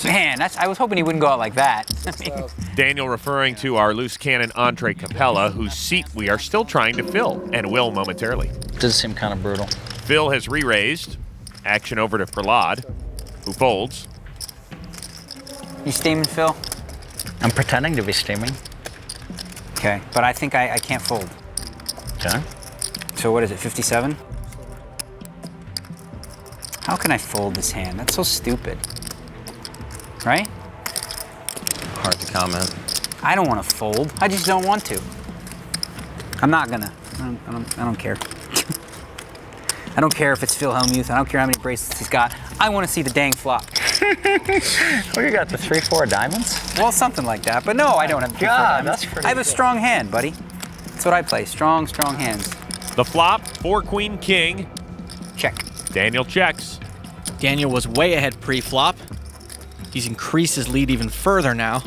Man, I was hoping he wouldn't go out like that. Daniel referring to our loose cannon Andre Capella, whose seat we are still trying to fill, and will momentarily. Does seem kind of brutal. Phil has re-raised. Action over to Prahlad, who folds. You steaming, Phil? I'm pretending to be steaming. Okay, but I think I can't fold. Okay. So what is it, 57? How can I fold this hand? That's so stupid. Right? Hard to comment. I don't want to fold. I just don't want to. I'm not gonna. I don't care. I don't care if it's Phil Hellmuth. I don't care how many bracelets he's got. I want to see the dang flop. Well, you got the 3-4 diamonds? Well, something like that. But no, I don't have 3-4 diamonds. That's pretty I have a strong hand, buddy. That's what I play. Strong hands. The flop, 4 Queen King. Check. Daniel checks. Daniel was way ahead pre-flop. He's increased his lead even further now.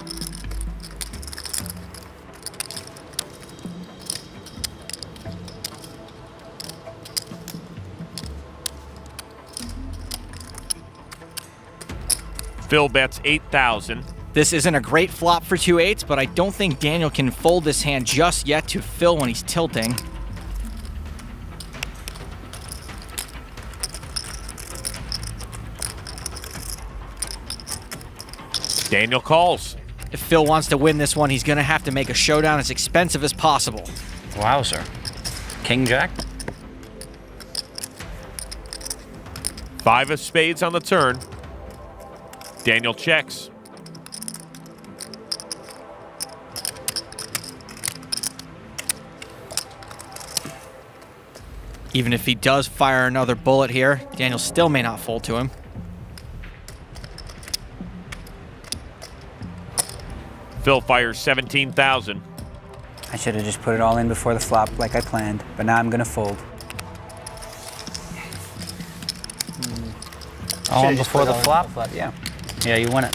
Phil bets 8,000. This isn't a great flop for 2-8s, but I don't think Daniel can fold this hand just yet to Phil when he's tilting. Daniel calls. If Phil wants to win this one, he's going to have to make a showdown as expensive as possible. Wowzer. King Jack? 5 of spades on the turn. Daniel checks. Even if he does fire another bullet here, Daniel still may not fold to him. Phil fires 17,000. I should have just put it all in before the flop like I planned, but now I'm gonna fold. All in before the flop? Yeah. Yeah, you win it.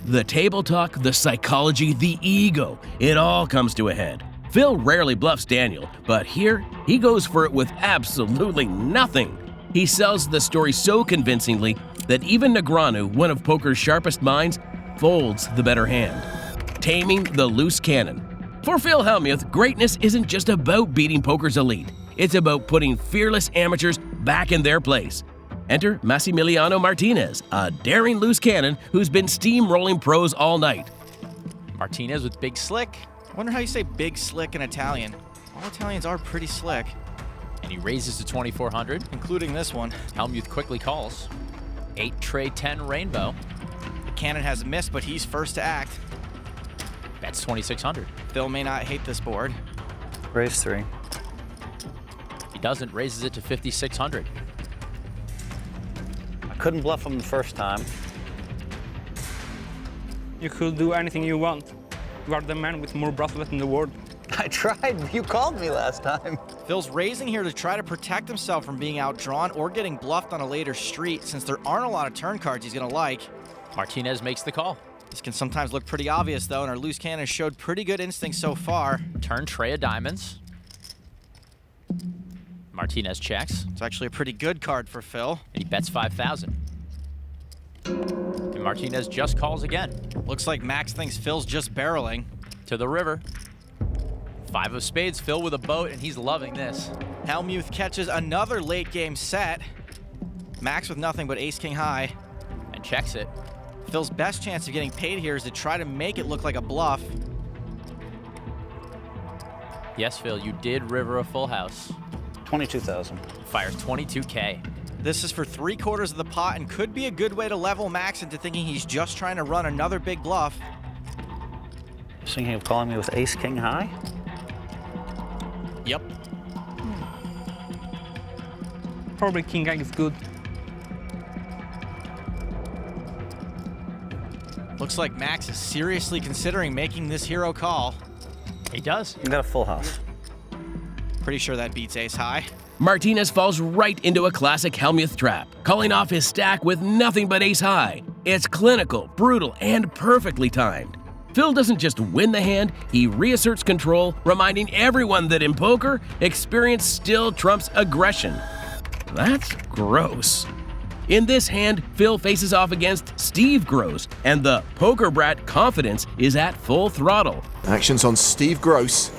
The table talk, the psychology, the ego, it all comes to a head. Phil rarely bluffs Daniel, but here he goes for it with absolutely nothing. He sells the story so convincingly that even Negreanu, one of poker's sharpest minds, folds the better hand. Taming the loose cannon. For Phil Hellmuth, greatness isn't just about beating poker's elite. It's about putting fearless amateurs back in their place. Enter Massimiliano Martinez, a daring loose cannon who's been steamrolling pros all night. Martinez with big slick. I wonder how you say big slick in Italian. All Italians are pretty slick. And he raises to 2,400. Including this one. Hellmuth quickly calls. 8 tray 10 rainbow. The cannon has missed, but he's first to act. Bets 2,600. Phil may not hate this board. Raise 3. He doesn't, raises it to 5,600. I couldn't bluff him the first time. You could do anything you want. You are the man with more bracelets in the world. I tried. You called me last time. Phil's raising here to try to protect himself from being outdrawn or getting bluffed on a later street, since there aren't a lot of turn cards he's going to like. Martinez makes the call. This can sometimes look pretty obvious, though, and our loose cannon showed pretty good instinct so far. Turn tray of diamonds. Martinez checks. It's actually a pretty good card for Phil. And he bets 5,000. And Martinez just calls again. Looks like Max thinks Phil's just barreling. To the river. 5 of spades, Phil with a boat, and he's loving this. Hellmuth catches another late game set. Max with nothing but ace-king high. And checks it. Phil's best chance of getting paid here is to try to make it look like a bluff. Yes, Phil, you did river a full house. 22,000. Fires 22K. This is for 3/4 of the pot and could be a good way to level Max into thinking he's just trying to run another big bluff. Thinking of calling me with ace-king high? Yep. Probably king high is good. Looks like Max is seriously considering making this hero call. He does. You got a full house. Pretty sure that beats ace high. Martinez falls right into a classic Hellmuth trap, calling off his stack with nothing but ace high. It's clinical, brutal, and perfectly timed. Phil doesn't just win the hand, he reasserts control, reminding everyone that in poker, experience still trumps aggression. That's gross. In this hand, Phil faces off against Steve Gross, and the poker brat confidence is at full throttle. Actions on Steve Gross.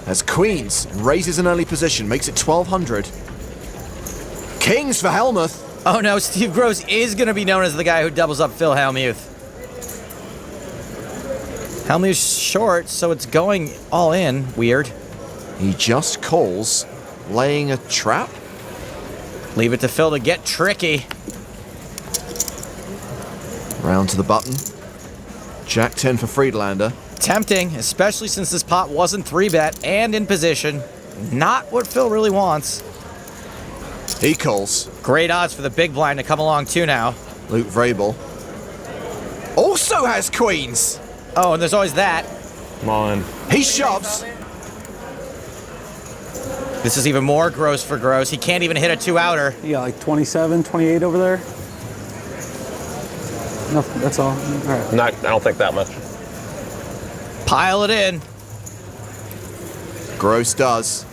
As queens, raises an early position, makes it 1,200. Kings for Hellmuth. Oh no, Steve Gross is going to be known as the guy who doubles up Phil Hellmuth. Hellmuth's short, so it's going all in. Weird. He just calls, laying a trap. Leave it to Phil to get tricky. Round to the button. Jack 10 for Friedlander. Tempting, especially since this pot wasn't 3-bet and in position. Not what Phil really wants. He calls. Great odds for the big blind to come along too now. Luke Vrabel also has queens. Oh, and there's always that. Come on. He shoves. This is even more gross for Gross. He can't even hit a 2-outer. You got like 27, 28 over there? Nothing, that's all. All right. Not, I don't think that much. Pile it in. Gross does.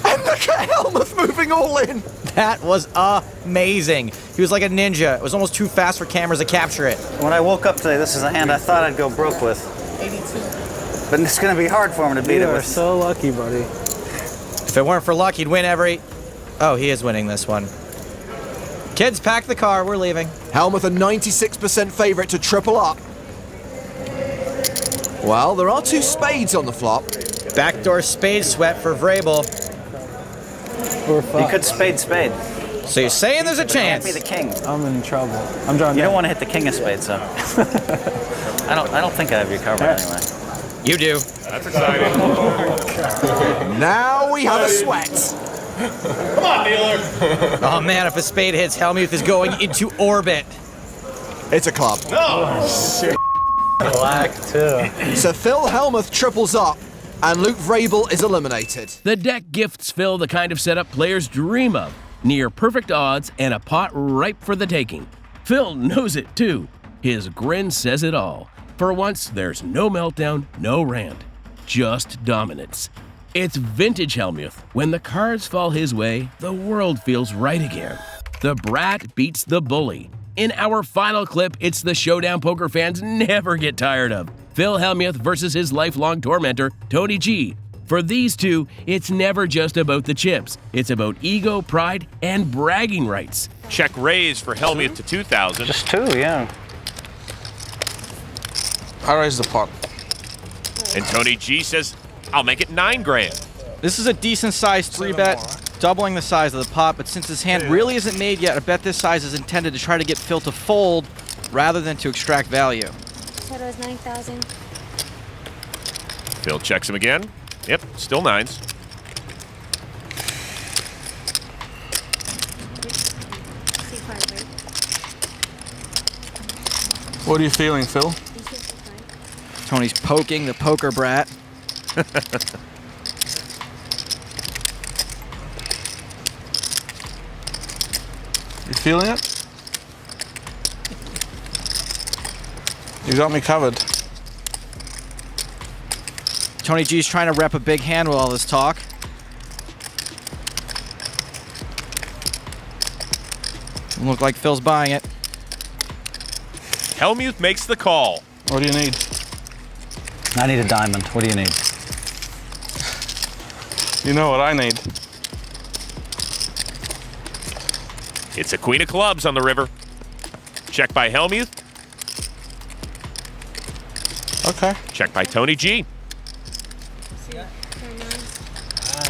And look at Hellmuth moving all in. That was amazing. He was like a ninja. It was almost too fast for cameras to capture it. When I woke up today, this is a hand I thought I'd go broke with. 82. But it's going to be hard for him to beat it with. You are so lucky, buddy. If it weren't for luck, he'd win every... Oh, he is winning this one. Kids, pack the car. We're leaving. Hellmuth a 96% favorite to triple up. Well, there are 2 spades on the flop. Backdoor spade sweat for Vrabel. You could spade. So you're saying there's a chance? Can't be the king. I'm in trouble. I'm drawing. You don't want to hit the king of spades, though. I don't think I have your covered anyway. You do. That's exciting. Now we have a sweat. Come on, dealer. Oh man, if a spade hits, Hellmuth is going into orbit. It's a club. No. Shit. Black too. So Phil Hellmuth triples up, and Luke Vrabel is eliminated. The deck gifts Phil the kind of setup players dream of. Near perfect odds and a pot ripe for the taking. Phil knows it too. His grin says it all. For once, there's no meltdown, no rant. Just dominance. It's vintage Hellmuth. When the cards fall his way, the world feels right again. The brat beats the bully. In our final clip, it's the showdown poker fans never get tired of. Phil Hellmuth versus his lifelong tormentor, Tony G. For these two, it's never just about the chips. It's about ego, pride, and bragging rights. Check raise for Hellmuth to 2,000. Just 2, yeah. I raise the pot. And Tony G says, I'll make it 9 grand. This is a decent sized 3-bet, doubling the size of the pot, but since this hand really isn't made yet, I bet this size is intended to try to get Phil to fold rather than to extract value. Total is 9,000. Phil checks him again. Yep, still 9s. What are you feeling, Phil? Tony's poking the poker brat. You feeling it? You got me covered. Tony G's trying to rep a big hand with all this talk. Look like Phil's buying it. Hellmuth makes the call. What do you need? I need a diamond. What do you need? You know what I need. It's a queen of clubs on the river. Check by Hellmuth. Okay. Check by Tony G.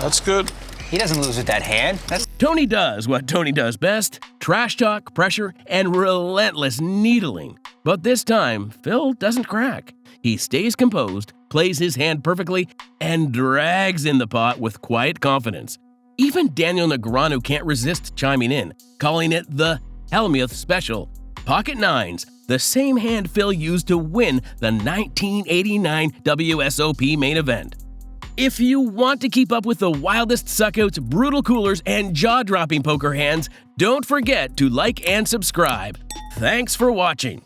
That's good. He doesn't lose with that hand. Tony does what Tony does best: trash talk, pressure, and relentless needling. But this time, Phil doesn't crack. He stays composed, plays his hand perfectly, and drags in the pot with quiet confidence. Even Daniel Negreanu can't resist chiming in, calling it the Hellmuth Special. Pocket nines, the same hand Phil used to win the 1989 WSOP main event. If you want to keep up with the wildest suckouts, brutal coolers, and jaw-dropping poker hands, don't forget to like and subscribe. Thanks for watching.